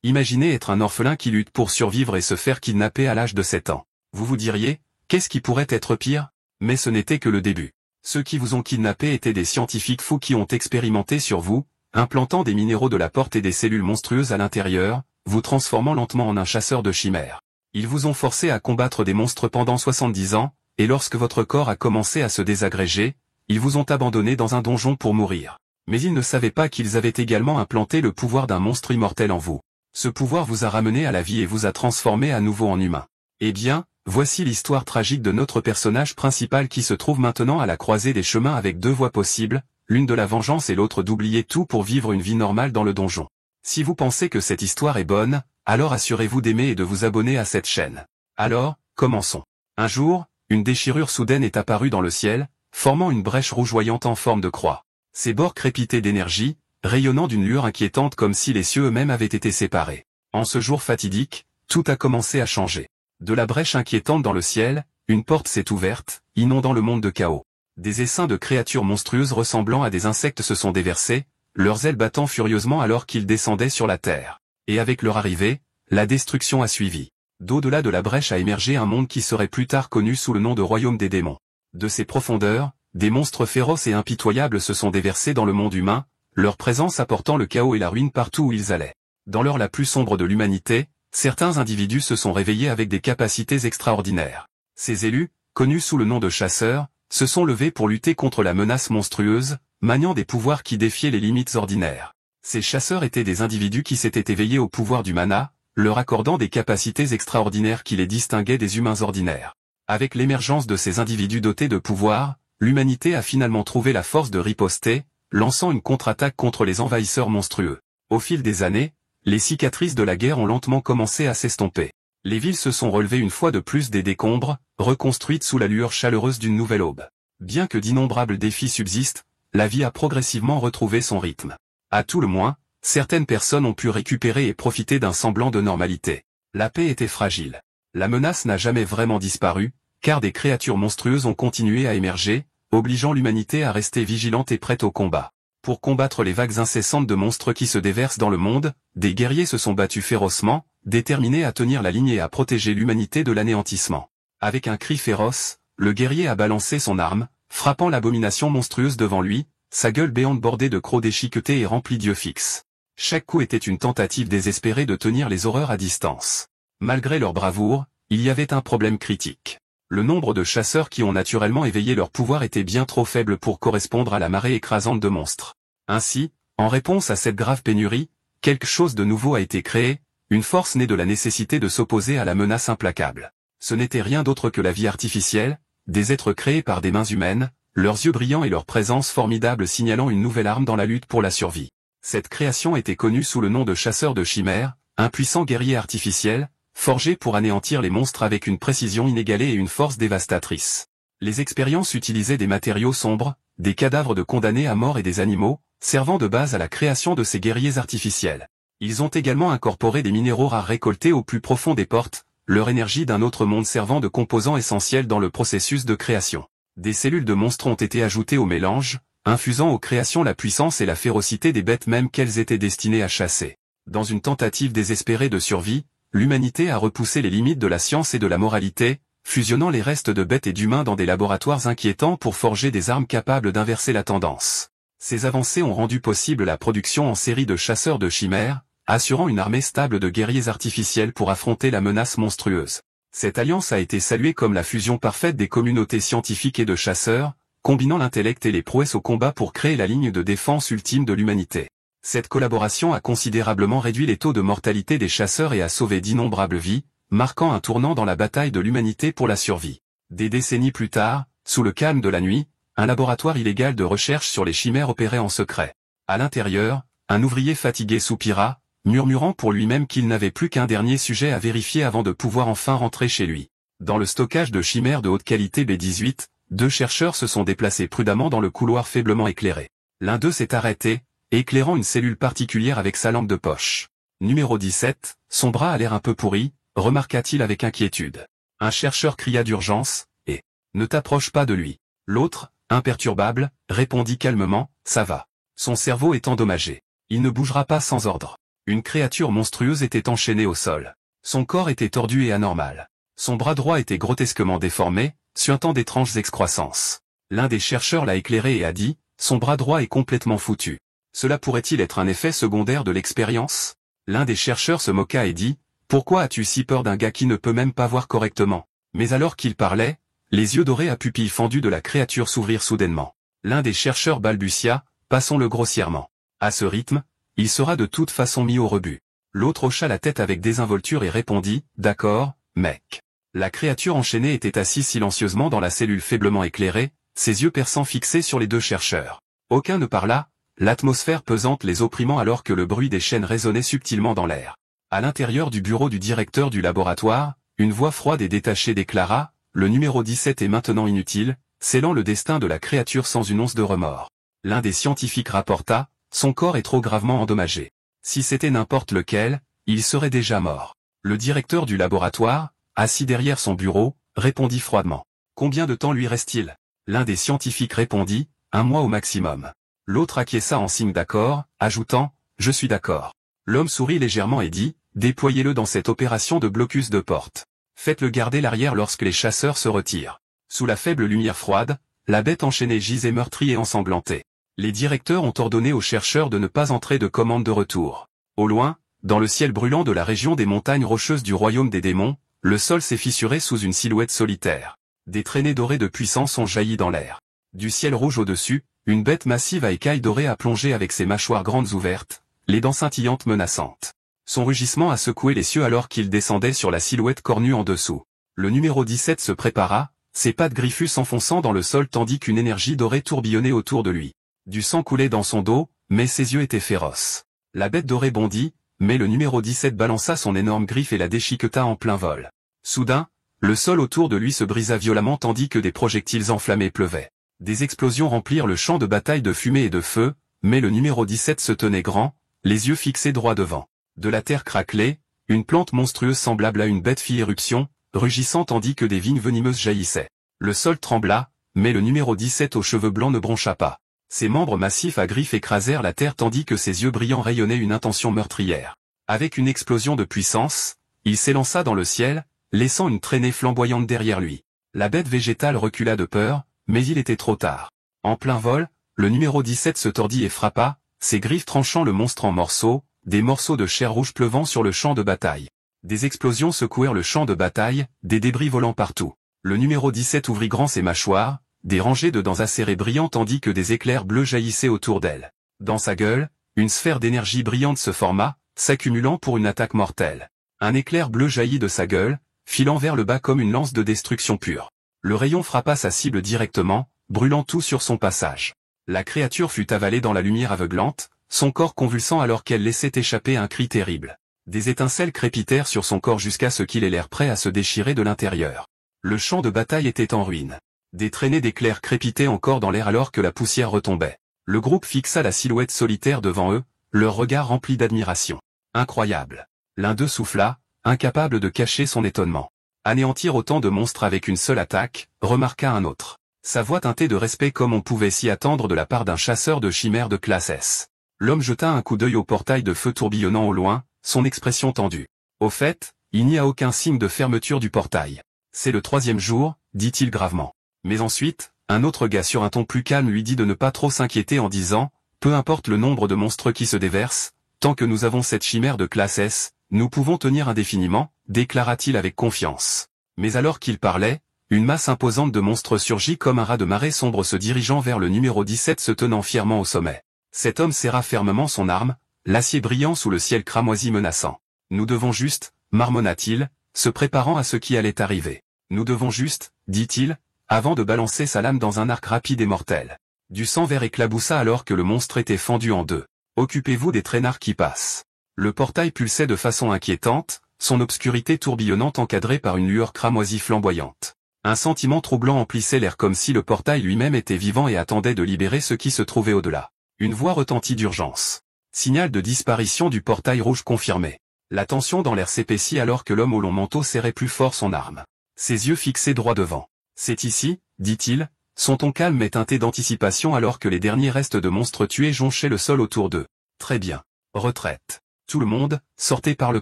Imaginez être un orphelin qui lutte pour survivre et se faire kidnapper à l'âge de 7 ans. Vous vous diriez, qu'est-ce qui pourrait être pire? Mais ce n'était que le début. Ceux qui vous ont kidnappé étaient des scientifiques fous qui ont expérimenté sur vous, implantant des minéraux de la porte et des cellules monstrueuses à l'intérieur, vous transformant lentement en un chasseur de chimères. Ils vous ont forcé à combattre des monstres pendant 70 ans, et lorsque votre corps a commencé à se désagréger, ils vous ont abandonné dans un donjon pour mourir. Mais ils ne savaient pas qu'ils avaient également implanté le pouvoir d'un monstre immortel en vous. Ce pouvoir vous a ramené à la vie et vous a transformé à nouveau en humain. Eh bien, voici l'histoire tragique de notre personnage principal qui se trouve maintenant à la croisée des chemins avec deux voies possibles, l'une de la vengeance et l'autre d'oublier tout pour vivre une vie normale dans le donjon. Si vous pensez que cette histoire est bonne, alors assurez-vous d'aimer et de vous abonner à cette chaîne. Alors, commençons. Un jour, une déchirure soudaine est apparue dans le ciel, formant une brèche rougeoyante en forme de croix. Ses bords crépitaient d'énergie, rayonnant d'une lueur inquiétante comme si les cieux eux-mêmes avaient été séparés. En ce jour fatidique, tout a commencé à changer. De la brèche inquiétante dans le ciel, une porte s'est ouverte, inondant le monde de chaos. Des essaims de créatures monstrueuses ressemblant à des insectes se sont déversés, leurs ailes battant furieusement alors qu'ils descendaient sur la terre. Et avec leur arrivée, la destruction a suivi. D'au-delà de la brèche a émergé un monde qui serait plus tard connu sous le nom de Royaume des démons. De ses profondeurs, des monstres féroces et impitoyables se sont déversés dans le monde humain, leur présence apportant le chaos et la ruine partout où ils allaient. Dans l'heure la plus sombre de l'humanité, certains individus se sont réveillés avec des capacités extraordinaires. Ces élus, connus sous le nom de chasseurs, se sont levés pour lutter contre la menace monstrueuse, maniant des pouvoirs qui défiaient les limites ordinaires. Ces chasseurs étaient des individus qui s'étaient éveillés au pouvoir du mana, leur accordant des capacités extraordinaires qui les distinguaient des humains ordinaires. Avec l'émergence de ces individus dotés de pouvoir, l'humanité a finalement trouvé la force de riposter, lançant une contre-attaque contre les envahisseurs monstrueux. Au fil des années, les cicatrices de la guerre ont lentement commencé à s'estomper. Les villes se sont relevées une fois de plus des décombres, reconstruites sous la lueur chaleureuse d'une nouvelle aube. Bien que d'innombrables défis subsistent, la vie a progressivement retrouvé son rythme. À tout le moins, certaines personnes ont pu récupérer et profiter d'un semblant de normalité. La paix était fragile. La menace n'a jamais vraiment disparu, car des créatures monstrueuses ont continué à émerger, obligeant l'humanité à rester vigilante et prête au combat. Pour combattre les vagues incessantes de monstres qui se déversent dans le monde, des guerriers se sont battus férocement, déterminés à tenir la ligne et à protéger l'humanité de l'anéantissement. Avec un cri féroce, le guerrier a balancé son arme, frappant l'abomination monstrueuse devant lui, sa gueule béante bordée de crocs déchiquetés et remplie d'yeux fixes. Chaque coup était une tentative désespérée de tenir les horreurs à distance. Malgré leur bravoure, il y avait un problème critique. Le nombre de chasseurs qui ont naturellement éveillé leur pouvoir était bien trop faible pour correspondre à la marée écrasante de monstres. Ainsi, en réponse à cette grave pénurie, quelque chose de nouveau a été créé, une force née de la nécessité de s'opposer à la menace implacable. Ce n'était rien d'autre que la vie artificielle, des êtres créés par des mains humaines, leurs yeux brillants et leur présence formidable signalant une nouvelle arme dans la lutte pour la survie. Cette création était connue sous le nom de chasseur de chimères, un puissant guerrier artificiel, forgé pour anéantir les monstres avec une précision inégalée et une force dévastatrice. Les expériences utilisaient des matériaux sombres, des cadavres de condamnés à mort et des animaux, servant de base à la création de ces guerriers artificiels. Ils ont également incorporé des minéraux rares récoltés au plus profond des portes, leur énergie d'un autre monde servant de composant essentiel dans le processus de création. Des cellules de monstres ont été ajoutées au mélange, infusant aux créations la puissance et la férocité des bêtes mêmes qu'elles étaient destinées à chasser. Dans une tentative désespérée de survie, l'humanité a repoussé les limites de la science et de la moralité, fusionnant les restes de bêtes et d'humains dans des laboratoires inquiétants pour forger des armes capables d'inverser la tendance. Ces avancées ont rendu possible la production en série de chasseurs de chimères, assurant une armée stable de guerriers artificiels pour affronter la menace monstrueuse. Cette alliance a été saluée comme la fusion parfaite des communautés scientifiques et de chasseurs, combinant l'intellect et les prouesses au combat pour créer la ligne de défense ultime de l'humanité. Cette collaboration a considérablement réduit les taux de mortalité des chasseurs et a sauvé d'innombrables vies, marquant un tournant dans la bataille de l'humanité pour la survie. Des décennies plus tard, sous le calme de la nuit, un laboratoire illégal de recherche sur les chimères opérait en secret. À l'intérieur, un ouvrier fatigué soupira, murmurant pour lui-même qu'il n'avait plus qu'un dernier sujet à vérifier avant de pouvoir enfin rentrer chez lui. Dans le stockage de chimères de haute qualité B18, deux chercheurs se sont déplacés prudemment dans le couloir faiblement éclairé. L'un d'eux s'est arrêté, éclairant une cellule particulière avec sa lampe de poche. Numéro 17, son bras a l'air un peu pourri, remarqua-t-il avec inquiétude. Un chercheur cria d'urgence, et « Ne t'approche pas de lui ». L'autre, imperturbable, répondit calmement, « Ça va. Son cerveau est endommagé. Il ne bougera pas sans ordre. » Une créature monstrueuse était enchaînée au sol. Son corps était tordu et anormal. Son bras droit était grotesquement déformé, suintant d'étranges excroissances. L'un des chercheurs l'a éclairé et a dit, « Son bras droit est complètement foutu. Cela pourrait-il être un effet secondaire de l'expérience ?» L'un des chercheurs se moqua et dit, « Pourquoi as-tu si peur d'un gars qui ne peut même pas voir correctement ?» Mais alors qu'il parlait, les yeux dorés à pupilles fendues de la créature s'ouvrirent soudainement. L'un des chercheurs balbutia, « Passons-le grossièrement. À ce rythme, il sera de toute façon mis au rebut. » L'autre hocha la tête avec désinvolture et répondit, « D'accord, mec. » La créature enchaînée était assise silencieusement dans la cellule faiblement éclairée, ses yeux perçants fixés sur les deux chercheurs. Aucun ne parla, l'atmosphère pesante les opprimant alors que le bruit des chaînes résonnait subtilement dans l'air. À l'intérieur du bureau du directeur du laboratoire, une voix froide et détachée déclara, « Le numéro 17 est maintenant inutile, scellant le destin de la créature sans une once de remords. » L'un des scientifiques rapporta, « Son corps est trop gravement endommagé. Si c'était n'importe lequel, il serait déjà mort. » Le directeur du laboratoire, assis derrière son bureau, répondit froidement. « Combien de temps lui reste-t-il » L'un des scientifiques répondit, « 1 mois au maximum. » L'autre acquiesça en signe d'accord, ajoutant, « Je suis d'accord. » L'homme sourit légèrement et dit, « Déployez-le dans cette opération de blocus de porte. Faites-le garder l'arrière lorsque les chasseurs se retirent. » Sous la faible lumière froide, la bête enchaînée gisait meurtrie et ensanglantée. Les directeurs ont ordonné aux chercheurs de ne pas entrer de commande de retour. Au loin, dans le ciel brûlant de la région des montagnes rocheuses du royaume des démons, le sol s'est fissuré sous une silhouette solitaire. Des traînées dorées de puissance ont jailli dans l'air. Du ciel rouge au-dessus, une bête massive à écailles dorées a plongé avec ses mâchoires grandes ouvertes, les dents scintillantes menaçantes. Son rugissement a secoué les cieux alors qu'il descendait sur la silhouette cornue en dessous. Le numéro 17 se prépara, ses pattes griffues s'enfonçant dans le sol tandis qu'une énergie dorée tourbillonnait autour de lui. Du sang coulait dans son dos, mais ses yeux étaient féroces. La bête dorée bondit, mais le numéro 17 balança son énorme griffe et la déchiqueta en plein vol. Soudain, le sol autour de lui se brisa violemment tandis que des projectiles enflammés pleuvaient. Des explosions remplirent le champ de bataille de fumée et de feu, mais le numéro 17 se tenait grand, les yeux fixés droit devant. De la terre craquelée, une plante monstrueuse semblable à une bête fit éruption, rugissant tandis que des vignes venimeuses jaillissaient. Le sol trembla, mais le numéro 17 aux cheveux blancs ne broncha pas. Ses membres massifs à griffes écrasèrent la terre tandis que ses yeux brillants rayonnaient une intention meurtrière. Avec une explosion de puissance, il s'élança dans le ciel, laissant une traînée flamboyante derrière lui. La bête végétale recula de peur, mais il était trop tard. En plein vol, le numéro 17 se tordit et frappa, ses griffes tranchant le monstre en morceaux, des morceaux de chair rouge pleuvant sur le champ de bataille. Des explosions secouèrent le champ de bataille, des débris volant partout. Le numéro 17 ouvrit grand ses mâchoires, des rangées de dents acérées brillant tandis que des éclairs bleus jaillissaient autour d'elle. Dans sa gueule, une sphère d'énergie brillante se forma, s'accumulant pour une attaque mortelle. Un éclair bleu jaillit de sa gueule, filant vers le bas comme une lance de destruction pure. Le rayon frappa sa cible directement, brûlant tout sur son passage. La créature fut avalée dans la lumière aveuglante, son corps convulsant alors qu'elle laissait échapper un cri terrible. Des étincelles crépitèrent sur son corps jusqu'à ce qu'il ait l'air prêt à se déchirer de l'intérieur. Le champ de bataille était en ruine. Des traînées d'éclairs crépitaient encore dans l'air alors que la poussière retombait. Le groupe fixa la silhouette solitaire devant eux, leur regard rempli d'admiration. Incroyable. L'un d'eux souffla, incapable de cacher son étonnement. Anéantir autant de monstres avec une seule attaque, remarqua un autre. Sa voix teintée de respect comme on pouvait s'y attendre de la part d'un chasseur de chimères de classe S. L'homme jeta un coup d'œil au portail de feu tourbillonnant au loin, son expression tendue. Au fait, il n'y a aucun signe de fermeture du portail. C'est le 3e jour, dit-il gravement. Mais ensuite, un autre gars sur un ton plus calme lui dit de ne pas trop s'inquiéter en disant, peu importe le nombre de monstres qui se déversent, tant que nous avons cette chimère de classe S, nous pouvons tenir indéfiniment, déclara-t-il avec confiance. Mais alors qu'il parlait, une masse imposante de monstres surgit comme un raz de marée sombre se dirigeant vers le numéro 17 se tenant fièrement au sommet. Cet homme serra fermement son arme, l'acier brillant sous le ciel cramoisi menaçant. Nous devons juste, marmonna-t-il, se préparant à ce qui allait arriver. Nous devons juste, dit-il, avant de balancer sa lame dans un arc rapide et mortel. Du sang vert éclaboussa alors que le monstre était fendu en deux. Occupez-vous des traînards qui passent. Le portail pulsait de façon inquiétante, son obscurité tourbillonnante encadrée par une lueur cramoisie flamboyante. Un sentiment troublant emplissait l'air comme si le portail lui-même était vivant et attendait de libérer ce qui se trouvait au-delà. Une voix retentit d'urgence. Signal de disparition du portail rouge confirmé. La tension dans l'air s'épaissit alors que l'homme au long manteau serrait plus fort son arme. Ses yeux fixés droit devant. C'est ici, dit-il, son ton calme et teinté d'anticipation alors que les derniers restes de monstres tués jonchaient le sol autour d'eux. Très bien. Retraite. Tout le monde, sortez par le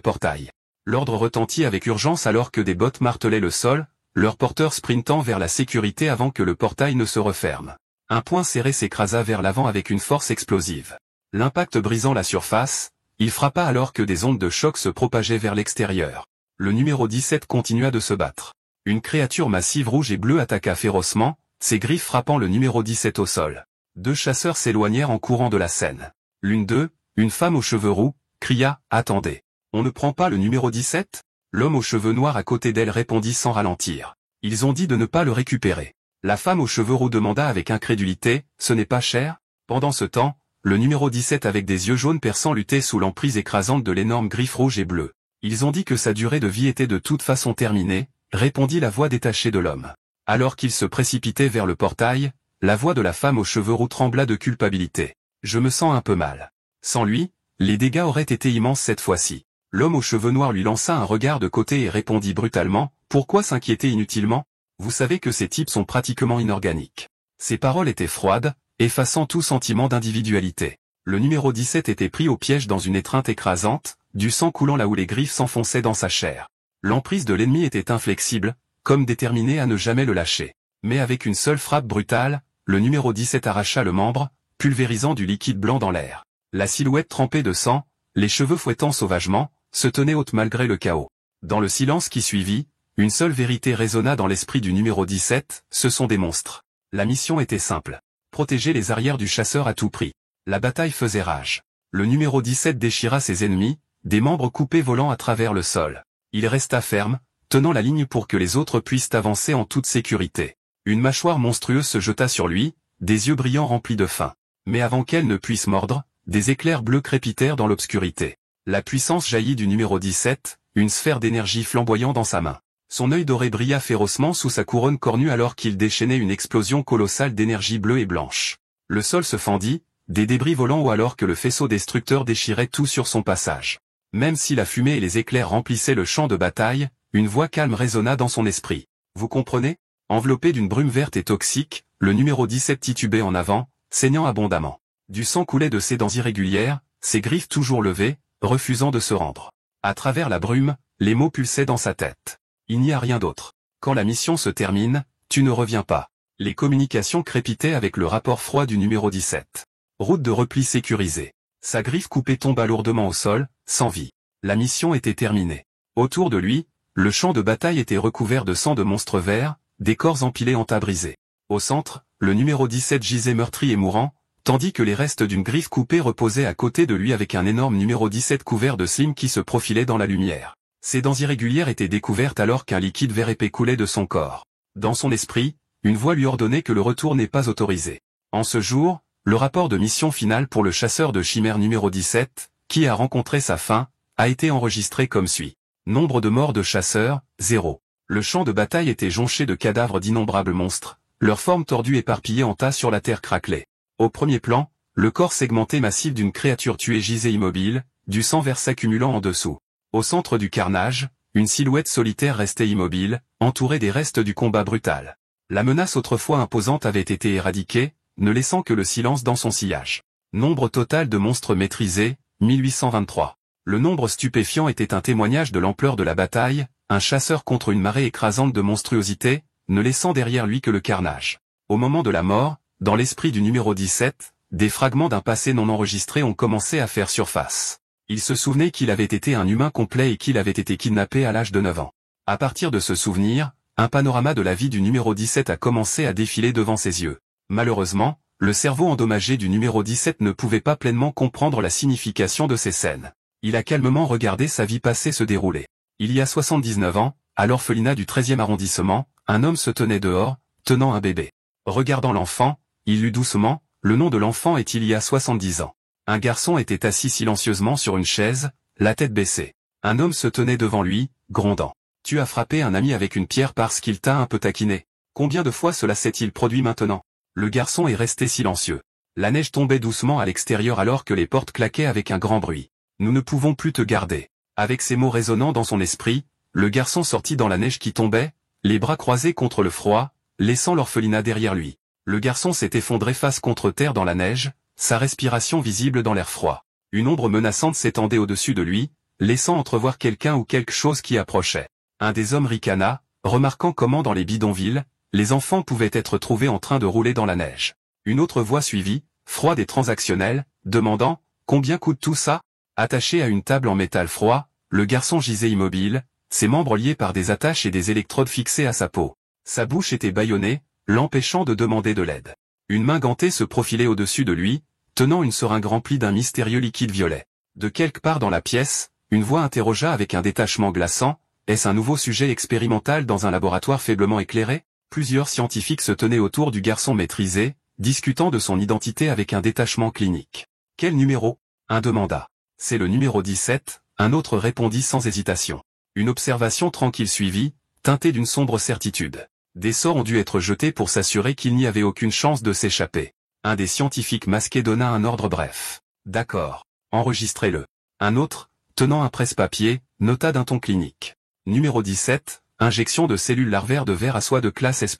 portail. L'ordre retentit avec urgence alors que des bottes martelaient le sol, leurs porteurs sprintant vers la sécurité avant que le portail ne se referme. Un poing serré s'écrasa vers l'avant avec une force explosive. L'impact brisant la surface, il frappa alors que des ondes de choc se propageaient vers l'extérieur. Le numéro 17 continua de se battre. Une créature massive rouge et bleue attaqua férocement, ses griffes frappant le numéro 17 au sol. Deux chasseurs s'éloignèrent en courant de la scène. L'une d'eux, une femme aux cheveux roux, cria « Attendez, on ne prend pas le numéro 17 ?» L'homme aux cheveux noirs à côté d'elle répondit sans ralentir. « Ils ont dit de ne pas le récupérer. » La femme aux cheveux roux demanda avec incrédulité « Ce n'est pas cher ?» Pendant ce temps, le numéro 17 avec des yeux jaunes perçants luttait sous l'emprise écrasante de l'énorme griffe rouge et bleue. « Ils ont dit que sa durée de vie était de toute façon terminée, » répondit la voix détachée de l'homme. Alors qu'il se précipitait vers le portail, la voix de la femme aux cheveux roux trembla de culpabilité. « Je me sens un peu mal. Sans lui, les dégâts auraient été immenses cette fois-ci. » L'homme aux cheveux noirs lui lança un regard de côté et répondit brutalement, « Pourquoi s'inquiéter inutilement? Vous savez que ces types sont pratiquement inorganiques. » Ses paroles étaient froides, effaçant tout sentiment d'individualité. Le numéro 17 était pris au piège dans une étreinte écrasante, du sang coulant là où les griffes s'enfonçaient dans sa chair. L'emprise de l'ennemi était inflexible, comme déterminé à ne jamais le lâcher. Mais avec une seule frappe brutale, le numéro 17 arracha le membre, pulvérisant du liquide blanc dans l'air. La silhouette trempée de sang, les cheveux fouettant sauvagement, se tenait haute malgré le chaos. Dans le silence qui suivit, une seule vérité résonna dans l'esprit du numéro 17, ce sont des monstres. La mission était simple. Protéger les arrières du chasseur à tout prix. La bataille faisait rage. Le numéro 17 déchira ses ennemis, des membres coupés volant à travers le sol. Il resta ferme, tenant la ligne pour que les autres puissent avancer en toute sécurité. Une mâchoire monstrueuse se jeta sur lui, des yeux brillants remplis de faim. Mais avant qu'elle ne puisse mordre, des éclairs bleus crépitèrent dans l'obscurité. La puissance jaillit du numéro 17, une sphère d'énergie flamboyant dans sa main. Son œil doré brilla férocement sous sa couronne cornue alors qu'il déchaînait une explosion colossale d'énergie bleue et blanche. Le sol se fendit, des débris volant haut alors que le faisceau destructeur déchirait tout sur son passage. Même si la fumée et les éclairs remplissaient le champ de bataille, une voix calme résonna dans son esprit. Vous comprenez? Enveloppé d'une brume verte et toxique, le numéro 17 titubait en avant, saignant abondamment. Du sang coulait de ses dents irrégulières, ses griffes toujours levées, refusant de se rendre. À travers la brume, les mots pulsaient dans sa tête. Il n'y a rien d'autre. Quand la mission se termine, tu ne reviens pas. Les communications crépitaient avec le rapport froid du numéro 17. Route de repli sécurisée. Sa griffe coupée tomba lourdement au sol, sans vie. La mission était terminée. Autour de lui, le champ de bataille était recouvert de sang de monstres verts, des corps empilés en tas brisés. Au centre, le numéro 17 gisait meurtri et mourant, tandis que les restes d'une griffe coupée reposaient à côté de lui avec un énorme numéro 17 couvert de slime qui se profilait dans la lumière. Ses dents irrégulières étaient découvertes alors qu'un liquide vert épais coulait de son corps. Dans son esprit, une voix lui ordonnait que le retour n'est pas autorisé. En ce jour, le rapport de mission finale pour le chasseur de chimères numéro 17, qui a rencontré sa fin, a été enregistré comme suit. Nombre de morts de chasseurs, 0. Le champ de bataille était jonché de cadavres d'innombrables monstres, leurs formes tordues éparpillées en tas sur la terre craquelée. Au premier plan, le corps segmenté massif d'une créature tuée gisait immobile, du sang vert s'accumulant en dessous. Au centre du carnage, une silhouette solitaire restait immobile, entourée des restes du combat brutal. La menace autrefois imposante avait été éradiquée, ne laissant que le silence dans son sillage. Nombre total de monstres maîtrisés, 1823. Le nombre stupéfiant était un témoignage de l'ampleur de la bataille, un chasseur contre une marée écrasante de monstruosité, ne laissant derrière lui que le carnage. Au moment de la mort, dans l'esprit du numéro 17, des fragments d'un passé non enregistré ont commencé à faire surface. Il se souvenait qu'il avait été un humain complet et qu'il avait été kidnappé à l'âge de 9 ans. À partir de ce souvenir, un panorama de la vie du numéro 17 a commencé à défiler devant ses yeux. Malheureusement, le cerveau endommagé du numéro 17 ne pouvait pas pleinement comprendre la signification de ces scènes. Il a calmement regardé sa vie passée se dérouler. Il y a 79 ans, à l'orphelinat du 13e arrondissement, un homme se tenait dehors, tenant un bébé. Regardant l'enfant, il lut doucement, le nom de l'enfant est il y a 70 ans. Un garçon était assis silencieusement sur une chaise, la tête baissée. Un homme se tenait devant lui, grondant. Tu as frappé un ami avec une pierre parce qu'il t'a un peu taquiné. Combien de fois cela s'est-il produit maintenant? Le garçon est resté silencieux. La neige tombait doucement à l'extérieur alors que les portes claquaient avec un grand bruit. Nous ne pouvons plus te garder. Avec ces mots résonnant dans son esprit, le garçon sortit dans la neige qui tombait, les bras croisés contre le froid, laissant l'orphelinat derrière lui. Le garçon s'est effondré face contre terre dans la neige, sa respiration visible dans l'air froid. Une ombre menaçante s'étendait au-dessus de lui, laissant entrevoir quelqu'un ou quelque chose qui approchait. Un des hommes ricana, remarquant comment dans les bidonvilles, les enfants pouvaient être trouvés en train de rouler dans la neige. Une autre voix suivit, froide et transactionnelle, demandant « Combien coûte tout ça ?» Attaché à une table en métal froid, le garçon gisait immobile, ses membres liés par des attaches et des électrodes fixées à sa peau. Sa bouche était bâillonnée, l'empêchant de demander de l'aide. Une main gantée se profilait au-dessus de lui, tenant une seringue remplie d'un mystérieux liquide violet. De quelque part dans la pièce, une voix interrogea avec un détachement glaçant « Est-ce un nouveau sujet expérimental dans un laboratoire faiblement éclairé ?» Plusieurs scientifiques se tenaient autour du garçon maîtrisé, discutant de son identité avec un détachement clinique. « Quel numéro ?» Un demanda. « C'est le numéro 17 », un autre répondit sans hésitation. Une observation tranquille suivit, teintée d'une sombre certitude. Des sorts ont dû être jetés pour s'assurer qu'il n'y avait aucune chance de s'échapper. Un des scientifiques masqués donna un ordre bref. « D'accord. Enregistrez-le. » Un autre, tenant un presse-papier, nota d'un ton clinique. Numéro 17, injection de cellules larvaires de vers à soie de classe S+.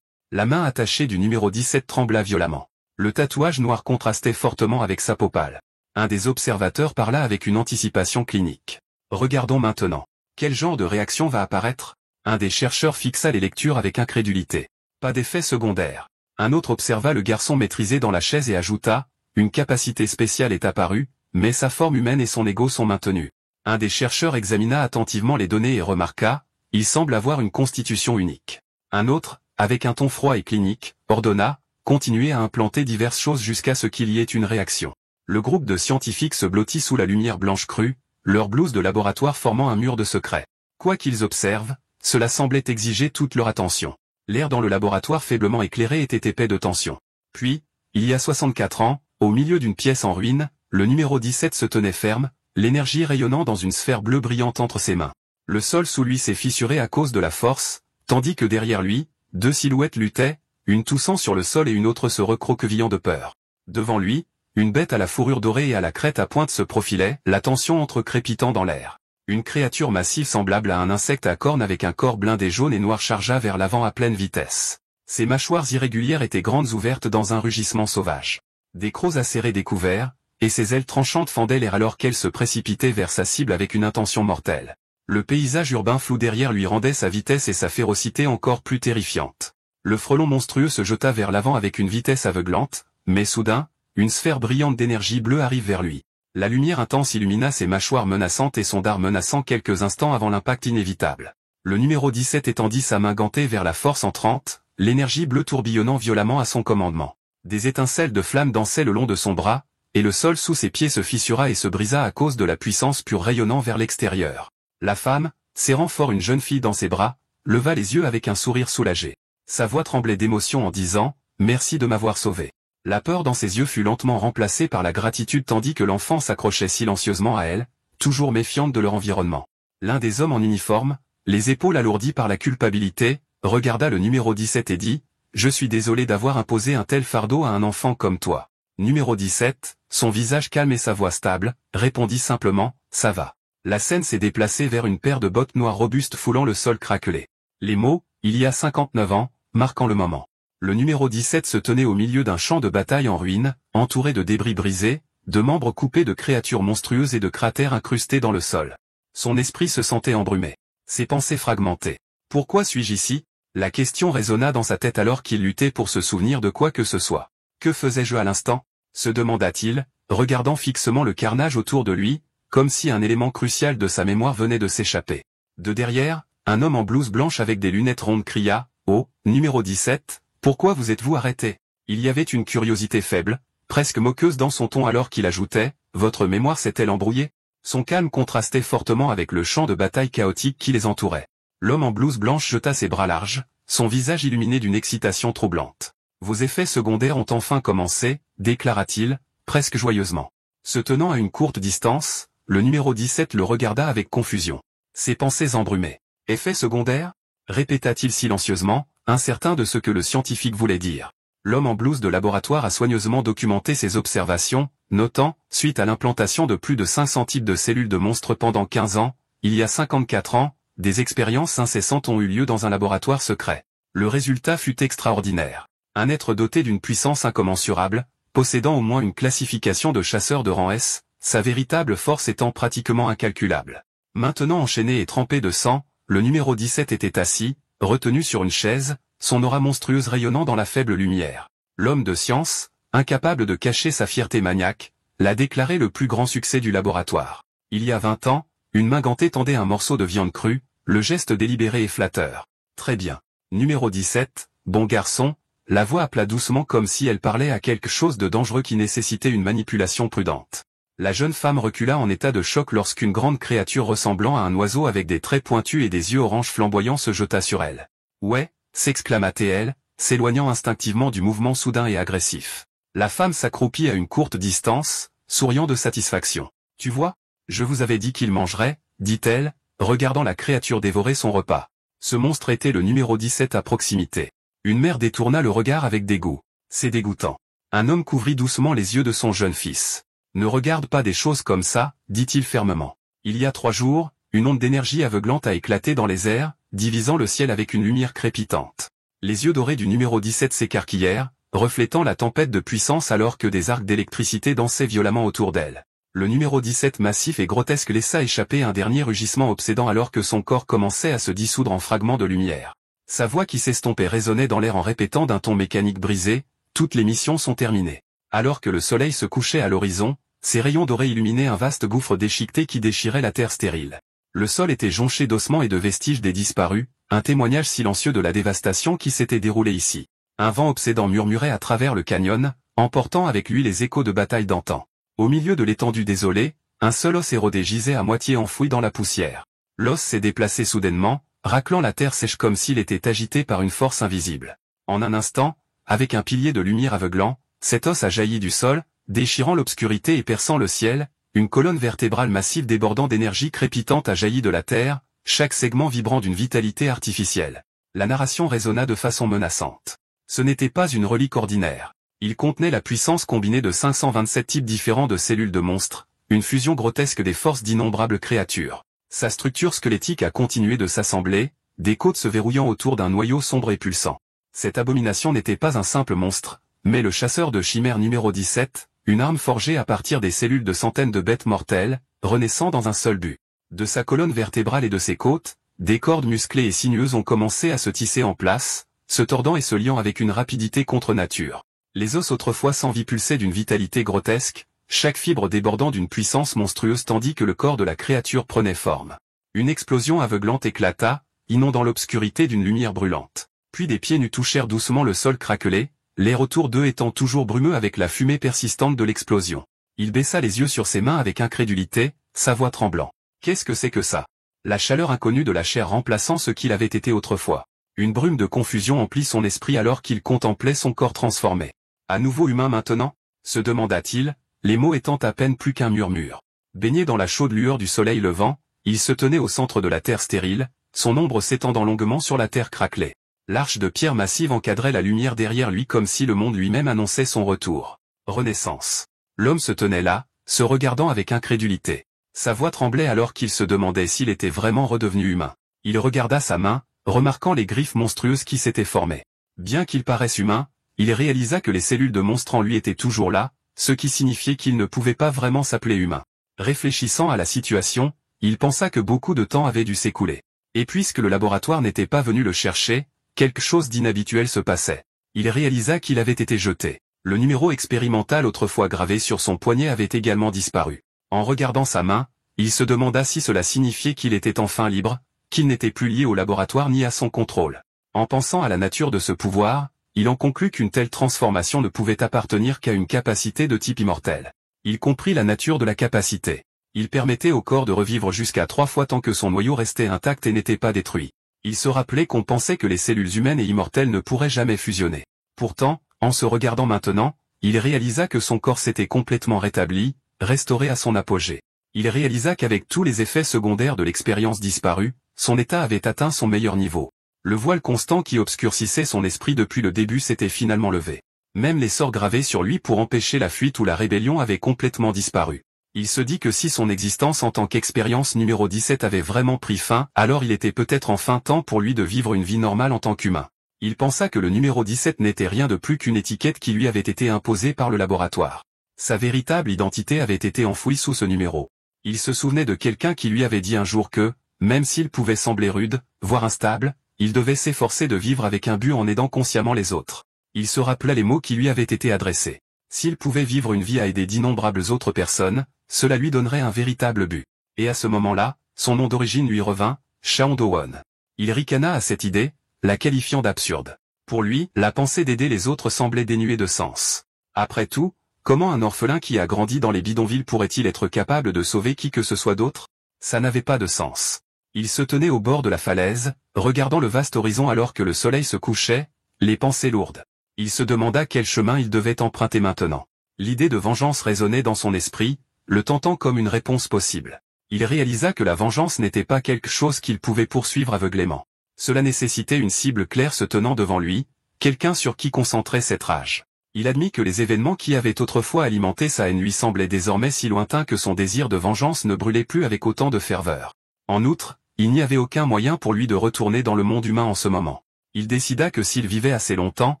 La main attachée du numéro 17 trembla violemment. Le tatouage noir contrastait fortement avec sa peau pâle. Un des observateurs parla avec une anticipation clinique. Regardons maintenant. Quel genre de réaction va apparaître? Un des chercheurs fixa les lectures avec incrédulité. Pas d'effet secondaire. Un autre observa le garçon maîtrisé dans la chaise et ajouta, une capacité spéciale est apparue, mais sa forme humaine et son ego sont maintenus. Un des chercheurs examina attentivement les données et remarqua, il semble avoir une constitution unique. Un autre, avec un ton froid et clinique, ordonna, continuez à implanter diverses choses jusqu'à ce qu'il y ait une réaction. Le groupe de scientifiques se blottit sous la lumière blanche crue, leurs blouses de laboratoire formant un mur de secret. Quoi qu'ils observent, cela semblait exiger toute leur attention. L'air dans le laboratoire faiblement éclairé était épais de tension. Puis, il y a 64 ans, au milieu d'une pièce en ruine, le numéro 17 se tenait ferme, l'énergie rayonnant dans une sphère bleue brillante entre ses mains. Le sol sous lui s'est fissuré à cause de la force, tandis que derrière lui, deux silhouettes luttaient, une toussant sur le sol et une autre se recroquevillant de peur. Devant lui, une bête à la fourrure dorée et à la crête à pointe se profilait, la tension entre crépitant dans l'air. Une créature massive semblable à un insecte à cornes avec un corps blindé jaune et noir chargea vers l'avant à pleine vitesse. Ses mâchoires irrégulières étaient grandes ouvertes dans un rugissement sauvage. Des crocs acérés découverts, et ses ailes tranchantes fendaient l'air alors qu'elle se précipitait vers sa cible avec une intention mortelle. Le paysage urbain flou derrière lui rendait sa vitesse et sa férocité encore plus terrifiantes. Le frelon monstrueux se jeta vers l'avant avec une vitesse aveuglante, mais soudain, une sphère brillante d'énergie bleue arrive vers lui. La lumière intense illumina ses mâchoires menaçantes et son dard menaçant quelques instants avant l'impact inévitable. Le numéro 17 étendit sa main gantée vers la force entrante, l'énergie bleue tourbillonnant violemment à son commandement. Des étincelles de flammes dansaient le long de son bras, et le sol sous ses pieds se fissura et se brisa à cause de la puissance pure rayonnant vers l'extérieur. La femme, serrant fort une jeune fille dans ses bras, leva les yeux avec un sourire soulagé. Sa voix tremblait d'émotion en disant « Merci de m'avoir sauvé ». La peur dans ses yeux fut lentement remplacée par la gratitude tandis que l'enfant s'accrochait silencieusement à elle, toujours méfiante de leur environnement. L'un des hommes en uniforme, les épaules alourdies par la culpabilité, regarda le numéro 17 et dit « Je suis désolé d'avoir imposé un tel fardeau à un enfant comme toi ». Numéro 17, son visage calme et sa voix stable, répondit simplement « Ça va ». La scène s'est déplacée vers une paire de bottes noires robustes foulant le sol craquelé. Les mots « Il y a 59 ans » marquant le moment. Le numéro 17 se tenait au milieu d'un champ de bataille en ruine, entouré de débris brisés, de membres coupés de créatures monstrueuses et de cratères incrustés dans le sol. Son esprit se sentait embrumé. Ses pensées fragmentées. Pourquoi suis-je ici? La question résonna dans sa tête alors qu'il luttait pour se souvenir de quoi que ce soit. Que faisais-je à l'instant? Se demanda-t-il, regardant fixement le carnage autour de lui, comme si un élément crucial de sa mémoire venait de s'échapper. De derrière, un homme en blouse blanche avec des lunettes rondes cria « Oh, numéro 17, pourquoi vous êtes-vous arrêté ?» Il y avait une curiosité faible, presque moqueuse dans son ton alors qu'il ajoutait « Votre mémoire s'est-elle embrouillée ?» Son calme contrastait fortement avec le champ de bataille chaotique qui les entourait. L'homme en blouse blanche jeta ses bras larges, son visage illuminé d'une excitation troublante. « Vos effets secondaires ont enfin commencé, déclara-t-il, presque joyeusement. Se tenant à une courte distance, le numéro 17 le regarda avec confusion. Ses pensées embrumées. « Effets secondaires ?» répéta-t-il silencieusement, incertain de ce que le scientifique voulait dire. L'homme en blouse de laboratoire a soigneusement documenté ses observations, notant, suite à l'implantation de plus de 500 types de cellules de monstres pendant 15 ans, il y a 54 ans, des expériences incessantes ont eu lieu dans un laboratoire secret. Le résultat fut extraordinaire. Un être doté d'une puissance incommensurable, possédant au moins une classification de chasseur de rang S, sa véritable force étant pratiquement incalculable. Maintenant enchaîné et trempé de sang, le numéro 17 était assis, retenu sur une chaise, son aura monstrueuse rayonnant dans la faible lumière. L'homme de science, incapable de cacher sa fierté maniaque, l'a déclaré le plus grand succès du laboratoire. Il y a 20 ans, une main gantée tendait un morceau de viande crue, le geste délibéré et flatteur. Très bien. Numéro 17, bon garçon, la voix appela doucement comme si elle parlait à quelque chose de dangereux qui nécessitait une manipulation prudente. La jeune femme recula en état de choc lorsqu'une grande créature ressemblant à un oiseau avec des traits pointus et des yeux orange flamboyants se jeta sur elle. « Ouais » s'exclama-t-elle, s'éloignant instinctivement du mouvement soudain et agressif. La femme s'accroupit à une courte distance, souriant de satisfaction. « Tu vois, je vous avais dit qu'il mangerait, » dit-elle, regardant la créature dévorer son repas. Ce monstre était le numéro 17 à proximité. Une mère détourna le regard avec dégoût. « C'est dégoûtant. » Un homme couvrit doucement les yeux de son jeune fils. « Ne regarde pas des choses comme ça, » dit-il fermement. Il y a 3 jours, une onde d'énergie aveuglante a éclaté dans les airs, divisant le ciel avec une lumière crépitante. Les yeux dorés du numéro 17 s'écarquillèrent, reflétant la tempête de puissance alors que des arcs d'électricité dansaient violemment autour d'elle. Le numéro 17 massif et grotesque laissa échapper un dernier rugissement obsédant alors que son corps commençait à se dissoudre en fragments de lumière. Sa voix qui s'estompait résonnait dans l'air en répétant d'un ton mécanique brisé, « Toutes les missions sont terminées. » Alors que le soleil se couchait à l'horizon, ses rayons dorés illuminaient un vaste gouffre déchiqueté qui déchirait la terre stérile. Le sol était jonché d'ossements et de vestiges des disparus, un témoignage silencieux de la dévastation qui s'était déroulée ici. Un vent obsédant murmurait à travers le canyon, emportant avec lui les échos de batailles d'antan. Au milieu de l'étendue désolée, un seul os érodé gisait à moitié enfoui dans la poussière. L'os s'est déplacé soudainement, raclant la terre sèche comme s'il était agité par une force invisible. En un instant, avec un pilier de lumière aveuglant, cet os a jailli du sol, déchirant l'obscurité et perçant le ciel, une colonne vertébrale massive débordant d'énergie crépitante a jailli de la terre, chaque segment vibrant d'une vitalité artificielle. La narration résonna de façon menaçante. Ce n'était pas une relique ordinaire. Il contenait la puissance combinée de 527 types différents de cellules de monstres, une fusion grotesque des forces d'innombrables créatures. Sa structure squelettique a continué de s'assembler, des côtes se verrouillant autour d'un noyau sombre et pulsant. Cette abomination n'était pas un simple monstre, mais le chasseur de chimères numéro 17, une arme forgée à partir des cellules de centaines de bêtes mortelles, renaissant dans un seul but. De sa colonne vertébrale et de ses côtes, des cordes musclées et sinueuses ont commencé à se tisser en place, se tordant et se liant avec une rapidité contre nature. Les os autrefois sans vie pulsaient d'une vitalité grotesque, chaque fibre débordant d'une puissance monstrueuse tandis que le corps de la créature prenait forme. Une explosion aveuglante éclata, inondant l'obscurité d'une lumière brûlante. Puis des pieds nus touchèrent doucement le sol craquelé, l'air autour d'eux étant toujours brumeux avec la fumée persistante de l'explosion. Il baissa les yeux sur ses mains avec incrédulité, sa voix tremblant. Qu'est-ce que c'est que ça? La chaleur inconnue de la chair remplaçant ce qu'il avait été autrefois. Une brume de confusion emplit son esprit alors qu'il contemplait son corps transformé. À nouveau humain maintenant? Se demanda-t-il, les mots étant à peine plus qu'un murmure. Baigné dans la chaude lueur du soleil levant, il se tenait au centre de la terre stérile, son ombre s'étendant longuement sur la terre craquelée. L'arche de pierre massive encadrait la lumière derrière lui comme si le monde lui-même annonçait son retour. Renaissance. L'homme se tenait là, se regardant avec incrédulité. Sa voix tremblait alors qu'il se demandait s'il était vraiment redevenu humain. Il regarda sa main, remarquant les griffes monstrueuses qui s'étaient formées. Bien qu'il paraisse humain, il réalisa que les cellules de monstre en lui étaient toujours là, ce qui signifiait qu'il ne pouvait pas vraiment s'appeler humain. Réfléchissant à la situation, il pensa que beaucoup de temps avait dû s'écouler. Et puisque le laboratoire n'était pas venu le chercher, quelque chose d'inhabituel se passait. Il réalisa qu'il avait été jeté. Le numéro expérimental autrefois gravé sur son poignet avait également disparu. En regardant sa main, il se demanda si cela signifiait qu'il était enfin libre, qu'il n'était plus lié au laboratoire ni à son contrôle. En pensant à la nature de ce pouvoir, il en conclut qu'une telle transformation ne pouvait appartenir qu'à une capacité de type immortel. Il comprit la nature de la capacité. Il permettait au corps de revivre jusqu'à 3 fois tant que son noyau restait intact et n'était pas détruit. Il se rappelait qu'on pensait que les cellules humaines et immortelles ne pourraient jamais fusionner. Pourtant, en se regardant maintenant, il réalisa que son corps s'était complètement rétabli, restauré à son apogée. Il réalisa qu'avec tous les effets secondaires de l'expérience disparue, son état avait atteint son meilleur niveau. Le voile constant qui obscurcissait son esprit depuis le début s'était finalement levé. Même les sorts gravés sur lui pour empêcher la fuite ou la rébellion avaient complètement disparu. Il se dit que si son existence en tant qu'expérience numéro 17 avait vraiment pris fin, alors il était peut-être enfin temps pour lui de vivre une vie normale en tant qu'humain. Il pensa que le numéro 17 n'était rien de plus qu'une étiquette qui lui avait été imposée par le laboratoire. Sa véritable identité avait été enfouie sous ce numéro. Il se souvenait de quelqu'un qui lui avait dit un jour que, même s'il pouvait sembler rude, voire instable, il devait s'efforcer de vivre avec un but en aidant consciemment les autres. Il se rappelait les mots qui lui avaient été adressés. S'il pouvait vivre une vie à aider d'innombrables autres personnes, cela lui donnerait un véritable but. Et à ce moment-là, son nom d'origine lui revint, Shaun Do-won. Il ricana à cette idée, la qualifiant d'absurde. Pour lui, la pensée d'aider les autres semblait dénuée de sens. Après tout, comment un orphelin qui a grandi dans les bidonvilles pourrait-il être capable de sauver qui que ce soit d'autre? Ça n'avait pas de sens. Il se tenait au bord de la falaise, regardant le vaste horizon alors que le soleil se couchait, les pensées lourdes. Il se demanda quel chemin il devait emprunter maintenant. L'idée de vengeance résonnait dans son esprit, le tentant comme une réponse possible. Il réalisa que la vengeance n'était pas quelque chose qu'il pouvait poursuivre aveuglément. Cela nécessitait une cible claire se tenant devant lui, quelqu'un sur qui concentrer cette rage. Il admit que les événements qui avaient autrefois alimenté sa haine lui semblaient désormais si lointains que son désir de vengeance ne brûlait plus avec autant de ferveur. En outre, il n'y avait aucun moyen pour lui de retourner dans le monde humain en ce moment. Il décida que s'il vivait assez longtemps,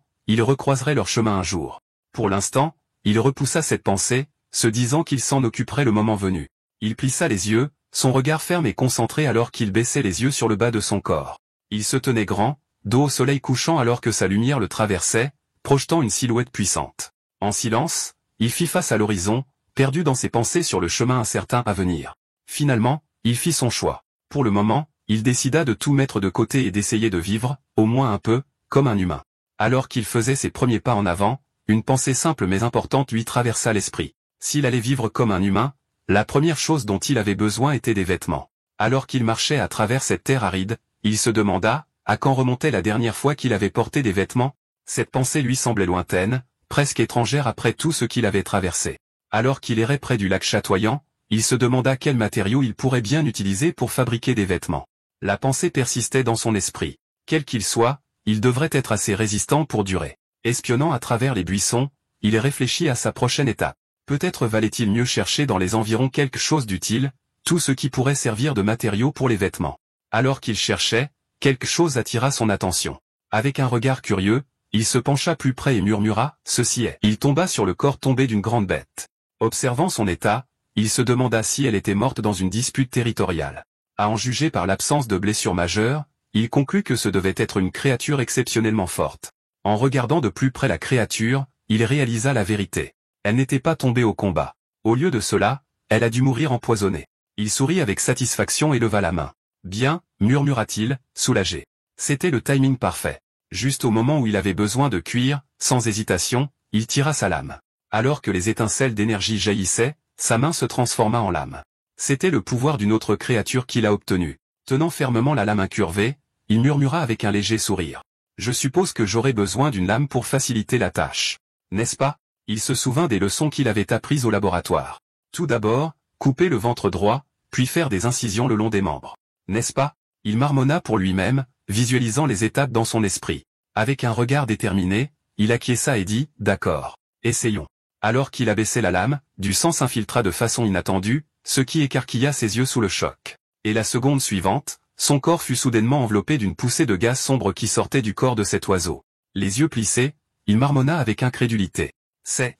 il recroiserait leur chemin un jour. Pour l'instant, il repoussa cette pensée, se disant qu'il s'en occuperait le moment venu. Il plissa les yeux, son regard ferme et concentré alors qu'il baissait les yeux sur le bas de son corps. Il se tenait grand, dos au soleil couchant alors que sa lumière le traversait, projetant une silhouette puissante. En silence, il fit face à l'horizon, perdu dans ses pensées sur le chemin incertain à venir. Finalement, il fit son choix. Pour le moment, il décida de tout mettre de côté et d'essayer de vivre, au moins un peu, comme un humain. Alors qu'il faisait ses premiers pas en avant, une pensée simple mais importante lui traversa l'esprit. S'il allait vivre comme un humain, la première chose dont il avait besoin était des vêtements. Alors qu'il marchait à travers cette terre aride, il se demanda, à quand remontait la dernière fois qu'il avait porté des vêtements? Cette pensée lui semblait lointaine, presque étrangère après tout ce qu'il avait traversé. Alors qu'il errait près du lac chatoyant, il se demanda quels matériaux il pourrait bien utiliser pour fabriquer des vêtements. La pensée persistait dans son esprit. Quel qu'il soit, il devrait être assez résistant pour durer. Espionnant à travers les buissons, il réfléchit à sa prochaine étape. Peut-être valait-il mieux chercher dans les environs quelque chose d'utile, tout ce qui pourrait servir de matériau pour les vêtements. Alors qu'il cherchait, quelque chose attira son attention. Avec un regard curieux, il se pencha plus près et murmura, « Ceci est ». Il tomba sur le corps tombé d'une grande bête. Observant son état, il se demanda si elle était morte dans une dispute territoriale. À en juger par l'absence de blessures majeures, il conclut que ce devait être une créature exceptionnellement forte. En regardant de plus près la créature, il réalisa la vérité. Elle n'était pas tombée au combat. Au lieu de cela, elle a dû mourir empoisonnée. Il sourit avec satisfaction et leva la main. « Bien », murmura-t-il, soulagé. C'était le timing parfait. Juste au moment où il avait besoin de cuire, sans hésitation, il tira sa lame. Alors que les étincelles d'énergie jaillissaient, sa main se transforma en lame. C'était le pouvoir d'une autre créature qu'il a obtenu. Tenant fermement la lame incurvée, il murmura avec un léger sourire. « Je suppose que j'aurai besoin d'une lame pour faciliter la tâche. N'est-ce pas ?» Il se souvint des leçons qu'il avait apprises au laboratoire. Tout d'abord, couper le ventre droit, puis faire des incisions le long des membres. N'est-ce pas? Il marmonna pour lui-même, visualisant les étapes dans son esprit. Avec un regard déterminé, il acquiesça et dit, « D'accord. Essayons. » Alors qu'il abaissait la lame, du sang s'infiltra de façon inattendue, ce qui écarquilla ses yeux sous le choc. Et la seconde suivante, son corps fut soudainement enveloppé d'une poussée de gaz sombre qui sortait du corps de cet oiseau. Les yeux plissés, il marmonna avec incrédulité.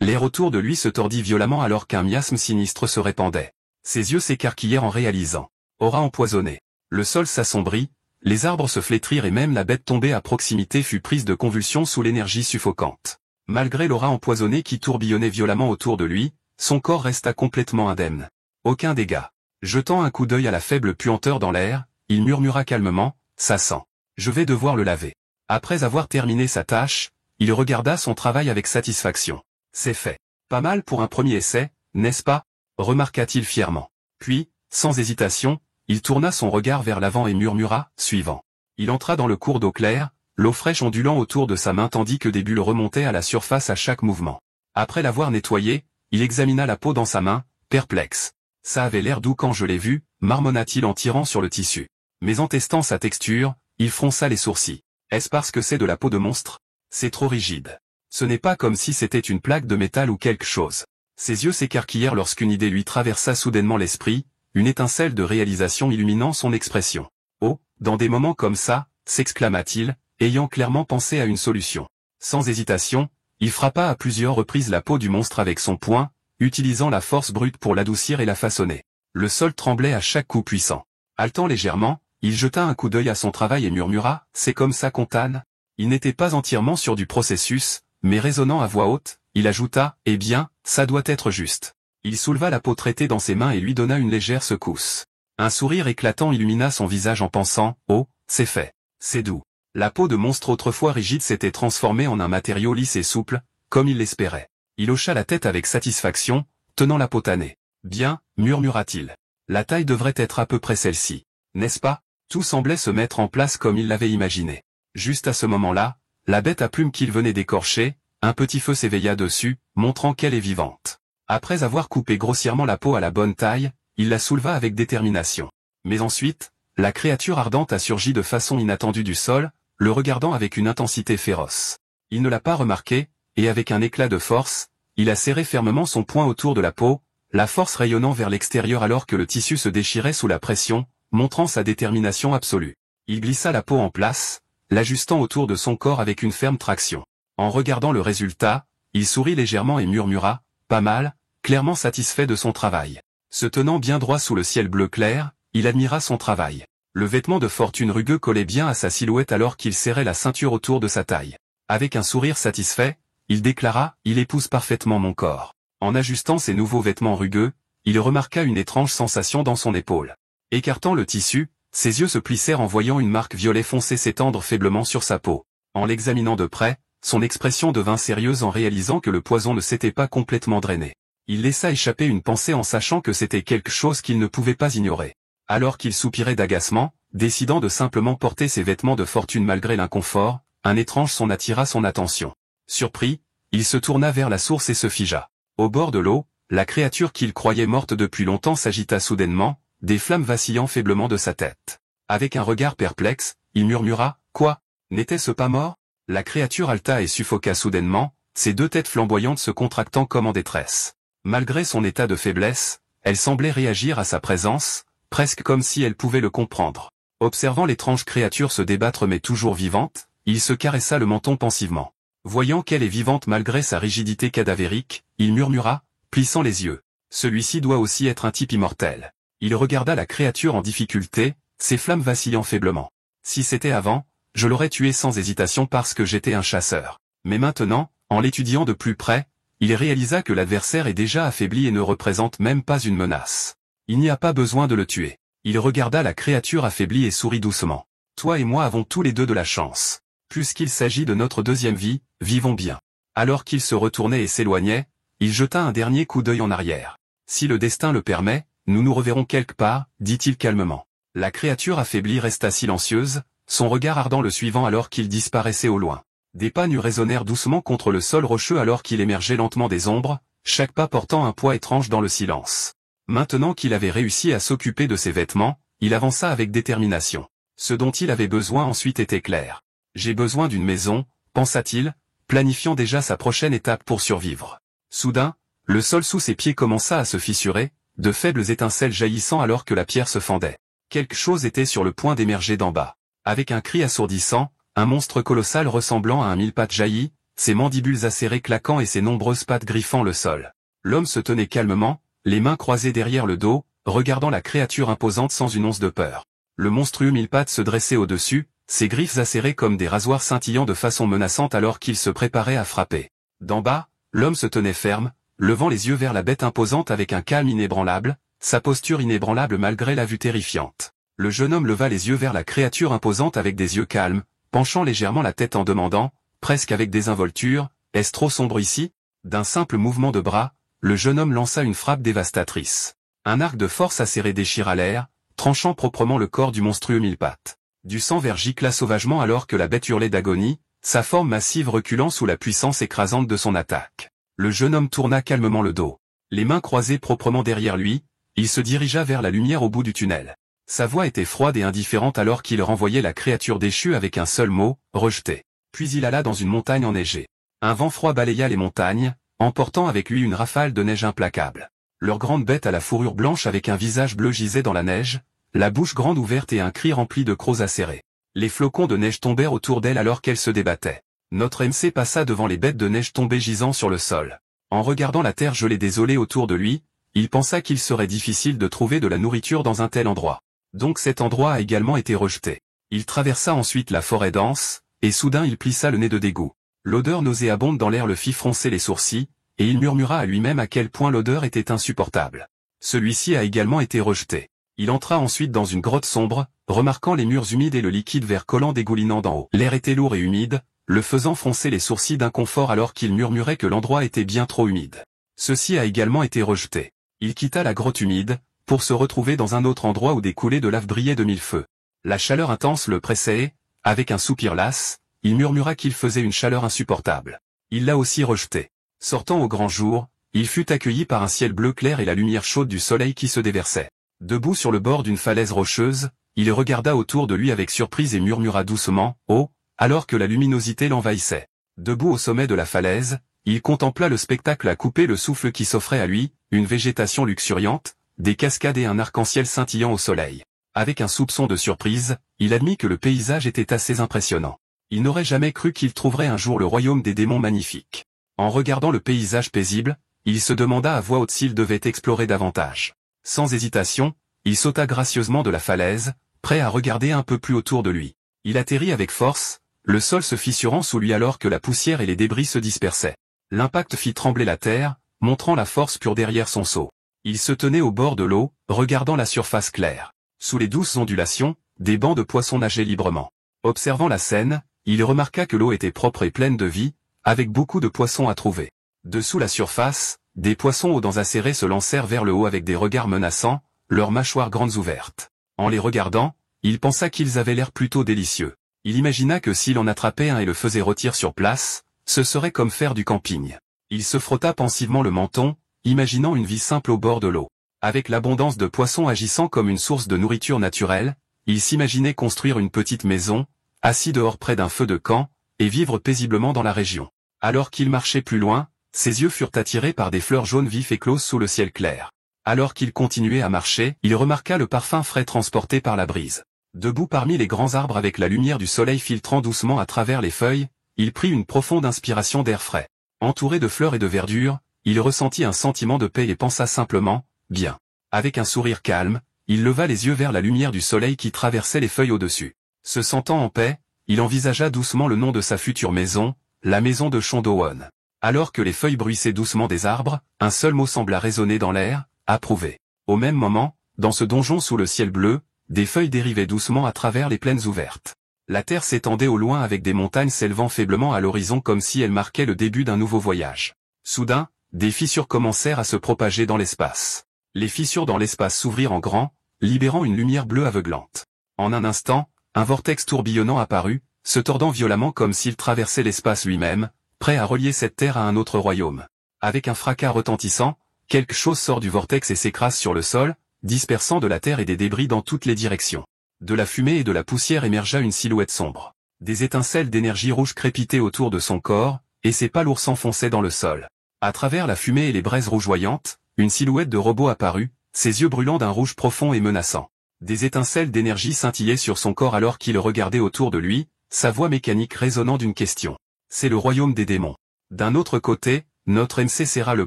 L'air autour de lui se tordit violemment alors qu'un miasme sinistre se répandait. Ses yeux s'écarquillèrent en réalisant. Aura empoisonnée. Le sol s'assombrit, les arbres se flétrirent et même la bête tombée à proximité fut prise de convulsions sous l'énergie suffocante. Malgré l'aura empoisonnée qui tourbillonnait violemment autour de lui, son corps resta complètement indemne. Aucun dégât. Jetant un coup d'œil à la faible puanteur dans l'air, il murmura calmement, « Ça sent. Je vais devoir le laver. » Après avoir terminé sa tâche, il regarda son travail avec satisfaction. C'est fait. Pas mal pour un premier essai, n'est-ce pas? Remarqua-t-il fièrement. Puis, sans hésitation, il tourna son regard vers l'avant et murmura, suivant. Il entra dans le cours d'eau claire, l'eau fraîche ondulant autour de sa main tandis que des bulles remontaient à la surface à chaque mouvement. Après l'avoir nettoyé, il examina la peau dans sa main, perplexe. Ça avait l'air doux quand je l'ai vu, marmonna-t-il en tirant sur le tissu. Mais en testant sa texture, il fronça les sourcils. Est-ce parce que c'est de la peau de monstre? C'est trop rigide. Ce n'est pas comme si c'était une plaque de métal ou quelque chose. Ses yeux s'écarquillèrent lorsqu'une idée lui traversa soudainement l'esprit, une étincelle de réalisation illuminant son expression. Oh, dans des moments comme ça, s'exclama-t-il, ayant clairement pensé à une solution. Sans hésitation, il frappa à plusieurs reprises la peau du monstre avec son poing, utilisant la force brute pour l'adoucir et la façonner. Le sol tremblait à chaque coup puissant. Haletant légèrement, il jeta un coup d'œil à son travail et murmura « C'est comme ça qu'on tanne ?» Il n'était pas entièrement sûr du processus, mais raisonnant à voix haute, il ajouta « Eh bien, ça doit être juste. » Il souleva la peau traitée dans ses mains et lui donna une légère secousse. Un sourire éclatant illumina son visage en pensant « Oh, c'est fait. C'est doux. » La peau de monstre autrefois rigide s'était transformée en un matériau lisse et souple, comme il l'espérait. Il hocha la tête avec satisfaction, tenant la peau tannée. « Bien, murmura-t-il. La taille devrait être à peu près celle-ci. N'est-ce pas ?» Tout semblait se mettre en place comme il l'avait imaginé. Juste à ce moment-là, la bête à plumes qu'il venait d'écorcher, un petit feu s'éveilla dessus, montrant qu'elle est vivante. Après avoir coupé grossièrement la peau à la bonne taille, il la souleva avec détermination. Mais ensuite, la créature ardente a surgi de façon inattendue du sol, le regardant avec une intensité féroce. Il ne l'a pas remarqué, et avec un éclat de force, il a serré fermement son poing autour de la peau, la force rayonnant vers l'extérieur alors que le tissu se déchirait sous la pression, montrant sa détermination absolue. Il glissa la peau en place, l'ajustant autour de son corps avec une ferme traction. En regardant le résultat, il sourit légèrement et murmura « Pas mal », clairement satisfait de son travail. Se tenant bien droit sous le ciel bleu clair, il admira son travail. Le vêtement de fortune rugueux collait bien à sa silhouette alors qu'il serrait la ceinture autour de sa taille. Avec un sourire satisfait, il déclara « Il épouse parfaitement mon corps ». En ajustant ses nouveaux vêtements rugueux, il remarqua une étrange sensation dans son épaule. Écartant le tissu, ses yeux se plissèrent en voyant une marque violet foncé s'étendre faiblement sur sa peau. En l'examinant de près, son expression devint sérieuse en réalisant que le poison ne s'était pas complètement drainé. Il laissa échapper une pensée en sachant que c'était quelque chose qu'il ne pouvait pas ignorer. Alors qu'il soupirait d'agacement, décidant de simplement porter ses vêtements de fortune malgré l'inconfort, un étrange son attira son attention. Surpris, il se tourna vers la source et se figea. Au bord de l'eau, la créature qu'il croyait morte depuis longtemps s'agita soudainement, des flammes vacillant faiblement de sa tête. Avec un regard perplexe, il murmura « Quoi ? N'était-ce pas mort ?» La créature haleta et suffoqua soudainement, ses deux têtes flamboyantes se contractant comme en détresse. Malgré son état de faiblesse, elle semblait réagir à sa présence, presque comme si elle pouvait le comprendre. Observant l'étrange créature se débattre mais toujours vivante, il se caressa le menton pensivement. Voyant qu'elle est vivante malgré sa rigidité cadavérique, il murmura, plissant les yeux. Celui-ci doit aussi être un type immortel. Il regarda la créature en difficulté, ses flammes vacillant faiblement. Si c'était avant, je l'aurais tué sans hésitation parce que j'étais un chasseur. Mais maintenant, en l'étudiant de plus près, il réalisa que l'adversaire est déjà affaibli et ne représente même pas une menace. Il n'y a pas besoin de le tuer. Il regarda la créature affaiblie et sourit doucement. Toi et moi avons tous les deux de la chance. Puisqu'il s'agit de notre deuxième vie, vivons bien. Alors qu'il se retournait et s'éloignait, il jeta un dernier coup d'œil en arrière. Si le destin le permet, nous nous reverrons quelque part, dit-il calmement. La créature affaiblie resta silencieuse, son regard ardent le suivant alors qu'il disparaissait au loin. Des pas nus résonnèrent doucement contre le sol rocheux alors qu'il émergeait lentement des ombres, chaque pas portant un poids étrange dans le silence. Maintenant qu'il avait réussi à s'occuper de ses vêtements, il avança avec détermination. Ce dont il avait besoin ensuite était clair. J'ai besoin d'une maison, pensa-t-il, planifiant déjà sa prochaine étape pour survivre. Soudain, le sol sous ses pieds commença à se fissurer, de faibles étincelles jaillissant alors que la pierre se fendait. Quelque chose était sur le point d'émerger d'en bas. Avec un cri assourdissant, un monstre colossal ressemblant à un mille-pattes jaillit, ses mandibules acérées claquant et ses nombreuses pattes griffant le sol. L'homme se tenait calmement, les mains croisées derrière le dos, regardant la créature imposante sans une once de peur. Le monstrueux mille-pattes se dressait au-dessus, ses griffes acérées comme des rasoirs scintillant de façon menaçante alors qu'il se préparait à frapper. D'en bas, l'homme se tenait ferme, levant les yeux vers la bête imposante avec un calme inébranlable, sa posture inébranlable malgré la vue terrifiante. Le jeune homme leva les yeux vers la créature imposante avec des yeux calmes, penchant légèrement la tête en demandant, presque avec désinvolture, « Est-ce trop sombre ici ?» D'un simple mouvement de bras, le jeune homme lança une frappe dévastatrice. Un arc de force acéré déchira l'air, tranchant proprement le corps du monstrueux mille-pattes. Du sang vert gicla sauvagement alors que la bête hurlait d'agonie, sa forme massive reculant sous la puissance écrasante de son attaque. Le jeune homme tourna calmement le dos. Les mains croisées proprement derrière lui, il se dirigea vers la lumière au bout du tunnel. Sa voix était froide et indifférente alors qu'il renvoyait la créature déchue avec un seul mot, rejeté. Puis il alla dans une montagne enneigée. Un vent froid balaya les montagnes, emportant avec lui une rafale de neige implacable. Leur grande bête à la fourrure blanche avec un visage bleu gisait dans la neige, la bouche grande ouverte et un cri rempli de crocs acérés. Les flocons de neige tombèrent autour d'elle alors qu'elle se débattait. Notre MC passa devant les bêtes de neige tombées gisant sur le sol. En regardant la terre gelée désolée autour de lui, il pensa qu'il serait difficile de trouver de la nourriture dans un tel endroit. Donc cet endroit a également été rejeté. Il traversa ensuite la forêt dense, et soudain il plissa le nez de dégoût. L'odeur nauséabonde dans l'air le fit froncer les sourcils, et il murmura à lui-même à quel point l'odeur était insupportable. Celui-ci a également été rejeté. Il entra ensuite dans une grotte sombre, remarquant les murs humides et le liquide vert collant dégoulinant d'en haut. L'air était lourd et humide, le faisant froncer les sourcils d'inconfort alors qu'il murmurait que l'endroit était bien trop humide. Ceci a également été rejeté. Il quitta la grotte humide, pour se retrouver dans un autre endroit où des coulées de lave brillaient de mille feux. La chaleur intense le pressait et, avec un soupir las, il murmura qu'il faisait une chaleur insupportable. Il l'a aussi rejeté. Sortant au grand jour, il fut accueilli par un ciel bleu clair et la lumière chaude du soleil qui se déversait. Debout sur le bord d'une falaise rocheuse, il regarda autour de lui avec surprise et murmura doucement « Oh !» alors que la luminosité l'envahissait. Debout au sommet de la falaise, il contempla le spectacle à couper le souffle qui s'offrait à lui, une végétation luxuriante, des cascades et un arc-en-ciel scintillant au soleil. Avec un soupçon de surprise, il admit que le paysage était assez impressionnant. Il n'aurait jamais cru qu'il trouverait un jour le royaume des démons magnifique. En regardant le paysage paisible, il se demanda à voix haute s'il devait explorer davantage. Sans hésitation, il sauta gracieusement de la falaise, prêt à regarder un peu plus autour de lui. Il atterrit avec force, le sol se fissurant sous lui alors que la poussière et les débris se dispersaient. L'impact fit trembler la terre, montrant la force pure derrière son saut. Il se tenait au bord de l'eau, regardant la surface claire. Sous les douces ondulations, des bancs de poissons nageaient librement. Observant la scène, il remarqua que l'eau était propre et pleine de vie, avec beaucoup de poissons à trouver. Dessous la surface, des poissons aux dents acérées se lancèrent vers le haut avec des regards menaçants, leurs mâchoires grandes ouvertes. En les regardant, il pensa qu'ils avaient l'air plutôt délicieux. Il imagina que s'il en attrapait un et le faisait rôtir sur place, ce serait comme faire du camping. Il se frotta pensivement le menton, imaginant une vie simple au bord de l'eau. Avec l'abondance de poissons agissant comme une source de nourriture naturelle, il s'imaginait construire une petite maison, assis dehors près d'un feu de camp, et vivre paisiblement dans la région. Alors qu'il marchait plus loin, ses yeux furent attirés par des fleurs jaunes vives écloses sous le ciel clair. Alors qu'il continuait à marcher, il remarqua le parfum frais transporté par la brise. Debout parmi les grands arbres avec la lumière du soleil filtrant doucement à travers les feuilles, il prit une profonde inspiration d'air frais. Entouré de fleurs et de verdure, il ressentit un sentiment de paix et pensa simplement « bien ». Avec un sourire calme, il leva les yeux vers la lumière du soleil qui traversait les feuilles au-dessus. Se sentant en paix, il envisagea doucement le nom de sa future maison, la maison de Shondowon. Alors que les feuilles bruissaient doucement des arbres, un seul mot sembla résonner dans l'air, approuvé. Au même moment, dans ce donjon sous le ciel bleu, des feuilles dérivaient doucement à travers les plaines ouvertes. La terre s'étendait au loin avec des montagnes s'élevant faiblement à l'horizon comme si elles marquaient le début d'un nouveau voyage. Soudain, des fissures commencèrent à se propager dans l'espace. Les fissures dans l'espace s'ouvrirent en grand, libérant une lumière bleue aveuglante. En un instant, un vortex tourbillonnant apparut, se tordant violemment comme s'il traversait l'espace lui-même, prêt à relier cette terre à un autre royaume. Avec un fracas retentissant, quelque chose sort du vortex et s'écrase sur le sol, dispersant de la terre et des débris dans toutes les directions. De la fumée et de la poussière émergea une silhouette sombre. Des étincelles d'énergie rouge crépitaient autour de son corps, et ses pas lourds s'enfonçaient dans le sol. À travers la fumée et les braises rougeoyantes, une silhouette de robot apparut, ses yeux brûlant d'un rouge profond et menaçant. Des étincelles d'énergie scintillaient sur son corps alors qu'il regardait autour de lui, sa voix mécanique résonnant d'une question. C'est le royaume des démons. D'un autre côté, notre MC serra le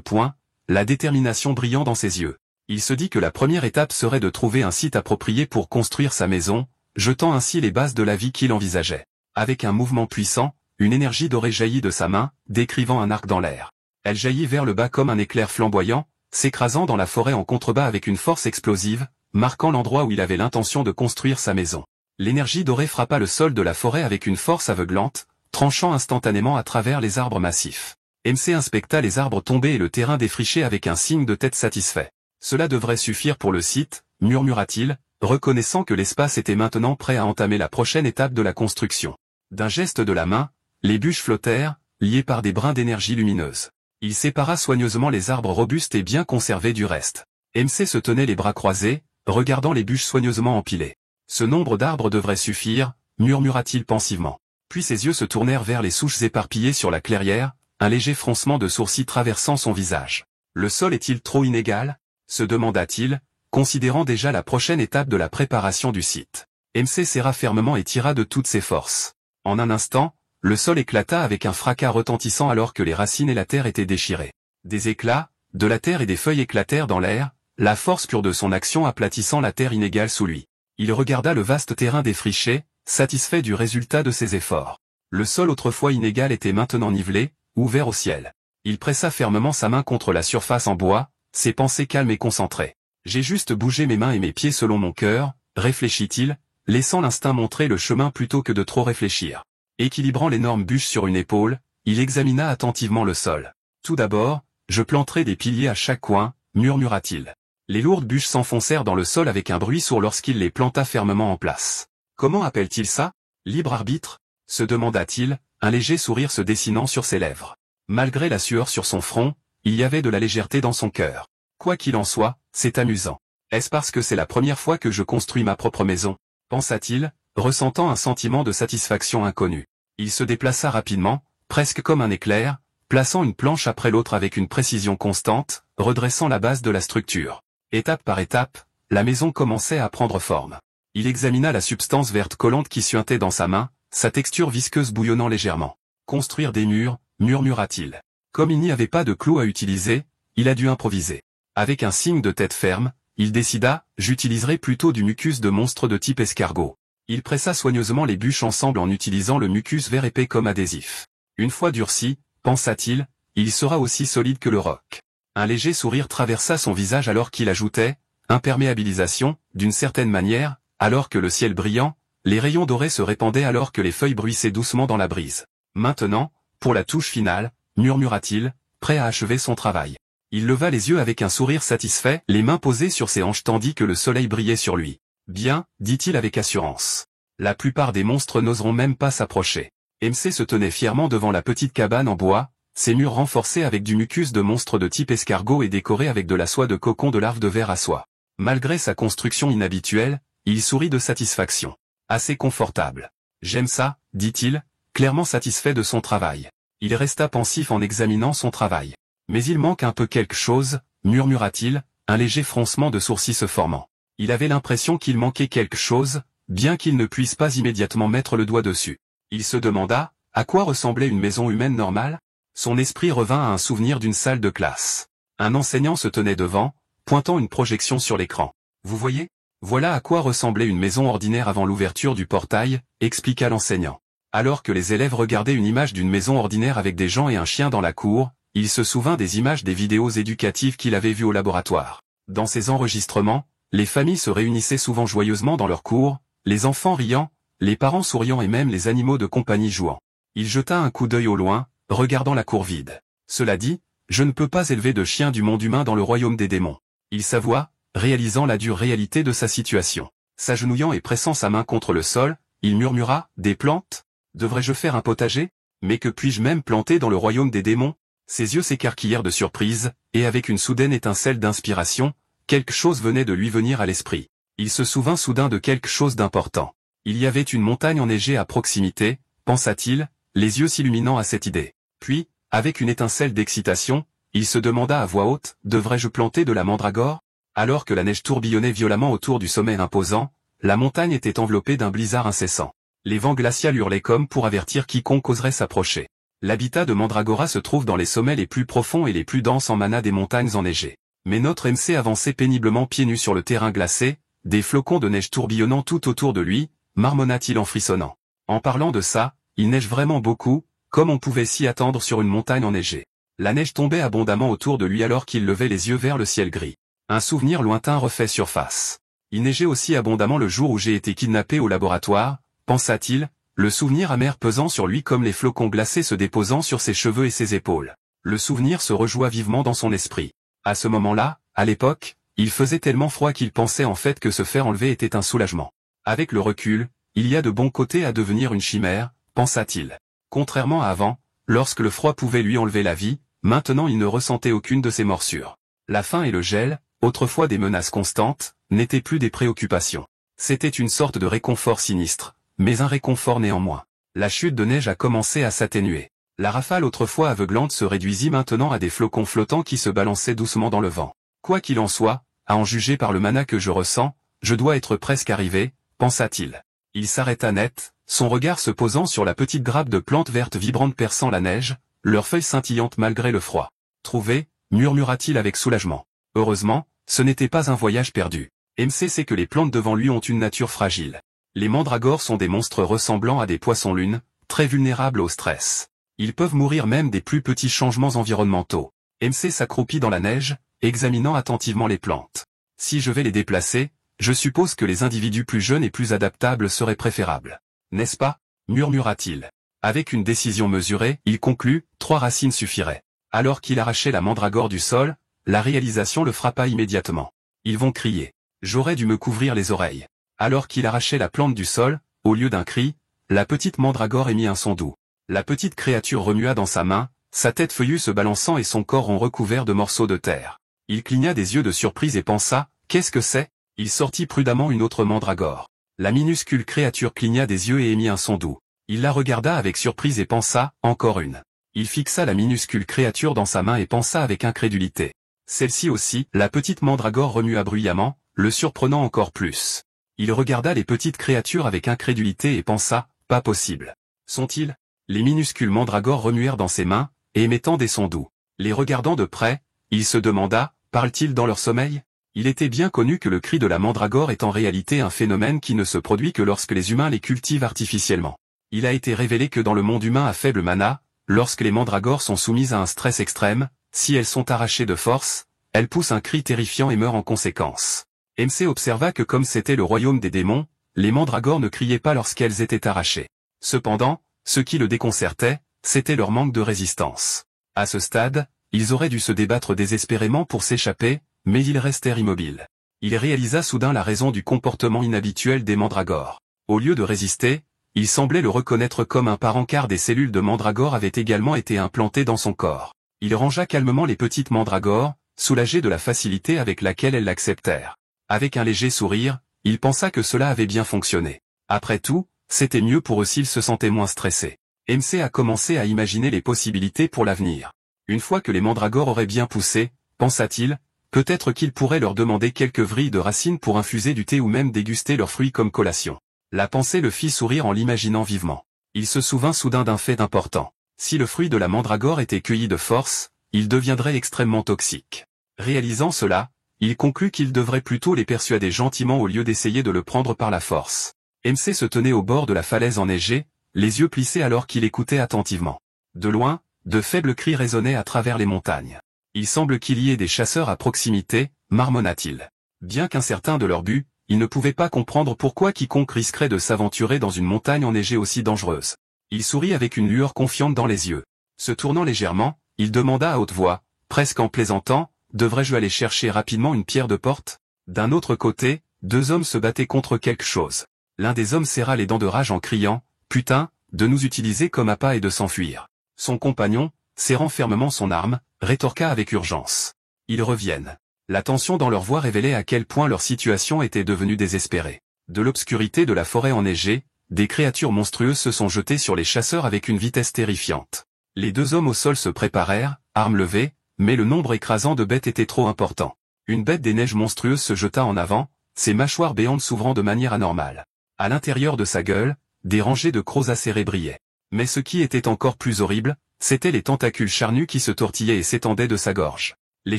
poing, la détermination brillant dans ses yeux. Il se dit que la première étape serait de trouver un site approprié pour construire sa maison, jetant ainsi les bases de la vie qu'il envisageait. Avec un mouvement puissant, une énergie dorée jaillit de sa main, décrivant un arc dans l'air. Elle jaillit vers le bas comme un éclair flamboyant, s'écrasant dans la forêt en contrebas avec une force explosive, marquant l'endroit où il avait l'intention de construire sa maison. L'énergie dorée frappa le sol de la forêt avec une force aveuglante, tranchant instantanément à travers les arbres massifs. MC inspecta les arbres tombés et le terrain défriché avec un signe de tête satisfait. Cela devrait suffire pour le site, murmura-t-il, reconnaissant que l'espace était maintenant prêt à entamer la prochaine étape de la construction. D'un geste de la main, les bûches flottèrent, liées par des brins d'énergie lumineuse. Il sépara soigneusement les arbres robustes et bien conservés du reste. MC se tenait les bras croisés, regardant les bûches soigneusement empilées. Ce nombre d'arbres devrait suffire, murmura-t-il pensivement. Puis ses yeux se tournèrent vers les souches éparpillées sur la clairière, un léger froncement de sourcils traversant son visage. Le sol est-il trop inégal ? Se demanda-t-il, considérant déjà la prochaine étape de la préparation du site. MC serra fermement et tira de toutes ses forces. En un instant, le sol éclata avec un fracas retentissant alors que les racines et la terre étaient déchirées. Des éclats, de la terre et des feuilles éclatèrent dans l'air, la force pure de son action aplatissant la terre inégale sous lui. Il regarda le vaste terrain défriché, satisfait du résultat de ses efforts. Le sol autrefois inégal était maintenant nivelé, ouvert au ciel. Il pressa fermement sa main contre la surface en bois, ses pensées calmes et concentrées. J'ai juste bougé mes mains et mes pieds selon mon cœur, réfléchit-il, laissant l'instinct montrer le chemin plutôt que de trop réfléchir. Équilibrant l'énorme bûche sur une épaule, il examina attentivement le sol. Tout d'abord, je planterai des piliers à chaque coin, murmura-t-il. Les lourdes bûches s'enfoncèrent dans le sol avec un bruit sourd lorsqu'il les planta fermement en place. Comment appelle-t-il ça? Libre arbitre? Se demanda-t-il, un léger sourire se dessinant sur ses lèvres. Malgré la sueur sur son front, il y avait de la légèreté dans son cœur. Quoi qu'il en soit, c'est amusant. Est-ce parce que c'est la première fois que je construis ma propre maison? Pensa-t-il, ressentant un sentiment de satisfaction inconnu. Il se déplaça rapidement, presque comme un éclair, plaçant une planche après l'autre avec une précision constante, redressant la base de la structure. Étape par étape, la maison commençait à prendre forme. Il examina la substance verte collante qui suintait dans sa main, sa texture visqueuse bouillonnant légèrement. Construire des murs, murmura-t-il. Comme il n'y avait pas de clous à utiliser, il a dû improviser. Avec un signe de tête ferme, il décida, j'utiliserai plutôt du mucus de monstre de type escargot. Il pressa soigneusement les bûches ensemble en utilisant le mucus vert épais comme adhésif. Une fois durci, pensa-t-il, il sera aussi solide que le roc. Un léger sourire traversa son visage alors qu'il ajoutait, imperméabilisation, d'une certaine manière, alors que le ciel brillant, les rayons dorés se répandaient alors que les feuilles bruissaient doucement dans la brise. Maintenant, pour la touche finale, murmura-t-il, prêt à achever son travail. Il leva les yeux avec un sourire satisfait, les mains posées sur ses hanches tandis que le soleil brillait sur lui. Bien, dit-il avec assurance. La plupart des monstres n'oseront même pas s'approcher. MC se tenait fièrement devant la petite cabane en bois, ses murs renforcés avec du mucus de monstre de type escargot et décorés avec de la soie de cocon de larve de ver à soie. Malgré sa construction inhabituelle, il sourit de satisfaction. Assez confortable. J'aime ça, dit-il, clairement satisfait de son travail. Il resta pensif en examinant son travail. Mais il manque un peu quelque chose, murmura-t-il, un léger froncement de sourcils se formant. Il avait l'impression qu'il manquait quelque chose, bien qu'il ne puisse pas immédiatement mettre le doigt dessus. Il se demanda, à quoi ressemblait une maison humaine normale? Son esprit revint à un souvenir d'une salle de classe. Un enseignant se tenait devant, pointant une projection sur l'écran. Vous voyez? Voilà à quoi ressemblait une maison ordinaire avant l'ouverture du portail, expliqua l'enseignant. Alors que les élèves regardaient une image d'une maison ordinaire avec des gens et un chien dans la cour, il se souvint des images des vidéos éducatives qu'il avait vues au laboratoire. Dans ces enregistrements, les familles se réunissaient souvent joyeusement dans leur cour, les enfants riant, les parents souriant et même les animaux de compagnie jouant. Il jeta un coup d'œil au loin, regardant la cour vide. Cela dit, je ne peux pas élever de chien du monde humain dans le royaume des démons. Il s'avoua, réalisant la dure réalité de sa situation. S'agenouillant et pressant sa main contre le sol, il murmura, des plantes? Devrais-je faire un potager? Mais que puis-je même planter dans le royaume des démons? Ses yeux s'écarquillèrent de surprise, et avec une soudaine étincelle d'inspiration, quelque chose venait de lui venir à l'esprit. Il se souvint soudain de quelque chose d'important. Il y avait une montagne enneigée à proximité, pensa-t-il, les yeux s'illuminant à cette idée. Puis, avec une étincelle d'excitation, il se demanda à voix haute, devrais-je planter de la mandragore? Alors que la neige tourbillonnait violemment autour du sommet imposant, la montagne était enveloppée d'un blizzard incessant. Les vents glaciaux hurlaient comme pour avertir quiconque oserait s'approcher. L'habitat de Mandragora se trouve dans les sommets les plus profonds et les plus denses en mana des montagnes enneigées. Mais notre MC avançait péniblement pieds nus sur le terrain glacé, des flocons de neige tourbillonnant tout autour de lui, marmonna-t-il en frissonnant. En parlant de ça, il neige vraiment beaucoup, comme on pouvait s'y attendre sur une montagne enneigée. La neige tombait abondamment autour de lui alors qu'il levait les yeux vers le ciel gris. Un souvenir lointain refait surface. Il neigeait aussi abondamment le jour où j'ai été kidnappé au laboratoire, pensa-t-il, le souvenir amer pesant sur lui comme les flocons glacés se déposant sur ses cheveux et ses épaules. Le souvenir se rejoua vivement dans son esprit. À ce moment-là, à l'époque, il faisait tellement froid qu'il pensait en fait que se faire enlever était un soulagement. Avec le recul, il y a de bons côtés à devenir une chimère, pensa-t-il. Contrairement à avant, lorsque le froid pouvait lui enlever la vie, maintenant il ne ressentait aucune de ces morsures. La faim et le gel, autrefois des menaces constantes, n'étaient plus des préoccupations. C'était une sorte de réconfort sinistre, mais un réconfort néanmoins. La chute de neige a commencé à s'atténuer. La rafale autrefois aveuglante se réduisit maintenant à des flocons flottants qui se balançaient doucement dans le vent. Quoi qu'il en soit, à en juger par le mana que je ressens, je dois être presque arrivé, pensa-t-il. Il s'arrêta net, son regard se posant sur la petite grappe de plantes vertes vibrantes perçant la neige, leurs feuilles scintillantes malgré le froid. Trouvé, murmura-t-il avec soulagement. Heureusement, ce n'était pas un voyage perdu. MC sait que les plantes devant lui ont une nature fragile. Les mandragores sont des monstres ressemblant à des poissons-lunes, très vulnérables au stress. Ils peuvent mourir même des plus petits changements environnementaux. MC s'accroupit dans la neige, examinant attentivement les plantes. Si je vais les déplacer, je suppose que les individus plus jeunes et plus adaptables seraient préférables. N'est-ce pas? Murmura-t-il. Avec une décision mesurée, il conclut, 3 racines suffiraient. Alors qu'il arrachait la mandragore du sol, la réalisation le frappa immédiatement. Ils vont crier. J'aurais dû me couvrir les oreilles. Alors qu'il arrachait la plante du sol, au lieu d'un cri, la petite mandragore émit un son doux. La petite créature remua dans sa main, sa tête feuillue se balançant et son corps en recouvert de morceaux de terre. Il cligna des yeux de surprise et pensa, qu'est-ce que c'est? Il sortit prudemment une autre mandragore. La minuscule créature cligna des yeux et émit un son doux. Il la regarda avec surprise et pensa, encore une. Il fixa la minuscule créature dans sa main et pensa avec incrédulité. Celle-ci aussi, la petite mandragore remua bruyamment, le surprenant encore plus. Il regarda les petites créatures avec incrédulité et pensa, pas possible. Sont-ils? Les minuscules mandragores remuèrent dans ses mains, et émettant des sons doux. Les regardant de près, il se demanda, parlent-ils dans leur sommeil? Il était bien connu que le cri de la mandragore est en réalité un phénomène qui ne se produit que lorsque les humains les cultivent artificiellement. Il a été révélé que dans le monde humain à faible mana, lorsque les mandragores sont soumises à un stress extrême, si elles sont arrachées de force, elles poussent un cri terrifiant et meurent en conséquence. MC observa que comme c'était le royaume des démons, les mandragores ne criaient pas lorsqu'elles étaient arrachées. Cependant, ce qui le déconcertait, c'était leur manque de résistance. À ce stade, ils auraient dû se débattre désespérément pour s'échapper, mais ils restèrent immobiles. Il réalisa soudain la raison du comportement inhabituel des mandragores. Au lieu de résister, il semblait le reconnaître comme un parent car des cellules de mandragore avaient également été implantées dans son corps. Il rangea calmement les petites mandragores, soulagé de la facilité avec laquelle elles l'acceptèrent. Avec un léger sourire, il pensa que cela avait bien fonctionné. Après tout, c'était mieux pour eux s'ils se sentaient moins stressés. MC a commencé à imaginer les possibilités pour l'avenir. Une fois que les mandragores auraient bien poussé, pensa-t-il, peut-être qu'il pourrait leur demander quelques vrilles de racines pour infuser du thé ou même déguster leurs fruits comme collation. La pensée le fit sourire en l'imaginant vivement. Il se souvint soudain d'un fait important. Si le fruit de la mandragore était cueilli de force, il deviendrait extrêmement toxique. Réalisant cela, il conclut qu'il devrait plutôt les persuader gentiment au lieu d'essayer de le prendre par la force. MC se tenait au bord de la falaise enneigée, les yeux plissés alors qu'il écoutait attentivement. De loin, de faibles cris résonnaient à travers les montagnes. Il semble qu'il y ait des chasseurs à proximité, marmonna-t-il. Bien qu'incertain de leur but, il ne pouvait pas comprendre pourquoi quiconque risquerait de s'aventurer dans une montagne enneigée aussi dangereuse. Il sourit avec une lueur confiante dans les yeux. Se tournant légèrement, il demanda à haute voix, presque en plaisantant, devrais-je aller chercher rapidement une pierre de porte? D'un autre côté, 2 hommes se battaient contre quelque chose. L'un des hommes serra les dents de rage en criant, putain, de nous utiliser comme appât et de s'enfuir. Son compagnon, serrant fermement son arme, rétorqua avec urgence. Ils reviennent. La tension dans leur voix révélait à quel point leur situation était devenue désespérée. De l'obscurité de la forêt enneigée, des créatures monstrueuses se sont jetées sur les chasseurs avec une vitesse terrifiante. Les 2 hommes au sol se préparèrent, armes levées, mais le nombre écrasant de bêtes était trop important. Une bête des neiges monstrueuses se jeta en avant, ses mâchoires béantes s'ouvrant de manière anormale. À l'intérieur de sa gueule, des rangées de crocs acérés brillaient. Mais ce qui était encore plus horrible, c'étaient les tentacules charnus qui se tortillaient et s'étendaient de sa gorge. Les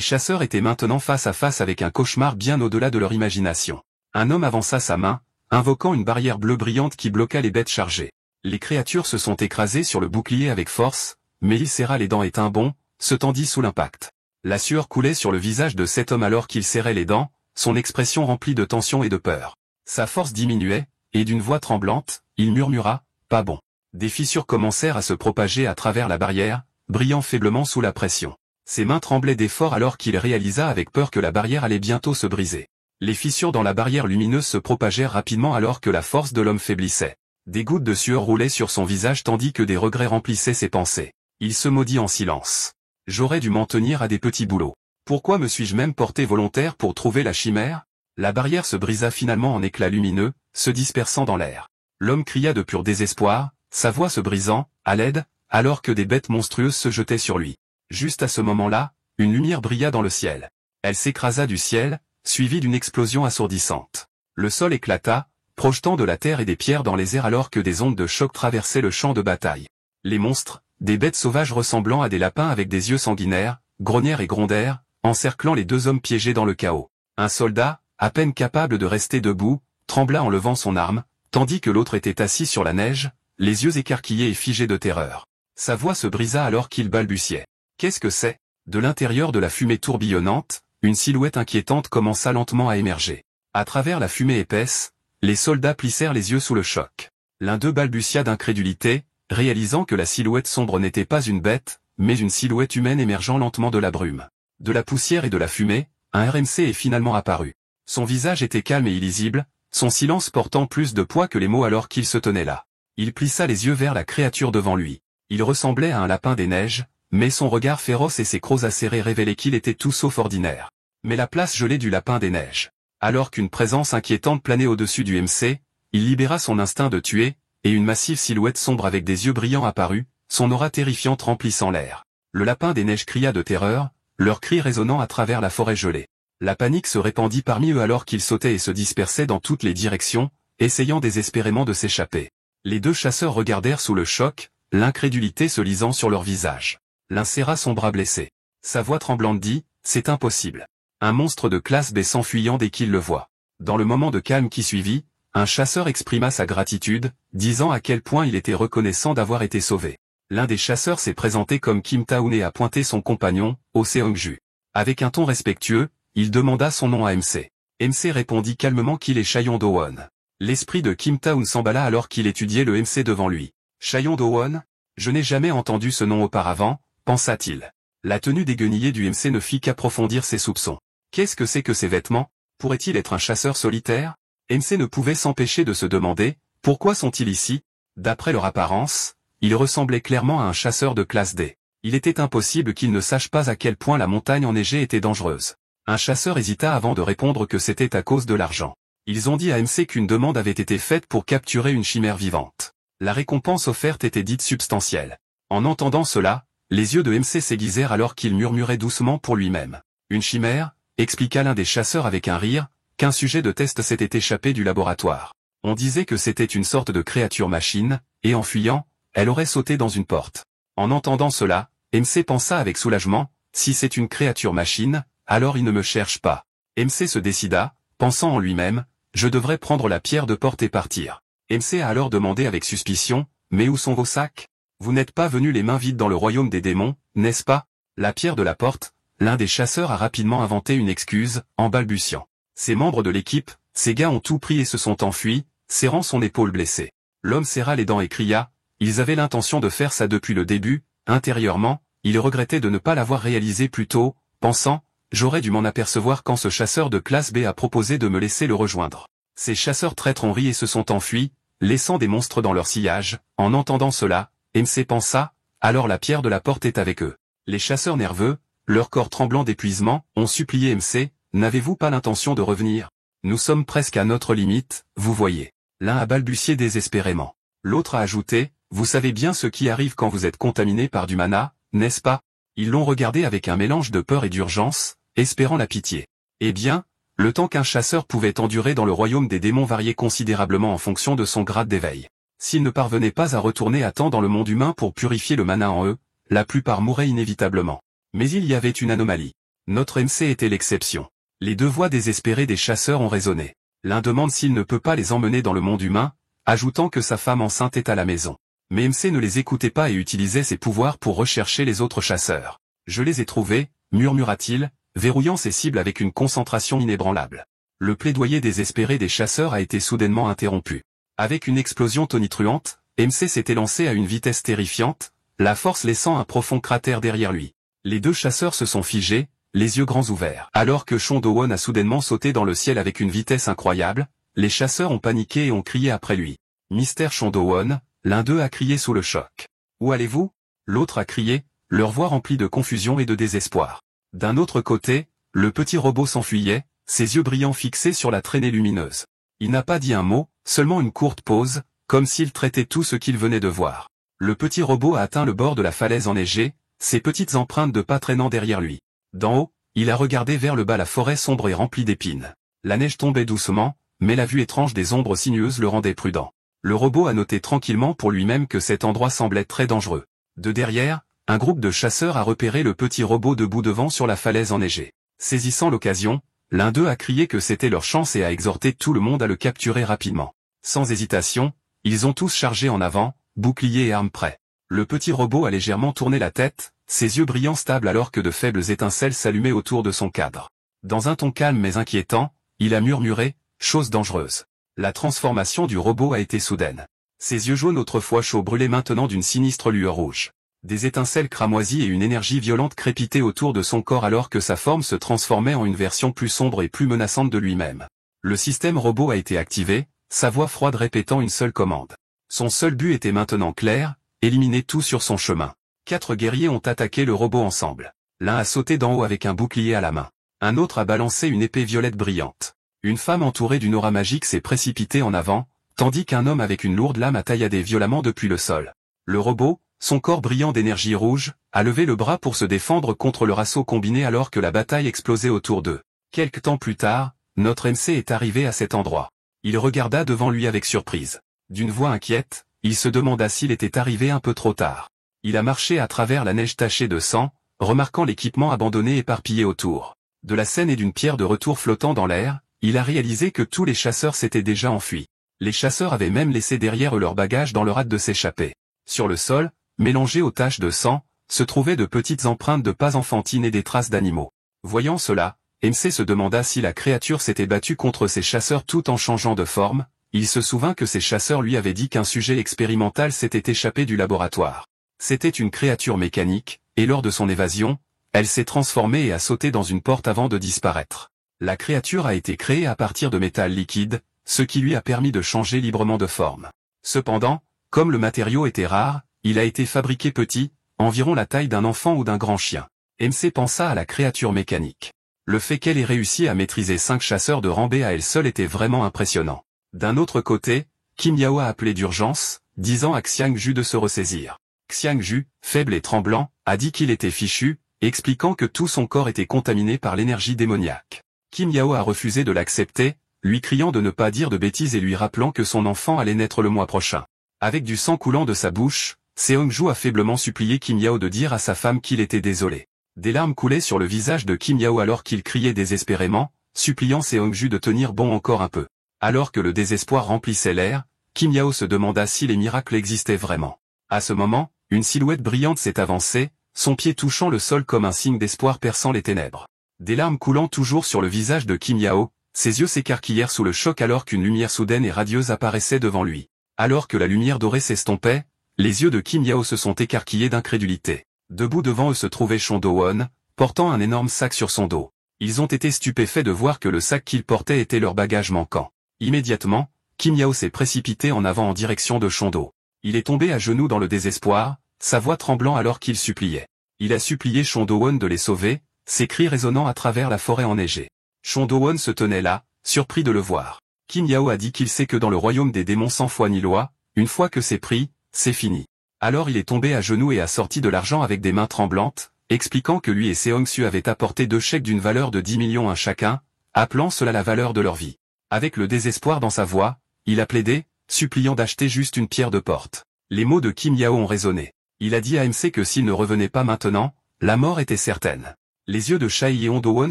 chasseurs étaient maintenant face à face avec un cauchemar bien au-delà de leur imagination. Un homme avança sa main, invoquant une barrière bleue brillante qui bloqua les bêtes chargées. Les créatures se sont écrasées sur le bouclier avec force, mais il serra les dents et tint bon, se tendit sous l'impact. La sueur coulait sur le visage de cet homme alors qu'il serrait les dents, son expression remplie de tension et de peur. Sa force diminuait, et d'une voix tremblante, il murmura, « Pas bon ». Des fissures commencèrent à se propager à travers la barrière, brillant faiblement sous la pression. Ses mains tremblaient d'effort alors qu'il réalisa avec peur que la barrière allait bientôt se briser. Les fissures dans la barrière lumineuse se propagèrent rapidement alors que la force de l'homme faiblissait. Des gouttes de sueur roulaient sur son visage tandis que des regrets remplissaient ses pensées. Il se maudit en silence. J'aurais dû m'en tenir à des petits boulots. Pourquoi me suis-je même porté volontaire pour trouver la chimère? La barrière se brisa finalement en éclats lumineux, se dispersant dans l'air. L'homme cria de pur désespoir, sa voix se brisant, à l'aide, alors que des bêtes monstrueuses se jetaient sur lui. Juste à ce moment-là, une lumière brilla dans le ciel. Elle s'écrasa du ciel, suivie d'une explosion assourdissante. Le sol éclata, projetant de la terre et des pierres dans les airs alors que des ondes de choc traversaient le champ de bataille. Les monstres, des bêtes sauvages ressemblant à des lapins avec des yeux sanguinaires, grognèrent et grondèrent, encerclant les deux hommes piégés dans le chaos. Un soldat, à peine capable de rester debout, trembla en levant son arme, tandis que l'autre était assis sur la neige, les yeux écarquillés et figés de terreur. Sa voix se brisa alors qu'il balbutiait. « Qu'est-ce que c'est » De l'intérieur de la fumée tourbillonnante, une silhouette inquiétante commença lentement à émerger. À travers la fumée épaisse, les soldats plissèrent les yeux sous le choc. L'un d'eux balbutia d'incrédulité, réalisant que la silhouette sombre n'était pas une bête, mais une silhouette humaine émergeant lentement de la brume. De la poussière et de la fumée, un RMC est finalement apparu. Son visage était calme et illisible, son silence portant plus de poids que les mots alors qu'il se tenait là. Il plissa les yeux vers la créature devant lui. Il ressemblait à un lapin des neiges, mais son regard féroce et ses crocs acérés révélaient qu'il était tout sauf ordinaire. Mais la place gelée du lapin des neiges. Alors qu'une présence inquiétante planait au-dessus du MC, il libéra son instinct de tuer, et une massive silhouette sombre avec des yeux brillants apparut, son aura terrifiante remplissant l'air. Le lapin des neiges cria de terreur, leurs cris résonnant à travers la forêt gelée. La panique se répandit parmi eux alors qu'ils sautaient et se dispersaient dans toutes les directions, essayant désespérément de s'échapper. Les deux chasseurs regardèrent sous le choc, l'incrédulité se lisant sur leur visage. L'un serra son bras blessé. Sa voix tremblante dit « C'est impossible ». Un monstre de classe B s'enfuyant dès qu'il le voit. Dans le moment de calme qui suivit, un chasseur exprima sa gratitude, disant à quel point il était reconnaissant d'avoir été sauvé. L'un des chasseurs s'est présenté comme Kim Taun et a pointé son compagnon, Oh Seong-ju. Avec un ton respectueux, il demanda son nom à MC. MC répondit calmement qu'il est Chayon Do-won. L'esprit de Kim Taun s'emballa alors qu'il étudiait le MC devant lui. Chayon Do-won ? Je n'ai jamais entendu ce nom auparavant, pensa-t-il. La tenue déguenillée du MC ne fit qu'approfondir ses soupçons. Qu'est-ce que c'est que ces vêtements? Pourrait-il être un chasseur solitaire? MC ne pouvait s'empêcher de se demander, pourquoi sont-ils ici? D'après leur apparence, il ressemblait clairement à un chasseur de classe D. Il était impossible qu'il ne sache pas à quel point la montagne enneigée était dangereuse. Un chasseur hésita avant de répondre que c'était à cause de l'argent. Ils ont dit à MC qu'une demande avait été faite pour capturer une chimère vivante. La récompense offerte était dite substantielle. En entendant cela, les yeux de MC s'aiguisèrent alors qu'il murmurait doucement pour lui-même. Une chimère, expliqua l'un des chasseurs avec un rire, qu'un sujet de test s'était échappé du laboratoire. On disait que c'était une sorte de créature machine, et en fuyant, elle aurait sauté dans une porte. En entendant cela, MC pensa avec soulagement, si c'est une créature machine, alors il ne me cherche pas. MC se décida, pensant en lui-même, je devrais prendre la pierre de porte et partir. MC a alors demandé avec suspicion, mais où sont vos sacs? Vous n'êtes pas venus les mains vides dans le royaume des démons, n'est-ce pas? La pierre de la porte, l'un des chasseurs a rapidement inventé une excuse, en balbutiant. Ces membres de l'équipe, ces gars ont tout pris et se sont enfuis, serrant son épaule blessée. L'homme serra les dents et cria, ils avaient l'intention de faire ça depuis le début, intérieurement, il regrettait de ne pas l'avoir réalisé plus tôt, pensant, j'aurais dû m'en apercevoir quand ce chasseur de classe B a proposé de me laisser le rejoindre. Ces chasseurs traîtres ont ri et se sont enfuis, laissant des monstres dans leur sillage. En entendant cela, MC pensa, alors la pierre de la porte est avec eux. Les chasseurs nerveux, leur corps tremblant d'épuisement, ont supplié MC, n'avez-vous pas l'intention de revenir? Nous sommes presque à notre limite, vous voyez. L'un a balbutié désespérément. L'autre a ajouté, vous savez bien ce qui arrive quand vous êtes contaminé par du mana, n'est-ce pas? Ils l'ont regardé avec un mélange de peur et d'urgence, espérant la pitié. Eh bien, le temps qu'un chasseur pouvait endurer dans le royaume des démons variait considérablement en fonction de son grade d'éveil. S'ils ne parvenaient pas à retourner à temps dans le monde humain pour purifier le mana en eux, la plupart mouraient inévitablement. Mais il y avait une anomalie. Notre MC était l'exception. Les deux voix désespérées des chasseurs ont résonné. L'un demande s'il ne peut pas les emmener dans le monde humain, ajoutant que sa femme enceinte est à la maison. Mais MC ne les écoutait pas et utilisait ses pouvoirs pour rechercher les autres chasseurs. Je les ai trouvés, murmura-t-il, verrouillant ses cibles avec une concentration inébranlable. Le plaidoyer désespéré des chasseurs a été soudainement interrompu. Avec une explosion tonitruante, MC s'est élancé à une vitesse terrifiante, la force laissant un profond cratère derrière lui. Les deux chasseurs se sont figés, les yeux grands ouverts. Alors que Chayon Do-won a soudainement sauté dans le ciel avec une vitesse incroyable, les chasseurs ont paniqué et ont crié après lui. Mystère Chayon Do-won, l'un d'eux a crié sous le choc. Où allez-vous? L'autre a crié, leur voix remplie de confusion et de désespoir. D'un autre côté, le petit robot s'enfuyait, ses yeux brillants fixés sur la traînée lumineuse. Il n'a pas dit un mot, seulement une courte pause, comme s'il traitait tout ce qu'il venait de voir. Le petit robot a atteint le bord de la falaise enneigée, ses petites empreintes de pas traînant derrière lui. D'en haut, il a regardé vers le bas la forêt sombre et remplie d'épines. La neige tombait doucement, mais la vue étrange des ombres sinueuses le rendait prudent. Le robot a noté tranquillement pour lui-même que cet endroit semblait très dangereux. De derrière, un groupe de chasseurs a repéré le petit robot debout devant sur la falaise enneigée. Saisissant l'occasion, l'un d'eux a crié que c'était leur chance et a exhorté tout le monde à le capturer rapidement. Sans hésitation, ils ont tous chargé en avant, boucliers et armes prêts. Le petit robot a légèrement tourné la tête, ses yeux brillants stables alors que de faibles étincelles s'allumaient autour de son cadre. Dans un ton calme mais inquiétant, il a murmuré « chose dangereuse ». La transformation du robot a été soudaine. Ses yeux jaunes autrefois chauds brûlaient maintenant d'une sinistre lueur rouge. Des étincelles cramoisies et une énergie violente crépitaient autour de son corps alors que sa forme se transformait en une version plus sombre et plus menaçante de lui-même. Le système robot a été activé, sa voix froide répétant une seule commande. Son seul but était maintenant clair, éliminer tout sur son chemin. 4 guerriers ont attaqué le robot ensemble. L'un a sauté d'en haut avec un bouclier à la main. Un autre a balancé une épée violette brillante. Une femme entourée d'une aura magique s'est précipitée en avant, tandis qu'un homme avec une lourde lame a tailladé violemment depuis le sol. Le robot, son corps brillant d'énergie rouge, a levé le bras pour se défendre contre leur assaut combiné alors que la bataille explosait autour d'eux. Quelque temps plus tard, notre MC est arrivé à cet endroit. Il regarda devant lui avec surprise. D'une voix inquiète, il se demanda s'il était arrivé un peu trop tard. Il a marché à travers la neige tachée de sang, remarquant l'équipement abandonné éparpillé autour. De la scène et d'une pierre de retour flottant dans l'air, il a réalisé que tous les chasseurs s'étaient déjà enfuis. Les chasseurs avaient même laissé derrière eux leurs bagages dans leur hâte de s'échapper. Sur le sol, mélangés aux taches de sang, se trouvaient de petites empreintes de pas enfantines et des traces d'animaux. Voyant cela, MC se demanda si la créature s'était battue contre ses chasseurs tout en changeant de forme. Il se souvint que ses chasseurs lui avaient dit qu'un sujet expérimental s'était échappé du laboratoire. C'était une créature mécanique, et lors de son évasion, elle s'est transformée et a sauté dans une porte avant de disparaître. La créature a été créée à partir de métal liquide, ce qui lui a permis de changer librement de forme. Cependant, comme le matériau était rare, il a été fabriqué petit, environ la taille d'un enfant ou d'un grand chien. MC pensa à la créature mécanique. Le fait qu'elle ait réussi à maîtriser 5 chasseurs de rang B à elle seule était vraiment impressionnant. D'un autre côté, Kim Yao a appelé d'urgence, disant à Xiang Ju de se ressaisir. Xiang Ju, faible et tremblant, a dit qu'il était fichu, expliquant que tout son corps était contaminé par l'énergie démoniaque. Kim Yao a refusé de l'accepter, lui criant de ne pas dire de bêtises et lui rappelant que son enfant allait naître le mois prochain. Avec du sang coulant de sa bouche, Seongju a faiblement supplié Kim Yao de dire à sa femme qu'il était désolé. Des larmes coulaient sur le visage de Kim Yao alors qu'il criait désespérément, suppliant Seongju de tenir bon encore un peu. Alors que le désespoir remplissait l'air, Kim Yao se demanda si les miracles existaient vraiment. À ce moment, une silhouette brillante s'est avancée, son pied touchant le sol comme un signe d'espoir perçant les ténèbres. Des larmes coulant toujours sur le visage de Kim Yao, ses yeux s'écarquillèrent sous le choc alors qu'une lumière soudaine et radieuse apparaissait devant lui. Alors que la lumière dorée s'estompait, les yeux de Kim Yao se sont écarquillés d'incrédulité. Debout devant eux se trouvait Chon Do-won, portant un énorme sac sur son dos. Ils ont été stupéfaits de voir que le sac qu'il portait était leur bagage manquant. Immédiatement, Kim Yao s'est précipité en avant en direction de Chondo. Il est tombé à genoux dans le désespoir, sa voix tremblant alors qu'il suppliait. Il a supplié Chon Do-won de les sauver, ses cris résonnant à travers la forêt enneigée. Chon Do-won se tenait là, surpris de le voir. Kim Yao a dit qu'il sait que dans le royaume des démons sans foi ni loi, une fois que c'est pris, c'est fini. Alors il est tombé à genoux et a sorti de l'argent avec des mains tremblantes, expliquant que lui et Seongsu avaient apporté 2 chèques d'une valeur de 10 millions à chacun, appelant cela la valeur de leur vie. Avec le désespoir dans sa voix, il a plaidé, suppliant d'acheter juste une pierre de porte. Les mots de Kim Yao ont résonné. Il a dit à MC que s'il ne revenait pas maintenant, la mort était certaine. Les yeux de Chai Yeon-do-won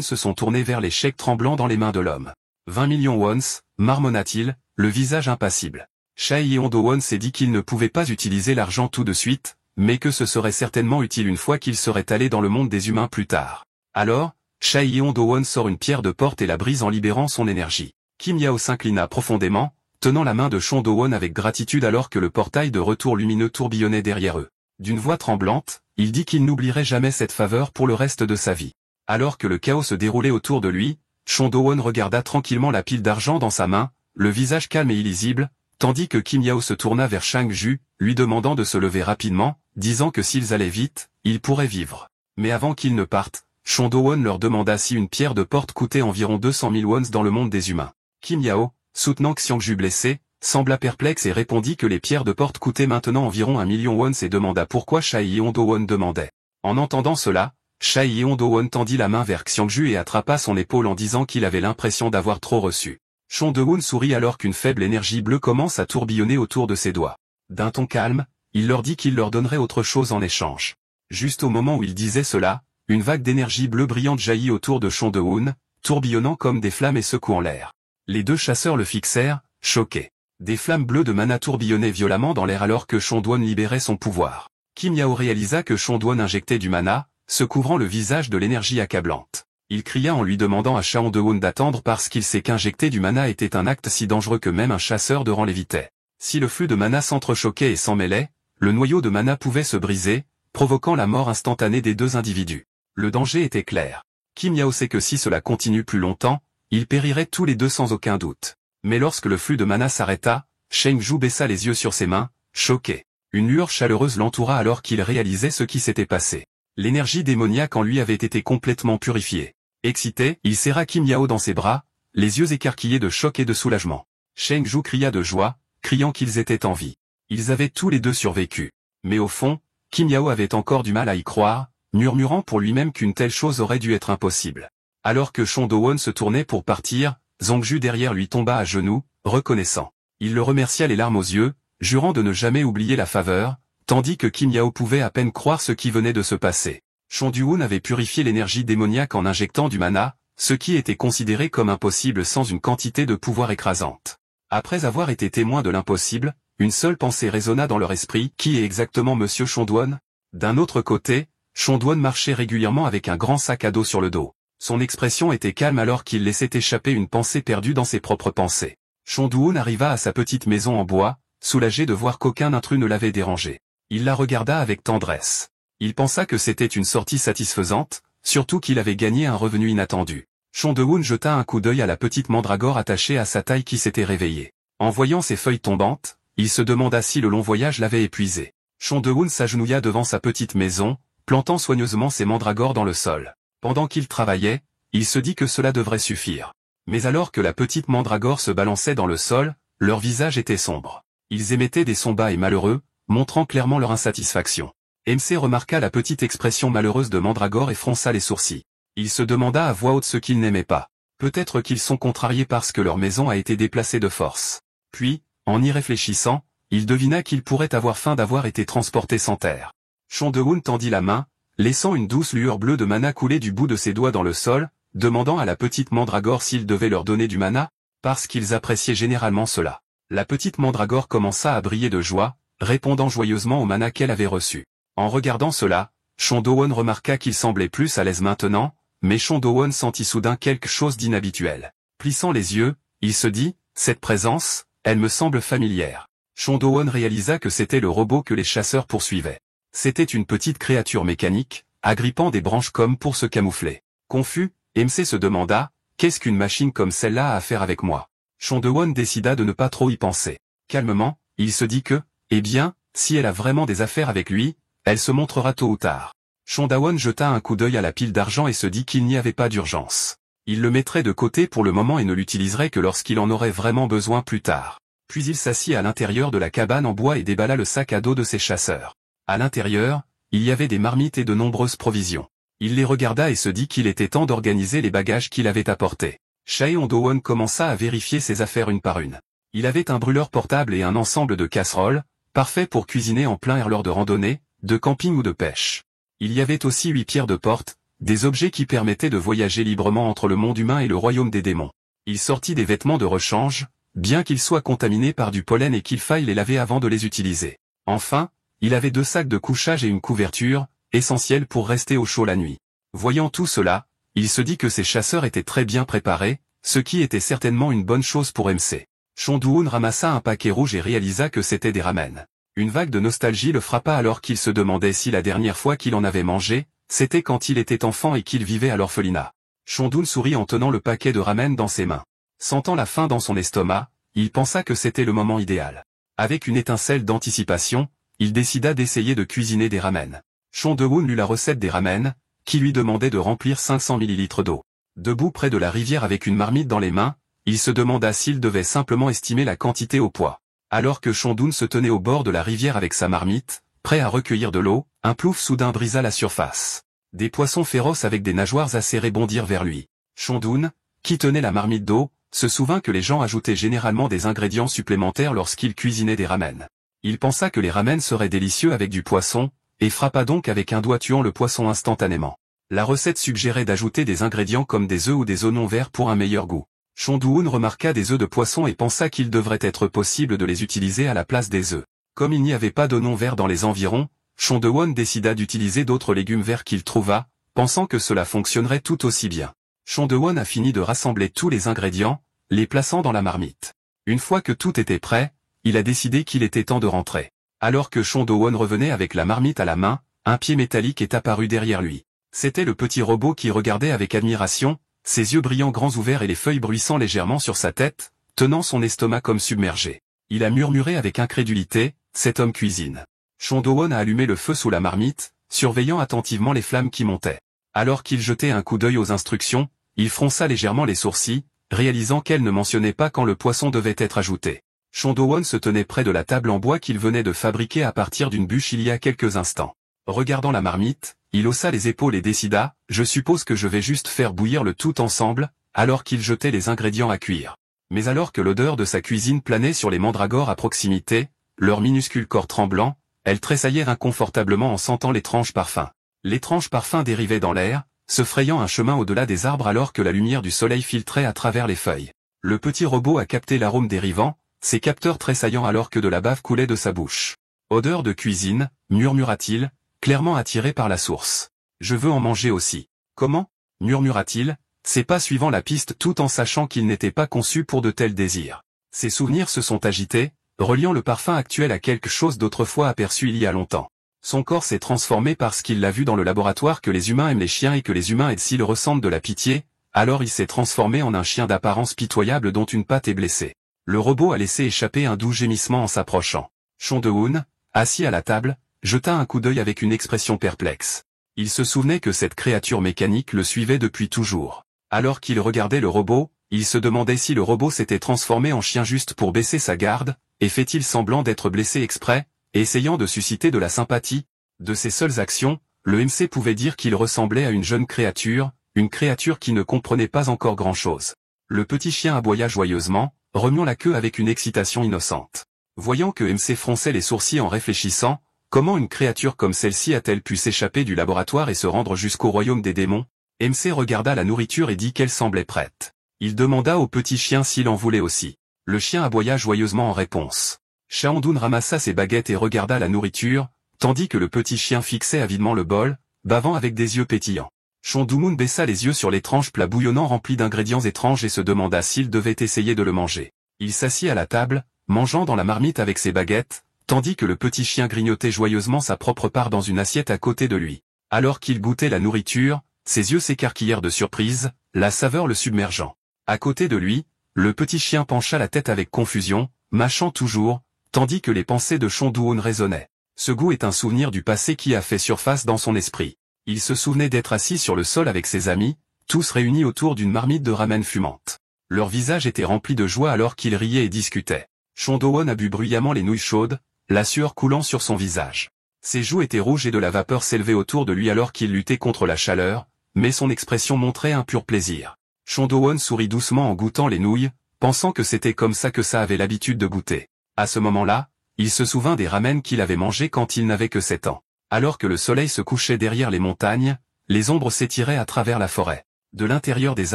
se sont tournés vers les chèques tremblants dans les mains de l'homme. 20 millions wons, marmonna-t-il, le visage impassible. Chai Yeon-do-won s'est dit qu'il ne pouvait pas utiliser l'argent tout de suite, mais que ce serait certainement utile une fois qu'il serait allé dans le monde des humains plus tard. Alors, Chai Yeon-do-won sort une pierre de porte et la brise en libérant son énergie. Kim Yao s'inclina profondément, tenant la main de Chon Do-won avec gratitude alors que le portail de retour lumineux tourbillonnait derrière eux. D'une voix tremblante, il dit qu'il n'oublierait jamais cette faveur pour le reste de sa vie. Alors que le chaos se déroulait autour de lui, Chon Do-won regarda tranquillement la pile d'argent dans sa main, le visage calme et illisible, tandis que Kim Yao se tourna vers Shang Ju, lui demandant de se lever rapidement, disant que s'ils allaient vite, ils pourraient vivre. Mais avant qu'ils ne partent, Chon Do-won leur demanda si une pierre de porte coûtait environ 200 000 wons dans le monde des humains. Kim Yao, soutenant Xiangju blessé, sembla perplexe et répondit que les pierres de porte coûtaient maintenant environ 1 million wons et demanda pourquoi Chai Yeon-do-won demandait. En entendant cela, Chai Yeon-do-won tendit la main vers Xiangju et attrapa son épaule en disant qu'il avait l'impression d'avoir trop reçu. Chon Do-won sourit alors qu'une faible énergie bleue commence à tourbillonner autour de ses doigts. D'un ton calme, il leur dit qu'il leur donnerait autre chose en échange. Juste au moment où il disait cela, une vague d'énergie bleue brillante jaillit autour de Chon De-hoon, tourbillonnant comme des flammes et secouant l'air. Les deux chasseurs le fixèrent, choqués. Des flammes bleues de mana tourbillonnaient violemment dans l'air alors que Chon De-hoon libérait son pouvoir. Kim Yao réalisa que Chon De-hoon injectait du mana, se couvrant le visage de l'énergie accablante. Il cria en lui demandant à Chon De-hoon d'attendre parce qu'il sait qu'injecter du mana était un acte si dangereux que même un chasseur de rang l'évitait. Si le flux de mana s'entrechoquait et s'en mêlait, le noyau de mana pouvait se briser, provoquant la mort instantanée des deux individus. Le danger était clair. Kim Yao sait que si cela continue plus longtemps, ils périraient tous les deux sans aucun doute. Mais lorsque le flux de mana s'arrêta, Sheng Ju baissa les yeux sur ses mains, choqué. Une lueur chaleureuse l'entoura alors qu'il réalisait ce qui s'était passé. L'énergie démoniaque en lui avait été complètement purifiée. Excité, il serra Kim Yao dans ses bras, les yeux écarquillés de choc et de soulagement. Sheng Ju cria de joie, criant qu'ils étaient en vie. Ils avaient tous les deux survécu. Mais au fond, Kim Yao avait encore du mal à y croire, murmurant pour lui-même qu'une telle chose aurait dû être impossible. Alors que Chon Do-won se tournait pour partir, Zhongju derrière lui tomba à genoux, reconnaissant. Il le remercia les larmes aux yeux, jurant de ne jamais oublier la faveur, tandis que Kim Yao pouvait à peine croire ce qui venait de se passer. Chon Du-hoon avait purifié l'énergie démoniaque en injectant du mana, ce qui était considéré comme impossible sans une quantité de pouvoir écrasante. Après avoir été témoin de l'impossible, une seule pensée résonna dans leur esprit, qui est exactement Monsieur Chon Do-won? D'un autre côté, Chon Do-won marchait régulièrement avec un grand sac à dos sur le dos. Son expression était calme alors qu'il laissait échapper une pensée perdue dans ses propres pensées. Chon Do-won arriva à sa petite maison en bois, soulagé de voir qu'aucun intrus ne l'avait dérangé. Il la regarda avec tendresse. Il pensa que c'était une sortie satisfaisante, surtout qu'il avait gagné un revenu inattendu. Chon Do-won jeta un coup d'œil à la petite mandragore attachée à sa taille qui s'était réveillée. En voyant ses feuilles tombantes, il se demanda si le long voyage l'avait épuisé. Chon Do-won s'agenouilla devant sa petite maison, plantant soigneusement ses mandragores dans le sol. Pendant qu'il travaillait, il se dit que cela devrait suffire. Mais alors que la petite mandragore se balançait dans le sol, leurs visages étaient sombres. Ils émettaient des sons bas et malheureux, montrant clairement leur insatisfaction. MC remarqua la petite expression malheureuse de Mandragore et fronça les sourcils. Il se demanda à voix haute ce qu'ils n'aimaient pas. Peut-être qu'ils sont contrariés parce que leur maison a été déplacée de force. Puis, en y réfléchissant, il devina qu'ils pourraient avoir faim d'avoir été transportés sans terre. Chon Do-won tendit la main, laissant une douce lueur bleue de mana couler du bout de ses doigts dans le sol, demandant à la petite mandragore s'il devait leur donner du mana, parce qu'ils appréciaient généralement cela. La petite mandragore commença à briller de joie, répondant joyeusement au mana qu'elle avait reçu. En regardant cela, Chon Do-won remarqua qu'il semblait plus à l'aise maintenant, mais Chon Do-won sentit soudain quelque chose d'inhabituel. Plissant les yeux, il se dit, cette présence, elle me semble familière. Chon Do-won réalisa que c'était le robot que les chasseurs poursuivaient. C'était une petite créature mécanique, agrippant des branches comme pour se camoufler. Confus, MC se demanda, qu'est-ce qu'une machine comme celle-là a à faire avec moi? Chon Do-won décida de ne pas trop y penser. Calmement, il se dit que, eh bien, si elle a vraiment des affaires avec lui, elle se montrera tôt ou tard. Chon Do-won jeta un coup d'œil à la pile d'argent et se dit qu'il n'y avait pas d'urgence. Il le mettrait de côté pour le moment et ne l'utiliserait que lorsqu'il en aurait vraiment besoin plus tard. Puis il s'assit à l'intérieur de la cabane en bois et déballa le sac à dos de ses chasseurs. À l'intérieur, il y avait des marmites et de nombreuses provisions. Il les regarda et se dit qu'il était temps d'organiser les bagages qu'il avait apportés. Chaeon Do-won commença à vérifier ses affaires une par une. Il avait un brûleur portable et un ensemble de casseroles, parfait pour cuisiner en plein air lors de randonnée, de camping ou de pêche. Il y avait aussi 8 pierres de porte, des objets qui permettaient de voyager librement entre le monde humain et le royaume des démons. Il sortit des vêtements de rechange, bien qu'ils soient contaminés par du pollen et qu'il faille les laver avant de les utiliser. Enfin, il avait 2 sacs de couchage et une couverture, essentiels pour rester au chaud la nuit. Voyant tout cela, il se dit que ses chasseurs étaient très bien préparés, ce qui était certainement une bonne chose pour MC. Chon Do-won ramassa un paquet rouge et réalisa que c'était des ramen. Une vague de nostalgie le frappa alors qu'il se demandait si la dernière fois qu'il en avait mangé, c'était quand il était enfant et qu'il vivait à l'orphelinat. Chon Do-won sourit en tenant le paquet de ramen dans ses mains. Sentant la faim dans son estomac, il pensa que c'était le moment idéal. Avec une étincelle d'anticipation, il décida d'essayer de cuisiner des ramen. Chon Do-won lut la recette des ramen, qui lui demandait de remplir 500 ml d'eau. Debout près de la rivière avec une marmite dans les mains, il se demanda s'il devait simplement estimer la quantité au poids. Alors que Chon Do-won se tenait au bord de la rivière avec sa marmite, prêt à recueillir de l'eau, un plouf soudain brisa la surface. Des poissons féroces avec des nageoires acérées bondirent vers lui. Chon Do-won, qui tenait la marmite d'eau, se souvint que les gens ajoutaient généralement des ingrédients supplémentaires lorsqu'ils cuisinaient des ramen. Il pensa que les ramen seraient délicieux avec du poisson, et frappa donc avec un doigt tuant le poisson instantanément. La recette suggérait d'ajouter des ingrédients comme des œufs ou des oignons verts pour un meilleur goût. Chondu-hoon remarqua des œufs de poisson et pensa qu'il devrait être possible de les utiliser à la place des œufs. Comme il n'y avait pas d'oignons verts dans les environs, Chondu-hoon décida d'utiliser d'autres légumes verts qu'il trouva, pensant que cela fonctionnerait tout aussi bien. Chondu-hoon a fini de rassembler tous les ingrédients, les plaçant dans la marmite. Une fois que tout était prêt, il a décidé qu'il était temps de rentrer. Alors que Chondu-hoon revenait avec la marmite à la main, un pied métallique est apparu derrière lui. C'était le petit robot qui regardait avec admiration, ses yeux brillants grands ouverts et les feuilles bruissant légèrement sur sa tête, tenant son estomac comme submergé. Il a murmuré avec incrédulité, « Cet homme cuisine ». Chondu-hoon a allumé le feu sous la marmite, surveillant attentivement les flammes qui montaient. Alors qu'il jetait un coup d'œil aux instructions, il fronça légèrement les sourcils, réalisant qu'elle ne mentionnait pas quand le poisson devait être ajouté. Chondu-hoon se tenait près de la table en bois qu'il venait de fabriquer à partir d'une bûche il y a quelques instants. Regardant la marmite, il haussa les épaules et décida, « Je suppose que je vais juste faire bouillir le tout ensemble », alors qu'il jetait les ingrédients à cuire. Mais alors que l'odeur de sa cuisine planait sur les mandragores à proximité, leur minuscule corps tremblant, elles tressaillèrent inconfortablement en sentant l'étrange parfum. L'étrange parfum dérivait dans l'air, se frayant un chemin au-delà des arbres alors que la lumière du soleil filtrait à travers les feuilles. Le petit robot a capté l'arôme dérivant, ses capteurs tressaillant alors que de la bave coulait de sa bouche. « Odeur de cuisine », murmura-t-il, clairement attiré par la source. « Je veux en manger aussi. »« Comment » murmura-t-il, ses pas suivant la piste tout en sachant qu'il n'était pas conçu pour de tels désirs. Ses souvenirs se sont agités, reliant le parfum actuel à quelque chose d'autrefois aperçu il y a longtemps. Son corps s'est transformé parce qu'il l'a vu dans le laboratoire que les humains aiment les chiens et que les humains aident s'ils ressentent de la pitié, alors il s'est transformé en un chien d'apparence pitoyable dont une patte est blessée. Le robot a laissé échapper un doux gémissement en s'approchant. Chondu-hoon, assis à la table, jeta un coup d'œil avec une expression perplexe. Il se souvenait que cette créature mécanique le suivait depuis toujours. Alors qu'il regardait le robot, il se demandait si le robot s'était transformé en chien juste pour baisser sa garde, et fait-il semblant d'être blessé exprès, essayant de susciter de la sympathie. De ses seules actions, le MC pouvait dire qu'il ressemblait à une jeune créature, une créature qui ne comprenait pas encore grand-chose. Le petit chien aboya joyeusement, remuant la queue avec une excitation innocente. Voyant que MC fronçait les sourcils en réfléchissant, comment une créature comme celle-ci a-t-elle pu s'échapper du laboratoire et se rendre jusqu'au royaume des démons? MC regarda la nourriture et dit qu'elle semblait prête. Il demanda au petit chien s'il en voulait aussi. Le chien aboya joyeusement en réponse. Chondu-hoon ramassa ses baguettes et regarda la nourriture, tandis que le petit chien fixait avidement le bol, bavant avec des yeux pétillants. Chondu-hoon baissa les yeux sur l'étrange plat bouillonnant rempli d'ingrédients étranges et se demanda s'il devait essayer de le manger. Il s'assit à la table, mangeant dans la marmite avec ses baguettes, tandis que le petit chien grignotait joyeusement sa propre part dans une assiette à côté de lui. Alors qu'il goûtait la nourriture, ses yeux s'écarquillèrent de surprise, la saveur le submergeant. À côté de lui, le petit chien pencha la tête avec confusion, mâchant toujours, tandis que les pensées de Chondu-hoon résonnaient. Ce goût est un souvenir du passé qui a fait surface dans son esprit. Il se souvenait d'être assis sur le sol avec ses amis, tous réunis autour d'une marmite de ramen fumante. Leur visage était rempli de joie alors qu'ils riaient et discutaient. Chondu-hoon a bu bruyamment les nouilles chaudes, la sueur coulant sur son visage. Ses joues étaient rouges et de la vapeur s'élevait autour de lui alors qu'il luttait contre la chaleur, mais son expression montrait un pur plaisir. Chondu-hoon sourit doucement en goûtant les nouilles, pensant que c'était comme ça que ça avait l'habitude de goûter. À ce moment-là, il se souvint des ramen qu'il avait mangés quand il n'avait que 7 ans. Alors que le soleil se couchait derrière les montagnes, les ombres s'étiraient à travers la forêt. De l'intérieur des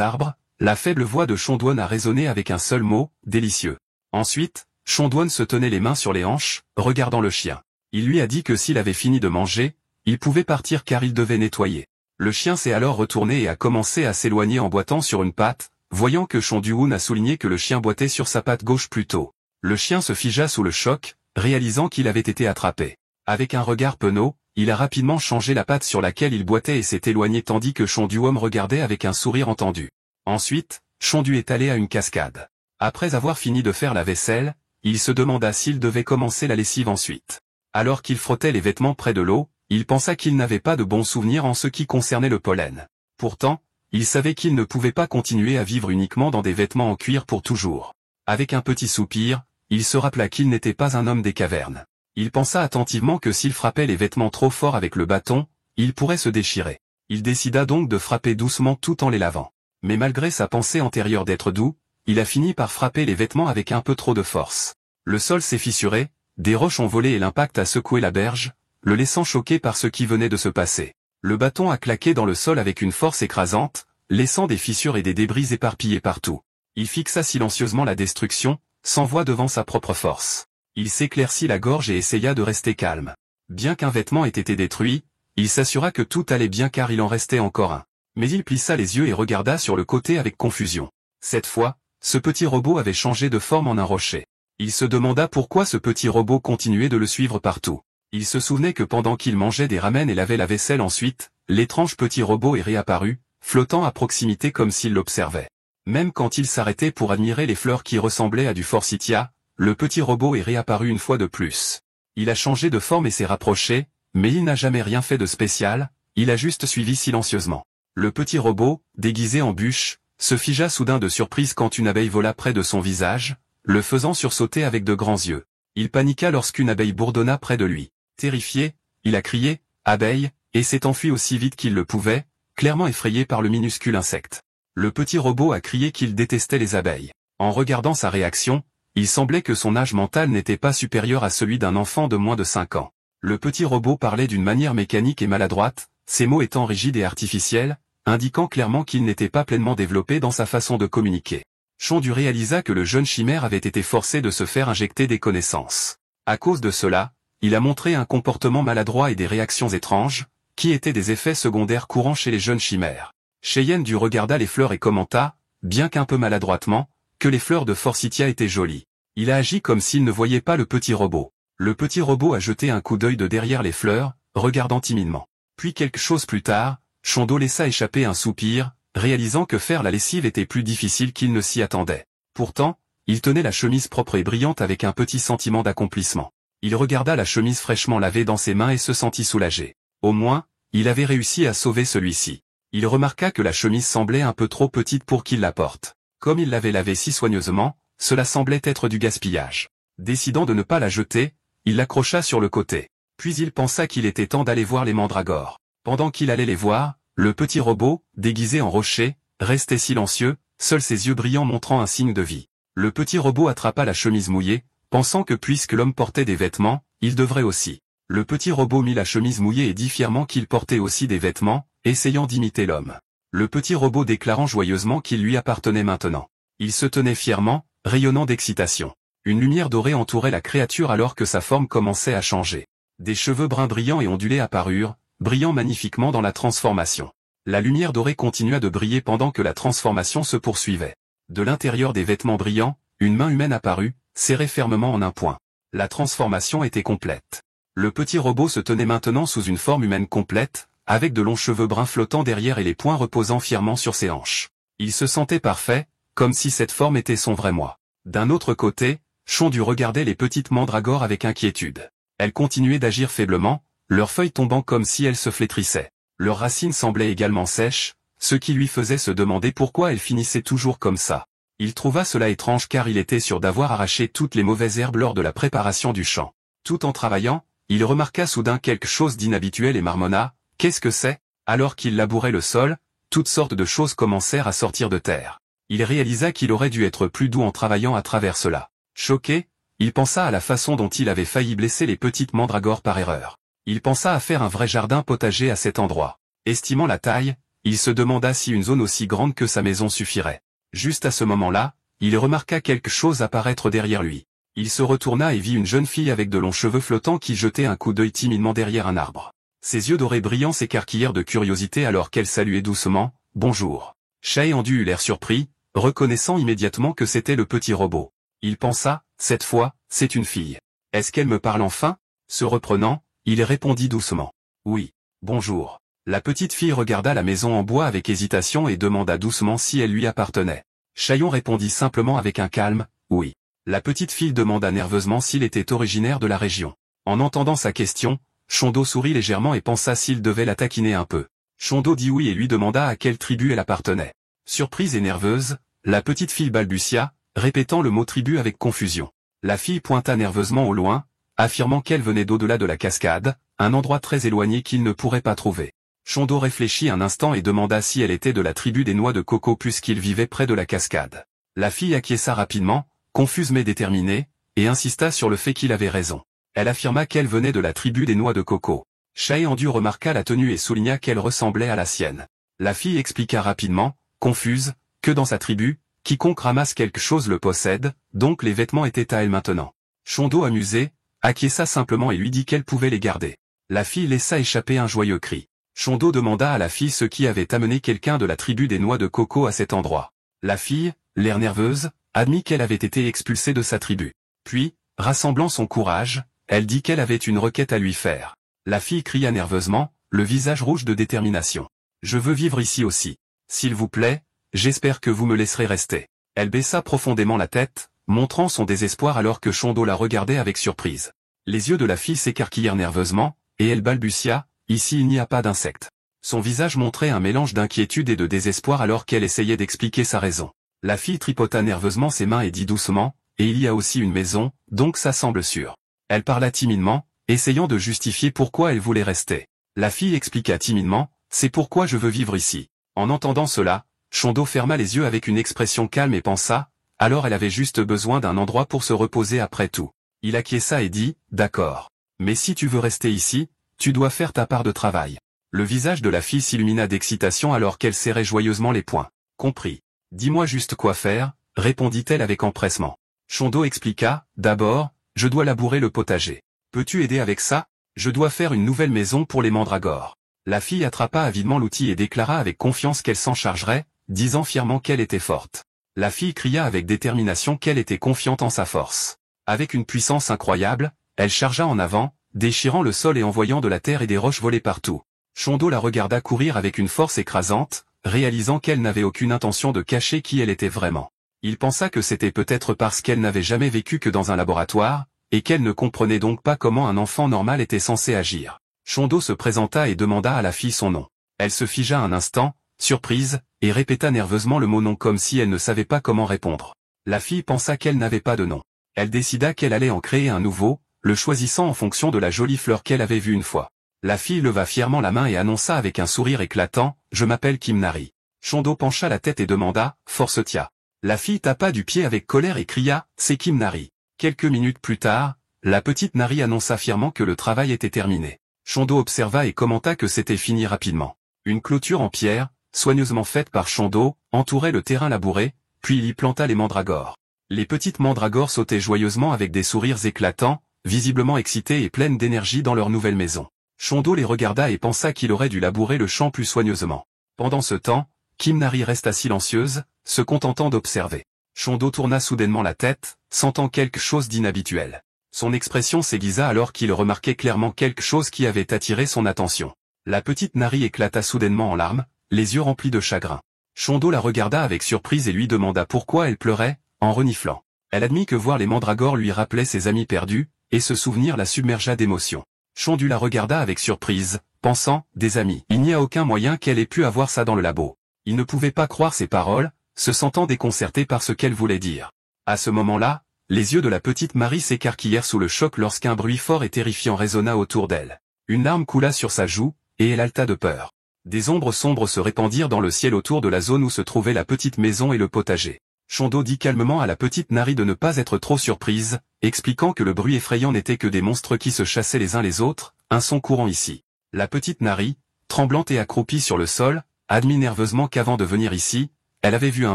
arbres, la faible voix de Chondu-hoon a résonné avec un seul mot, délicieux. Ensuite, Chondu-hoon se tenait les mains sur les hanches, regardant le chien. Il lui a dit que s'il avait fini de manger, il pouvait partir car il devait nettoyer. Le chien s'est alors retourné et a commencé à s'éloigner en boitant sur une patte, voyant que Chondu-hoon a souligné que le chien boitait sur sa patte gauche plus tôt. Le chien se figea sous le choc, réalisant qu'il avait été attrapé. Avec un regard penaud, il a rapidement changé la patte sur laquelle il boitait et s'est éloigné tandis que Chondu-hoon regardait avec un sourire entendu. Ensuite, Chondu est allé à une cascade. Après avoir fini de faire la vaisselle, il se demanda s'il devait commencer la lessive ensuite. Alors qu'il frottait les vêtements près de l'eau, il pensa qu'il n'avait pas de bons souvenirs en ce qui concernait le pollen. Pourtant, il savait qu'il ne pouvait pas continuer à vivre uniquement dans des vêtements en cuir pour toujours. Avec un petit soupir, il se rappela qu'il n'était pas un homme des cavernes. Il pensa attentivement que s'il frappait les vêtements trop fort avec le bâton, ils pourraient se déchirer. Il décida donc de frapper doucement tout en les lavant. Mais malgré sa pensée antérieure d'être doux, il a fini par frapper les vêtements avec un peu trop de force. Le sol s'est fissuré, des roches ont volé et l'impact a secoué la berge, le laissant choqué par ce qui venait de se passer. Le bâton a claqué dans le sol avec une force écrasante, laissant des fissures et des débris éparpillés partout. Il fixa silencieusement la destruction, sans voix devant sa propre force. Il s'éclaircit la gorge et essaya de rester calme. Bien qu'un vêtement ait été détruit, il s'assura que tout allait bien car il en restait encore un. Mais il plissa les yeux et regarda sur le côté avec confusion. Cette fois, ce petit robot avait changé de forme en un rocher. Il se demanda pourquoi ce petit robot continuait de le suivre partout. Il se souvenait que pendant qu'il mangeait des ramen et lavait la vaisselle ensuite, l'étrange petit robot est réapparu, flottant à proximité comme s'il l'observait. Même quand il s'arrêtait pour admirer les fleurs qui ressemblaient à du forsythia, le petit robot est réapparu une fois de plus. Il a changé de forme et s'est rapproché, mais il n'a jamais rien fait de spécial, il a juste suivi silencieusement. Le petit robot, déguisé en bûche, se figea soudain de surprise quand une abeille vola près de son visage, le faisant sursauter avec de grands yeux. Il paniqua lorsqu'une abeille bourdonna près de lui. Terrifié, il a crié « Abeille !» et s'est enfui aussi vite qu'il le pouvait, clairement effrayé par le minuscule insecte. Le petit robot a crié qu'il détestait les abeilles. En regardant sa réaction, il semblait que son âge mental n'était pas supérieur à celui d'un enfant de moins de 5 ans. Le petit robot parlait d'une manière mécanique et maladroite, ses mots étant rigides et artificiels, indiquant clairement qu'il n'était pas pleinement développé dans sa façon de communiquer. Shondu réalisa que le jeune chimère avait été forcé de se faire injecter des connaissances. À cause de cela, il a montré un comportement maladroit et des réactions étranges, qui étaient des effets secondaires courants chez les jeunes chimères. Cheyenne regarda les fleurs et commenta, bien qu'un peu maladroitement, que les fleurs de forsythia étaient jolies. Il a agi comme s'il ne voyait pas le petit robot. Le petit robot a jeté un coup d'œil de derrière les fleurs, regardant timidement. Puis quelque chose plus tard, Shondo laissa échapper un soupir, réalisant que faire la lessive était plus difficile qu'il ne s'y attendait. Pourtant, il tenait la chemise propre et brillante avec un petit sentiment d'accomplissement. Il regarda la chemise fraîchement lavée dans ses mains et se sentit soulagé. Au moins, il avait réussi à sauver celui-ci. Il remarqua que la chemise semblait un peu trop petite pour qu'il la porte. Comme il l'avait lavée si soigneusement, cela semblait être du gaspillage. Décidant de ne pas la jeter, il l'accrocha sur le côté. Puis il pensa qu'il était temps d'aller voir les mandragores. Pendant qu'il allait les voir, le petit robot, déguisé en rocher, restait silencieux, seuls ses yeux brillants montrant un signe de vie. Le petit robot attrapa la chemise mouillée, pensant que puisque l'homme portait des vêtements, il devrait aussi. Le petit robot mit la chemise mouillée et dit fièrement qu'il portait aussi des vêtements, essayant d'imiter l'homme. Le petit robot déclarant joyeusement qu'il lui appartenait maintenant. Il se tenait fièrement, rayonnant d'excitation. Une lumière dorée entourait la créature alors que sa forme commençait à changer. Des cheveux bruns brillants et ondulés apparurent, brillant magnifiquement dans la transformation. La lumière dorée continua de briller pendant que la transformation se poursuivait. De l'intérieur des vêtements brillants, une main humaine apparut, serrée fermement en un point. La transformation était complète. Le petit robot se tenait maintenant sous une forme humaine complète, avec de longs cheveux bruns flottant derrière et les poings reposant fièrement sur ses hanches. Il se sentait parfait, comme si cette forme était son vrai moi. D'un autre côté, Shondu regardait les petites mandragores avec inquiétude. Elles continuaient d'agir faiblement, leurs feuilles tombant comme si elles se flétrissaient. Leurs racines semblaient également sèches, ce qui lui faisait se demander pourquoi elles finissaient toujours comme ça. Il trouva cela étrange car il était sûr d'avoir arraché toutes les mauvaises herbes lors de la préparation du champ. Tout en travaillant, il remarqua soudain quelque chose d'inhabituel et marmonna « Qu'est-ce que c'est ?» Alors qu'il labourait le sol, toutes sortes de choses commencèrent à sortir de terre. Il réalisa qu'il aurait dû être plus doux en travaillant à travers cela. Choqué, il pensa à la façon dont il avait failli blesser les petites mandragores par erreur. Il pensa à faire un vrai jardin potager à cet endroit. Estimant la taille, il se demanda si une zone aussi grande que sa maison suffirait. Juste à ce moment-là, il remarqua quelque chose apparaître derrière lui. Il se retourna et vit une jeune fille avec de longs cheveux flottants qui jetait un coup d'œil timidement derrière un arbre. Ses yeux dorés brillants s'écarquillèrent de curiosité alors qu'elle saluait doucement « Bonjour ». Chaehandu eut l'air surpris, reconnaissant immédiatement que c'était le petit robot. Il pensa « Cette fois, c'est une fille. Est-ce qu'elle me parle enfin ?» Se reprenant, il répondit doucement « Oui, bonjour ». La petite fille regarda la maison en bois avec hésitation et demanda doucement si elle lui appartenait. Chaillon répondit simplement avec un calme « Oui ». La petite fille demanda nerveusement s'il était originaire de la région. En entendant sa question, Shondo sourit légèrement et pensa s'il devait la taquiner un peu. Shondo dit oui et lui demanda à quelle tribu elle appartenait. Surprise et nerveuse, la petite fille balbutia, répétant le mot tribu avec confusion. La fille pointa nerveusement au loin, affirmant qu'elle venait d'au-delà de la cascade, un endroit très éloigné qu'il ne pourrait pas trouver. Shondo réfléchit un instant et demanda si elle était de la tribu des noix de coco puisqu'il vivait près de la cascade. La fille acquiesça rapidement, confuse mais déterminée, et insista sur le fait qu'il avait raison. Elle affirma qu'elle venait de la tribu des noix de coco. Shaehandu remarqua la tenue et souligna qu'elle ressemblait à la sienne. La fille expliqua rapidement, confuse, que dans sa tribu, quiconque ramasse quelque chose le possède, donc les vêtements étaient à elle maintenant. Shondo, amusé, acquiesça simplement et lui dit qu'elle pouvait les garder. La fille laissa échapper un joyeux cri. Shondo demanda à la fille ce qui avait amené quelqu'un de la tribu des noix de coco à cet endroit. La fille, l'air nerveuse, admit qu'elle avait été expulsée de sa tribu. Puis, rassemblant son courage, elle dit qu'elle avait une requête à lui faire. La fille cria nerveusement, le visage rouge de détermination. « Je veux vivre ici aussi. S'il vous plaît, j'espère que vous me laisserez rester. » Elle baissa profondément la tête, montrant son désespoir alors que Shondo la regardait avec surprise. Les yeux de la fille s'écarquillèrent nerveusement, et elle balbutia, « Ici il n'y a pas d'insectes. » Son visage montrait un mélange d'inquiétude et de désespoir alors qu'elle essayait d'expliquer sa raison. La fille tripota nerveusement ses mains et dit doucement, « Et il y a aussi une maison, donc ça semble sûr. » Elle parla timidement, essayant de justifier pourquoi elle voulait rester. La fille expliqua timidement, « C'est pourquoi je veux vivre ici. » En entendant cela, Shondo ferma les yeux avec une expression calme et pensa, alors elle avait juste besoin d'un endroit pour se reposer après tout. Il acquiesça et dit, « D'accord. Mais si tu veux rester ici, tu dois faire ta part de travail. » Le visage de la fille s'illumina d'excitation alors qu'elle serrait joyeusement les poings. « Compris. Dis-moi juste quoi faire, » répondit-elle avec empressement. Shondo expliqua, « D'abord, je dois labourer le potager. Peux-tu aider avec ça? Je dois faire une nouvelle maison pour les mandragores. » La fille attrapa avidement l'outil et déclara avec confiance qu'elle s'en chargerait, disant fièrement qu'elle était forte. La fille cria avec détermination qu'elle était confiante en sa force. Avec une puissance incroyable, elle chargea en avant, déchirant le sol et envoyant de la terre et des roches voler partout. Shondo la regarda courir avec une force écrasante, réalisant qu'elle n'avait aucune intention de cacher qui elle était vraiment. Il pensa que c'était peut-être parce qu'elle n'avait jamais vécu que dans un laboratoire, et qu'elle ne comprenait donc pas comment un enfant normal était censé agir. Shondo se présenta et demanda à la fille son nom. Elle se figea un instant, surprise, et répéta nerveusement le mot nom comme si elle ne savait pas comment répondre. La fille pensa qu'elle n'avait pas de nom. Elle décida qu'elle allait en créer un nouveau, le choisissant en fonction de la jolie fleur qu'elle avait vue une fois. La fille leva fièrement la main et annonça avec un sourire éclatant, « Je m'appelle Kimnari. » Shondo pencha la tête et demanda, « Force Tia. » La fille tapa du pied avec colère et cria, « C'est Kimnari. » Quelques minutes plus tard, la petite Nari annonça fièrement que le travail était terminé. Shondo observa et commenta que c'était fini rapidement. Une clôture en pierre, soigneusement faite par Shondo, entourait le terrain labouré, puis il y planta les mandragores. Les petites mandragores sautaient joyeusement avec des sourires éclatants, visiblement excitées et pleines d'énergie dans leur nouvelle maison. Shondo les regarda et pensa qu'il aurait dû labourer le champ plus soigneusement. Pendant ce temps, Kimnari resta silencieuse, se contentant d'observer. Shondo tourna soudainement la tête, sentant quelque chose d'inhabituel. Son expression s'aiguisa alors qu'il remarquait clairement quelque chose qui avait attiré son attention. La petite Nari éclata soudainement en larmes, les yeux remplis de chagrin. Shondo la regarda avec surprise et lui demanda pourquoi elle pleurait, en reniflant. Elle admit que voir les mandragores lui rappelait ses amis perdus, et ce souvenir la submergea d'émotion. Shondo la regarda avec surprise, pensant, des amis. Il n'y a aucun moyen qu'elle ait pu avoir ça dans le labo. Il ne pouvait pas croire ses paroles, se sentant déconcerté par ce qu'elle voulait dire. À ce moment-là, les yeux de la petite Marie s'écarquillèrent sous le choc lorsqu'un bruit fort et terrifiant résonna autour d'elle. Une larme coula sur sa joue, et elle halta de peur. Des ombres sombres se répandirent dans le ciel autour de la zone où se trouvait la petite maison et le potager. Shondo dit calmement à la petite Nari de ne pas être trop surprise, expliquant que le bruit effrayant n'était que des monstres qui se chassaient les uns les autres, un son courant ici. La petite Nari, tremblante et accroupie sur le sol, admit nerveusement qu'avant de venir ici, elle avait vu un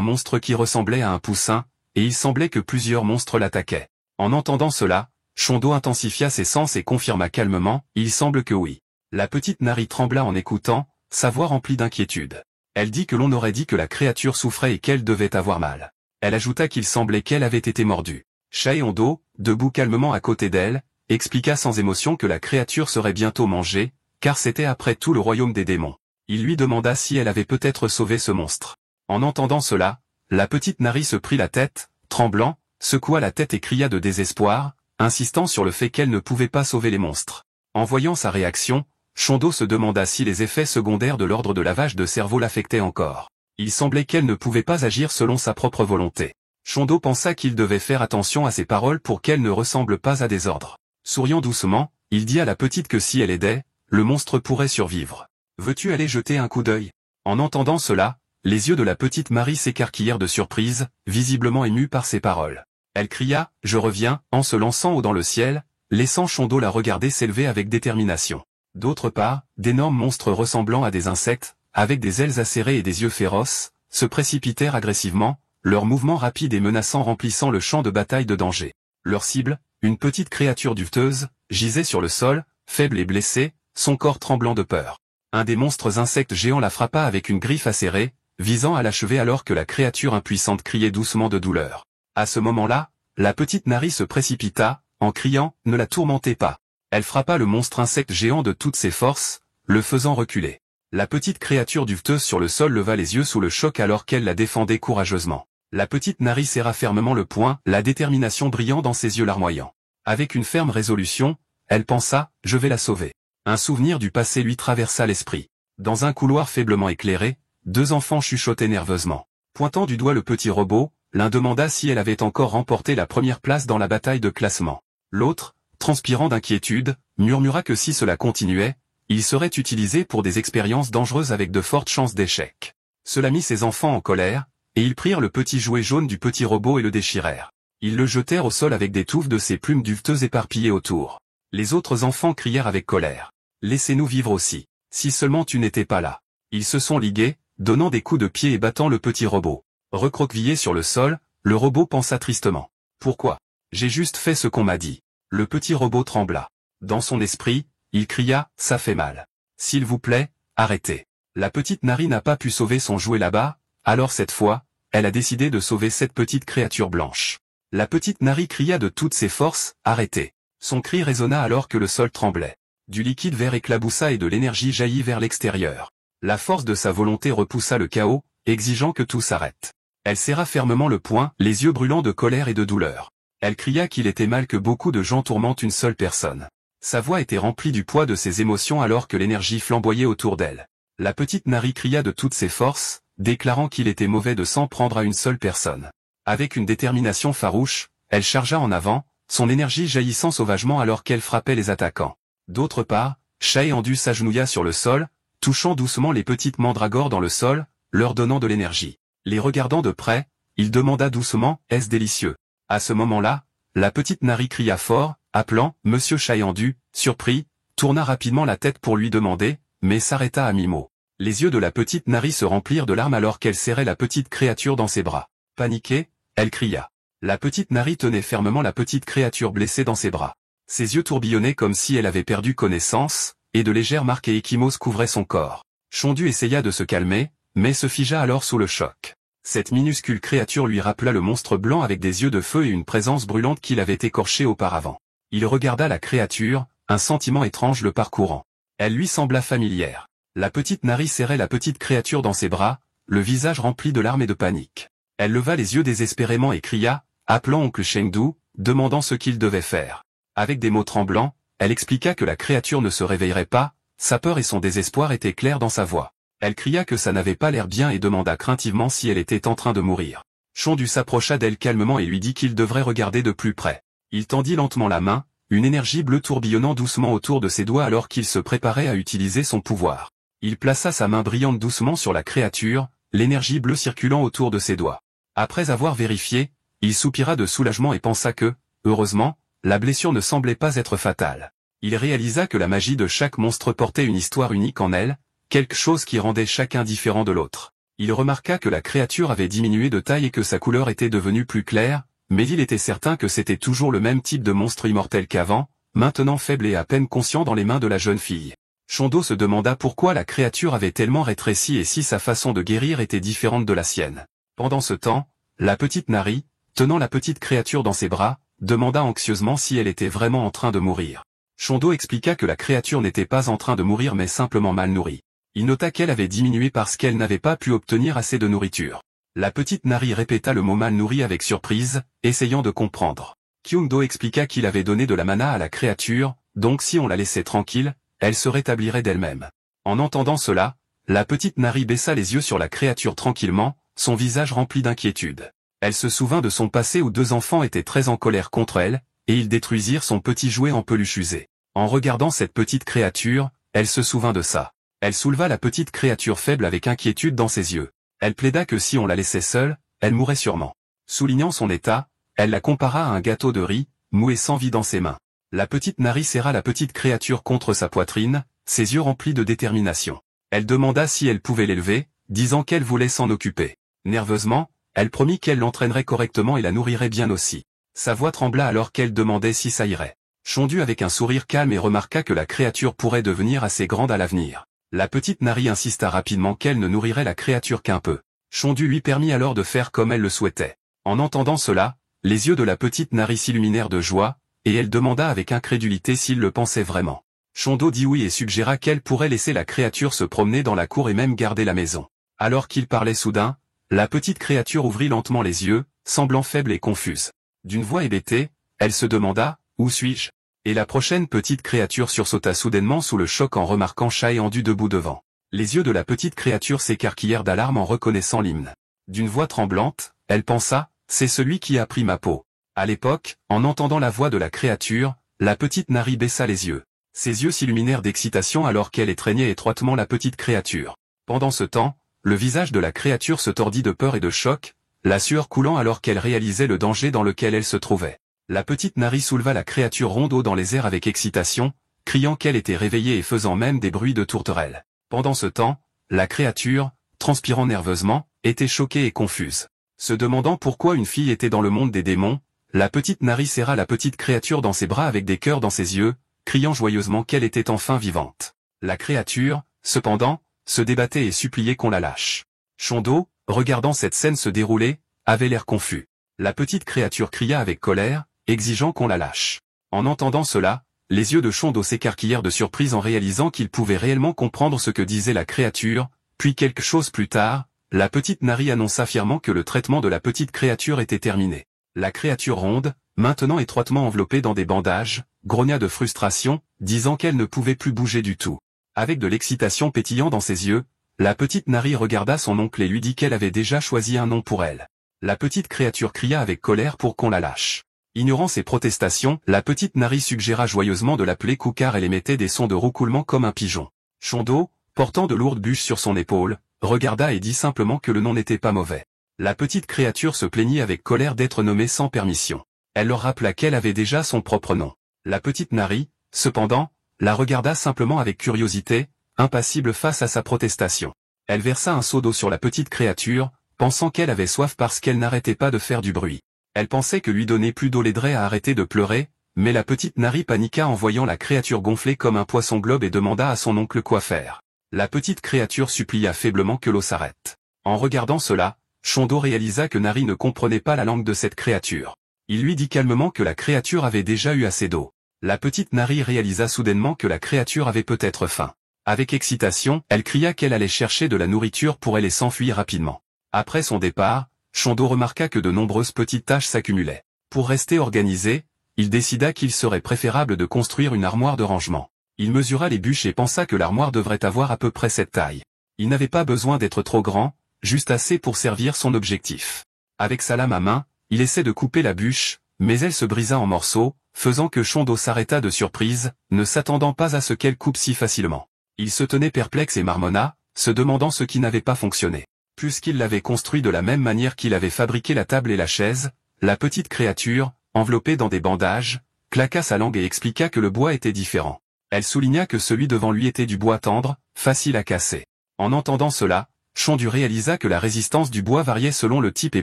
monstre qui ressemblait à un poussin, et il semblait que plusieurs monstres l'attaquaient. En entendant cela, Shondo intensifia ses sens et confirma calmement, « Il semble que oui. » La petite Nari trembla en écoutant, sa voix remplie d'inquiétude. Elle dit que l'on aurait dit que la créature souffrait et qu'elle devait avoir mal. Elle ajouta qu'il semblait qu'elle avait été mordue. Shaehondo, debout calmement à côté d'elle, expliqua sans émotion que la créature serait bientôt mangée, car c'était après tout le royaume des démons. Il lui demanda si elle avait peut-être sauvé ce monstre. En entendant cela, la petite Nari se prit la tête, tremblant, secoua la tête et cria de désespoir, insistant sur le fait qu'elle ne pouvait pas sauver les monstres. En voyant sa réaction, Shondo se demanda si les effets secondaires de l'ordre de lavage de cerveau l'affectaient encore. Il semblait qu'elle ne pouvait pas agir selon sa propre volonté. Shondo pensa qu'il devait faire attention à ses paroles pour qu'elles ne ressemblent pas à des ordres. Souriant doucement, il dit à la petite que si elle aidait, le monstre pourrait survivre. « Veux-tu aller jeter un coup d'œil ?» En entendant cela, les yeux de la petite Marie s'écarquillèrent de surprise, visiblement émue par ses paroles. Elle cria « Je reviens » en se lançant haut dans le ciel, laissant Shondo la regarder s'élever avec détermination. D'autre part, d'énormes monstres ressemblant à des insectes, avec des ailes acérées et des yeux féroces, se précipitèrent agressivement, leurs mouvements rapides et menaçants remplissant le champ de bataille de danger. Leur cible, une petite créature duveteuse, gisait sur le sol, faible et blessée, son corps tremblant de peur. Un des monstres insectes géants la frappa avec une griffe acérée, visant à l'achever alors que la créature impuissante criait doucement de douleur. À ce moment-là, la petite Nari se précipita, en criant « Ne la tourmentez pas ». Elle frappa le monstre insecte géant de toutes ses forces, le faisant reculer. La petite créature duveteuse sur le sol leva les yeux sous le choc alors qu'elle la défendait courageusement. La petite Nari serra fermement le poing, la détermination brillant dans ses yeux larmoyants. Avec une ferme résolution, elle pensa « Je vais la sauver ». Un souvenir du passé lui traversa l'esprit. Dans un couloir faiblement éclairé, deux enfants chuchotaient nerveusement. Pointant du doigt le petit robot, l'un demanda si elle avait encore remporté la première place dans la bataille de classement. L'autre, transpirant d'inquiétude, murmura que si cela continuait, il serait utilisé pour des expériences dangereuses avec de fortes chances d'échec. Cela mit ses enfants en colère, et ils prirent le petit jouet jaune du petit robot et le déchirèrent. Ils le jetèrent au sol avec des touffes de ses plumes duveteuses éparpillées autour. Les autres enfants crièrent avec colère. « Laissez-nous vivre aussi. Si seulement tu n'étais pas là. » Ils se sont ligués, donnant des coups de pied et battant le petit robot. Recroquevillé sur le sol, le robot pensa tristement. « Pourquoi? J'ai juste fait ce qu'on m'a dit. » Le petit robot trembla. Dans son esprit, il cria « Ça fait mal. S'il vous plaît, arrêtez. » La petite Nari n'a pas pu sauver son jouet là-bas, alors cette fois, elle a décidé de sauver cette petite créature blanche. La petite Nari cria de toutes ses forces « Arrêtez !» Son cri résonna alors que le sol tremblait. Du liquide vert éclaboussa et de l'énergie jaillit vers l'extérieur. La force de sa volonté repoussa le chaos, exigeant que tout s'arrête. Elle serra fermement le poing, les yeux brûlants de colère et de douleur. Elle cria qu'il était mal que beaucoup de gens tourmentent une seule personne. Sa voix était remplie du poids de ses émotions alors que l'énergie flamboyait autour d'elle. La petite Nari cria de toutes ses forces, déclarant qu'il était mauvais de s'en prendre à une seule personne. Avec une détermination farouche, elle chargea en avant, son énergie jaillissant sauvagement alors qu'elle frappait les attaquants. D'autre part, Chaehandu s'agenouilla sur le sol, touchant doucement les petites mandragores dans le sol, leur donnant de l'énergie. Les regardant de près, il demanda doucement « Est-ce délicieux ?» À ce moment-là, la petite Nari cria fort, appelant « Monsieur Chaehandu », surpris, tourna rapidement la tête pour lui demander, mais s'arrêta à mi-mot. Les yeux de la petite Nari se remplirent de larmes alors qu'elle serrait la petite créature dans ses bras. Paniquée, elle cria. La petite Nari tenait fermement la petite créature blessée dans ses bras. Ses yeux tourbillonnaient comme si elle avait perdu connaissance, et de légères marques et échymoses couvraient son corps. Shondu essaya de se calmer, mais se figea alors sous le choc. Cette minuscule créature lui rappela le monstre blanc avec des yeux de feu et une présence brûlante qu'il avait écorché auparavant. Il regarda la créature, un sentiment étrange le parcourant. Elle lui sembla familière. La petite Nari serrait la petite créature dans ses bras, le visage rempli de larmes et de panique. Elle leva les yeux désespérément et cria, appelant oncle Chengdu, demandant ce qu'il devait faire. Avec des mots tremblants, elle expliqua que la créature ne se réveillerait pas, sa peur et son désespoir étaient clairs dans sa voix. Elle cria que ça n'avait pas l'air bien et demanda craintivement si elle était en train de mourir. Shondu s'approcha d'elle calmement et lui dit qu'il devrait regarder de plus près. Il tendit lentement la main, une énergie bleue tourbillonnant doucement autour de ses doigts alors qu'il se préparait à utiliser son pouvoir. Il plaça sa main brillante doucement sur la créature, l'énergie bleue circulant autour de ses doigts. Après avoir vérifié, il soupira de soulagement et pensa que, heureusement, la blessure ne semblait pas être fatale. Il réalisa que la magie de chaque monstre portait une histoire unique en elle, quelque chose qui rendait chacun différent de l'autre. Il remarqua que la créature avait diminué de taille et que sa couleur était devenue plus claire, mais il était certain que c'était toujours le même type de monstre immortel qu'avant, maintenant faible et à peine conscient dans les mains de la jeune fille. Shondo se demanda pourquoi la créature avait tellement rétréci et si sa façon de guérir était différente de la sienne. Pendant ce temps, la petite Nari, tenant la petite créature dans ses bras, demanda anxieusement si elle était vraiment en train de mourir. Shondo expliqua que la créature n'était pas en train de mourir mais simplement mal nourrie. Il nota qu'elle avait diminué parce qu'elle n'avait pas pu obtenir assez de nourriture. La petite Nari répéta le mot mal nourri avec surprise, essayant de comprendre. Kyundo expliqua qu'il avait donné de la mana à la créature, donc si on la laissait tranquille, elle se rétablirait d'elle-même. En entendant cela, la petite Nari baissa les yeux sur la créature tranquillement, son visage rempli d'inquiétude. Elle se souvint de son passé où deux enfants étaient très en colère contre elle, et ils détruisirent son petit jouet en peluche usé. En regardant cette petite créature, elle se souvint de ça. Elle souleva la petite créature faible avec inquiétude dans ses yeux. Elle plaida que si on la laissait seule, elle mourrait sûrement. Soulignant son état, elle la compara à un gâteau de riz, mou et sans vie dans ses mains. La petite Nari serra la petite créature contre sa poitrine, ses yeux remplis de détermination. Elle demanda si elle pouvait l'élever, disant qu'elle voulait s'en occuper. Nerveusement, elle promit qu'elle l'entraînerait correctement et la nourrirait bien aussi. Sa voix trembla alors qu'elle demandait si ça irait. Chondu avec un sourire calme et remarqua que la créature pourrait devenir assez grande à l'avenir. La petite Nari insista rapidement qu'elle ne nourrirait la créature qu'un peu. Chondu lui permit alors de faire comme elle le souhaitait. En entendant cela, les yeux de la petite Nari s'illuminèrent de joie, et elle demanda avec incrédulité s'il le pensait vraiment. Chondo dit oui et suggéra qu'elle pourrait laisser la créature se promener dans la cour et même garder la maison. Alors qu'il parlait soudain, la petite créature ouvrit lentement les yeux, semblant faible et confuse. D'une voix hébétée, elle se demanda « Où suis-je ?» Et la prochaine petite créature sursauta soudainement sous le choc en remarquant Chaehandu debout devant. Les yeux de la petite créature s'écarquillèrent d'alarme en reconnaissant l'hymne. D'une voix tremblante, elle pensa « C'est celui qui a pris ma peau ». À l'époque, en entendant la voix de la créature, la petite Nari baissa les yeux. Ses yeux s'illuminèrent d'excitation alors qu'elle étreignait étroitement la petite créature. Pendant ce temps, le visage de la créature se tordit de peur et de choc, la sueur coulant alors qu'elle réalisait le danger dans lequel elle se trouvait. La petite Nari souleva la créature ronde haut dans les airs avec excitation, criant qu'elle était réveillée et faisant même des bruits de tourterelle. Pendant ce temps, la créature, transpirant nerveusement, était choquée et confuse. Se demandant pourquoi une fille était dans le monde des démons, la petite Nari serra la petite créature dans ses bras avec des cœurs dans ses yeux, criant joyeusement qu'elle était enfin vivante. La créature, cependant, se débattait et suppliait qu'on la lâche. Chondo, regardant cette scène se dérouler, avait l'air confus. La petite créature cria avec colère, exigeant qu'on la lâche. En entendant cela, les yeux de Chondo s'écarquillèrent de surprise en réalisant qu'il pouvait réellement comprendre ce que disait la créature, puis quelque chose plus tard, la petite Nari annonça fièrement que le traitement de la petite créature était terminé. La créature ronde, maintenant étroitement enveloppée dans des bandages, grogna de frustration, disant qu'elle ne pouvait plus bouger du tout. Avec de l'excitation pétillant dans ses yeux, la petite Nari regarda son oncle et lui dit qu'elle avait déjà choisi un nom pour elle. La petite créature cria avec colère pour qu'on la lâche. Ignorant ses protestations, la petite Nari suggéra joyeusement de l'appeler Kou car elle émettait des sons de roucoulement comme un pigeon. Chondo, portant de lourdes bûches sur son épaule, regarda et dit simplement que le nom n'était pas mauvais. La petite créature se plaignit avec colère d'être nommée sans permission. Elle leur rappela qu'elle avait déjà son propre nom. La petite Nari, cependant, la regarda simplement avec curiosité, impassible face à sa protestation. Elle versa un seau d'eau sur la petite créature, pensant qu'elle avait soif parce qu'elle n'arrêtait pas de faire du bruit. Elle pensait que lui donner plus d'eau l'aiderait à arrêter de pleurer, mais la petite Nari paniqua en voyant la créature gonfler comme un poisson globe et demanda à son oncle quoi faire. La petite créature supplia faiblement que l'eau s'arrête. En regardant cela, Chondo réalisa que Nari ne comprenait pas la langue de cette créature. Il lui dit calmement que la créature avait déjà eu assez d'eau. La petite Nari réalisa soudainement que la créature avait peut-être faim. Avec excitation, elle cria qu'elle allait chercher de la nourriture pour elle et s'enfuir rapidement. Après son départ, Chondo remarqua que de nombreuses petites tâches s'accumulaient. Pour rester organisé, il décida qu'il serait préférable de construire une armoire de rangement. Il mesura les bûches et pensa que l'armoire devrait avoir à peu près cette taille. Il n'avait pas besoin d'être trop grand, juste assez pour servir son objectif. Avec sa lame à main, il essaie de couper la bûche, mais elle se brisa en morceaux, faisant que Chondo s'arrêta de surprise, ne s'attendant pas à ce qu'elle coupe si facilement. Il se tenait perplexe et marmonna, se demandant ce qui n'avait pas fonctionné. Puisqu'il l'avait construit de la même manière qu'il avait fabriqué la table et la chaise, la petite créature, enveloppée dans des bandages, claqua sa langue et expliqua que le bois était différent. Elle souligna que celui devant lui était du bois tendre, facile à casser. En entendant cela, Chondo réalisa que la résistance du bois variait selon le type et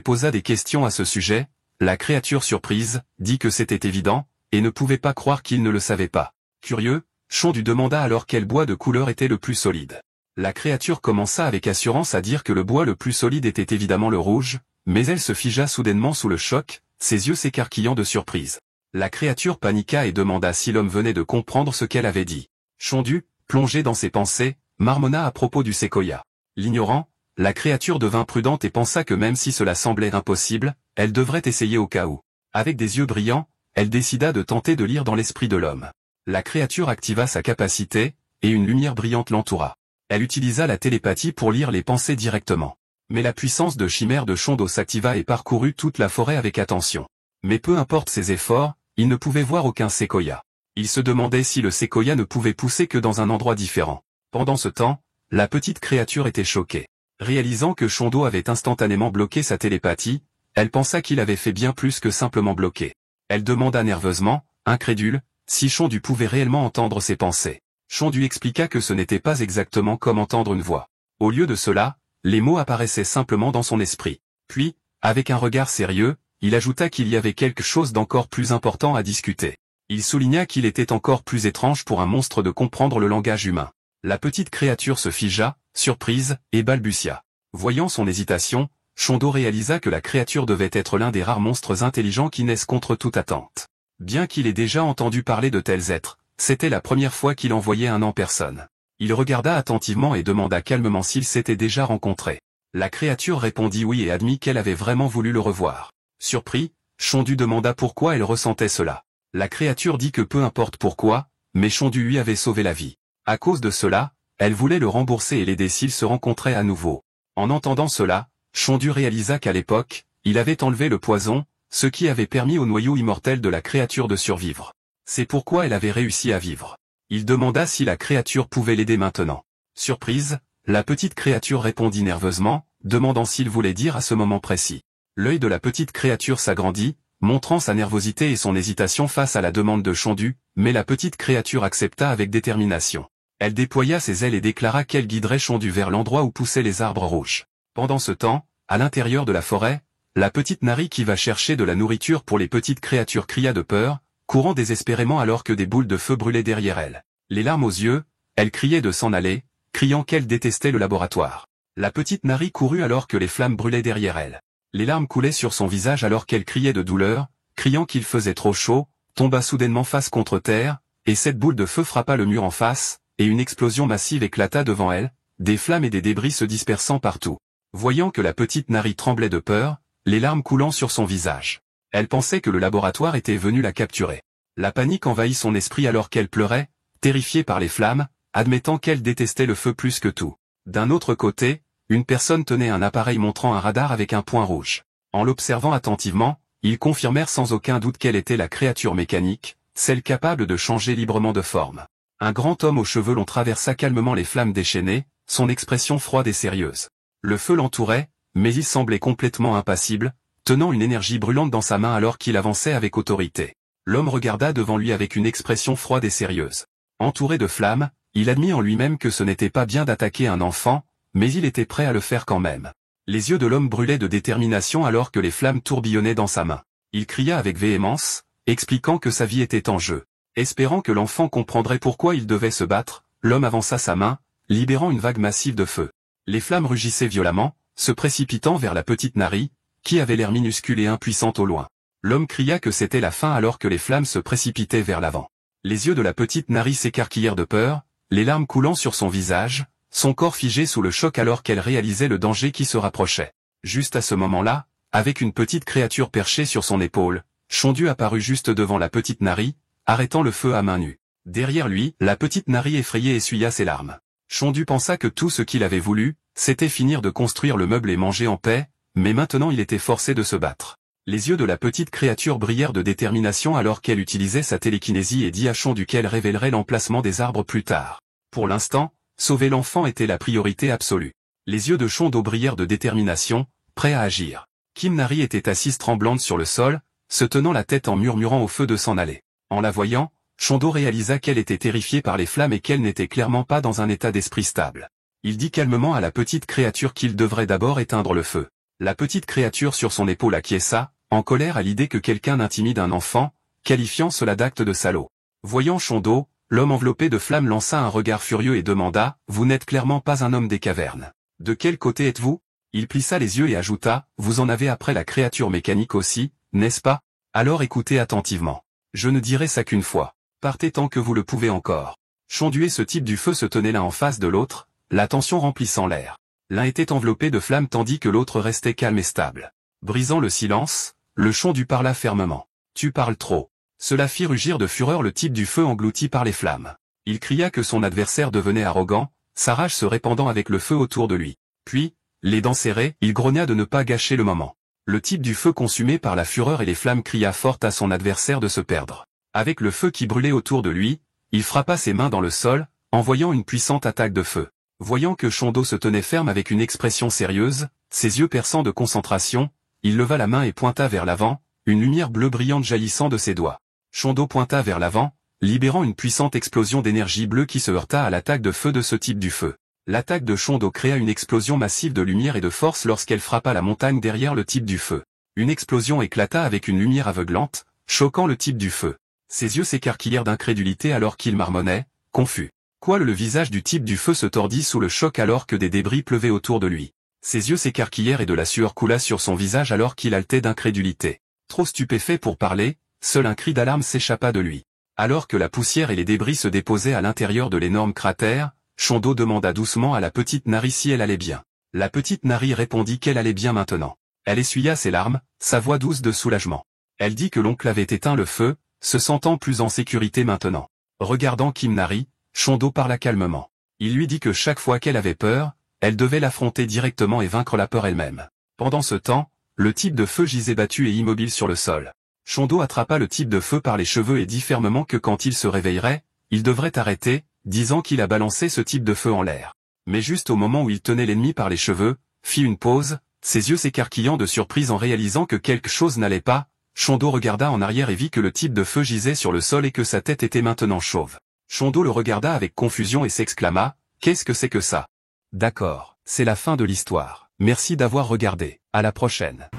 posa des questions à ce sujet. La créature surprise, dit que c'était évident, et ne pouvait pas croire qu'il ne le savait pas. Curieux, Chondo demanda alors quel bois de couleur était le plus solide. La créature commença avec assurance à dire que le bois le plus solide était évidemment le rouge, mais elle se figea soudainement sous le choc, ses yeux s'écarquillant de surprise. La créature paniqua et demanda si l'homme venait de comprendre ce qu'elle avait dit. Chondo, plongé dans ses pensées, marmonna à propos du séquoia. L'ignorant, la créature devint prudente et pensa que même si cela semblait impossible, elle devrait essayer au cas où. Avec des yeux brillants, elle décida de tenter de lire dans l'esprit de l'homme. La créature activa sa capacité, et une lumière brillante l'entoura. Elle utilisa la télépathie pour lire les pensées directement. Mais la puissance de chimère de Chondo s'activa et parcourut toute la forêt avec attention. Mais peu importe ses efforts, il ne pouvait voir aucun séquoia. Il se demandait si le séquoia ne pouvait pousser que dans un endroit différent. Pendant ce temps, la petite créature était choquée. Réalisant que Chondo avait instantanément bloqué sa télépathie, elle pensa qu'il avait fait bien plus que simplement bloquer. Elle demanda nerveusement, incrédule, si Chondu pouvait réellement entendre ses pensées. Chondu expliqua que ce n'était pas exactement comme entendre une voix. Au lieu de cela, les mots apparaissaient simplement dans son esprit. Puis, avec un regard sérieux, il ajouta qu'il y avait quelque chose d'encore plus important à discuter. Il souligna qu'il était encore plus étrange pour un monstre de comprendre le langage humain. La petite créature se figea, surprise, et balbutia. Voyant son hésitation, Shondo réalisa que la créature devait être l'un des rares monstres intelligents qui naissent contre toute attente. Bien qu'il ait déjà entendu parler de tels êtres, c'était la première fois qu'il en voyait un en personne. Il regarda attentivement et demanda calmement s'ils s'étaient déjà rencontrés. La créature répondit oui et admit qu'elle avait vraiment voulu le revoir. Surpris, Chondu demanda pourquoi elle ressentait cela. La créature dit que peu importe pourquoi, mais Chondu lui avait sauvé la vie. À cause de cela, elle voulait le rembourser et l'aider s'ils se rencontraient à nouveau. En entendant cela, Chondu réalisa qu'à l'époque, il avait enlevé le poison, ce qui avait permis au noyau immortel de la créature de survivre. C'est pourquoi elle avait réussi à vivre. Il demanda si la créature pouvait l'aider maintenant. Surprise, la petite créature répondit nerveusement, demandant s'il voulait dire à ce moment précis. L'œil de la petite créature s'agrandit, montrant sa nervosité et son hésitation face à la demande de Chondu, mais la petite créature accepta avec détermination. Elle déploya ses ailes et déclara qu'elle guiderait Chondu vers l'endroit où poussaient les arbres rouges. Pendant ce temps, à l'intérieur de la forêt, la petite Nari qui va chercher de la nourriture pour les petites créatures cria de peur, courant désespérément alors que des boules de feu brûlaient derrière elle. Les larmes aux yeux, elle criait de s'en aller, criant qu'elle détestait le laboratoire. La petite Nari courut alors que les flammes brûlaient derrière elle. Les larmes coulaient sur son visage alors qu'elle criait de douleur, criant qu'il faisait trop chaud, tomba soudainement face contre terre, et cette boule de feu frappa le mur en face, et une explosion massive éclata devant elle, des flammes et des débris se dispersant partout. Voyant que la petite Nari tremblait de peur, les larmes coulant sur son visage. Elle pensait que le laboratoire était venu la capturer. La panique envahit son esprit alors qu'elle pleurait, terrifiée par les flammes, admettant qu'elle détestait le feu plus que tout. D'un autre côté, une personne tenait un appareil montrant un radar avec un point rouge. En l'observant attentivement, ils confirmèrent sans aucun doute qu'elle était la créature mécanique, celle capable de changer librement de forme. Un grand homme aux cheveux longs traversa calmement les flammes déchaînées, son expression froide et sérieuse. Le feu l'entourait, mais il semblait complètement impassible, tenant une énergie brûlante dans sa main alors qu'il avançait avec autorité. L'homme regarda devant lui avec une expression froide et sérieuse. Entouré de flammes, il admit en lui-même que ce n'était pas bien d'attaquer un enfant, mais il était prêt à le faire quand même. Les yeux de l'homme brûlaient de détermination alors que les flammes tourbillonnaient dans sa main. Il cria avec véhémence, expliquant que sa vie était en jeu. Espérant que l'enfant comprendrait pourquoi il devait se battre, l'homme avança sa main, libérant une vague massive de feu. Les flammes rugissaient violemment, se précipitant vers la petite Nari, qui avait l'air minuscule et impuissante au loin. L'homme cria que c'était la fin alors que les flammes se précipitaient vers l'avant. Les yeux de la petite Nari s'écarquillèrent de peur, les larmes coulant sur son visage, son corps figé sous le choc alors qu'elle réalisait le danger qui se rapprochait. Juste à ce moment-là, avec une petite créature perchée sur son épaule, Chondu apparut juste devant la petite Nari, arrêtant le feu à main nue. Derrière lui, la petite Nari effrayée essuya ses larmes. Chondu pensa que tout ce qu'il avait voulu, c'était finir de construire le meuble et manger en paix, mais maintenant il était forcé de se battre. Les yeux de la petite créature brillèrent de détermination alors qu'elle utilisait sa télékinésie et dit à Chondu qu'elle révélerait l'emplacement des arbres plus tard. Pour l'instant, sauver l'enfant était la priorité absolue. Les yeux de Chondu brillèrent de détermination, prêt à agir. Kim Nari était assise tremblante sur le sol, se tenant la tête en murmurant au feu de s'en aller. En la voyant, Chondu réalisa qu'elle était terrifiée par les flammes et qu'elle n'était clairement pas dans un état d'esprit stable. Il dit calmement à la petite créature qu'il devrait d'abord éteindre le feu. La petite créature sur son épaule acquiesça, en colère à l'idée que quelqu'un intimide un enfant, qualifiant cela d'acte de salaud. Voyant Chondu, l'homme enveloppé de flammes lança un regard furieux et demanda « Vous n'êtes clairement pas un homme des cavernes. De quel côté êtes-vous » Il plissa les yeux et ajouta « Vous en avez après la créature mécanique aussi, n'est-ce pas ? Alors écoutez attentivement. Je ne dirai ça qu'une fois. Partez tant que vous le pouvez encore. » Chondu et ce type du feu se tenaient l'un en face de l'autre, la tension remplissant l'air. L'un était enveloppé de flammes tandis que l'autre restait calme et stable. Brisant le silence, le Chondu parla fermement. « Tu parles trop. » Cela fit rugir de fureur le type du feu englouti par les flammes. Il cria que son adversaire devenait arrogant, sa rage se répandant avec le feu autour de lui. Puis, les dents serrées, il grogna de ne pas gâcher le moment. Le type du feu consumé par la fureur et les flammes cria fort à son adversaire de se perdre. Avec le feu qui brûlait autour de lui, il frappa ses mains dans le sol, envoyant une puissante attaque de feu. Voyant que Chondu se tenait ferme avec une expression sérieuse, ses yeux perçants de concentration, il leva la main et pointa vers l'avant, une lumière bleue brillante jaillissant de ses doigts. Chondu pointa vers l'avant, libérant une puissante explosion d'énergie bleue qui se heurta à l'attaque de feu de ce type du feu. L'attaque de Shondo créa une explosion massive de lumière et de force lorsqu'elle frappa la montagne derrière le type du feu. Une explosion éclata avec une lumière aveuglante, choquant le type du feu. Ses yeux s'écarquillèrent d'incrédulité alors qu'il marmonnait, confus. Le visage du type du feu se tordit sous le choc alors que des débris pleuvaient autour de lui. Ses yeux s'écarquillèrent et de la sueur coula sur son visage alors qu'il haletait d'incrédulité. Trop stupéfait pour parler, seul un cri d'alarme s'échappa de lui. Alors que la poussière et les débris se déposaient à l'intérieur de l'énorme cratère, Shondo demanda doucement à la petite Nari si elle allait bien. La petite Nari répondit qu'elle allait bien maintenant. Elle essuya ses larmes, sa voix douce de soulagement. Elle dit que l'oncle avait éteint le feu, se sentant plus en sécurité maintenant. Regardant Kimnari, Shondo parla calmement. Il lui dit que chaque fois qu'elle avait peur, elle devait l'affronter directement et vaincre la peur elle-même. Pendant ce temps, le type de feu gisait battu et immobile sur le sol. Shondo attrapa le type de feu par les cheveux et dit fermement que quand il se réveillerait, il devrait arrêter, disant qu'il a balancé ce type de feu en l'air. Mais juste au moment où il tenait l'ennemi par les cheveux, fit une pause, ses yeux s'écarquillant de surprise en réalisant que quelque chose n'allait pas. Shondo regarda en arrière et vit que le type de feu gisait sur le sol et que sa tête était maintenant chauve. Shondo le regarda avec confusion et s'exclama, « Qu'est-ce que c'est que ça ?» D'accord, c'est la fin de l'histoire. Merci d'avoir regardé. À la prochaine.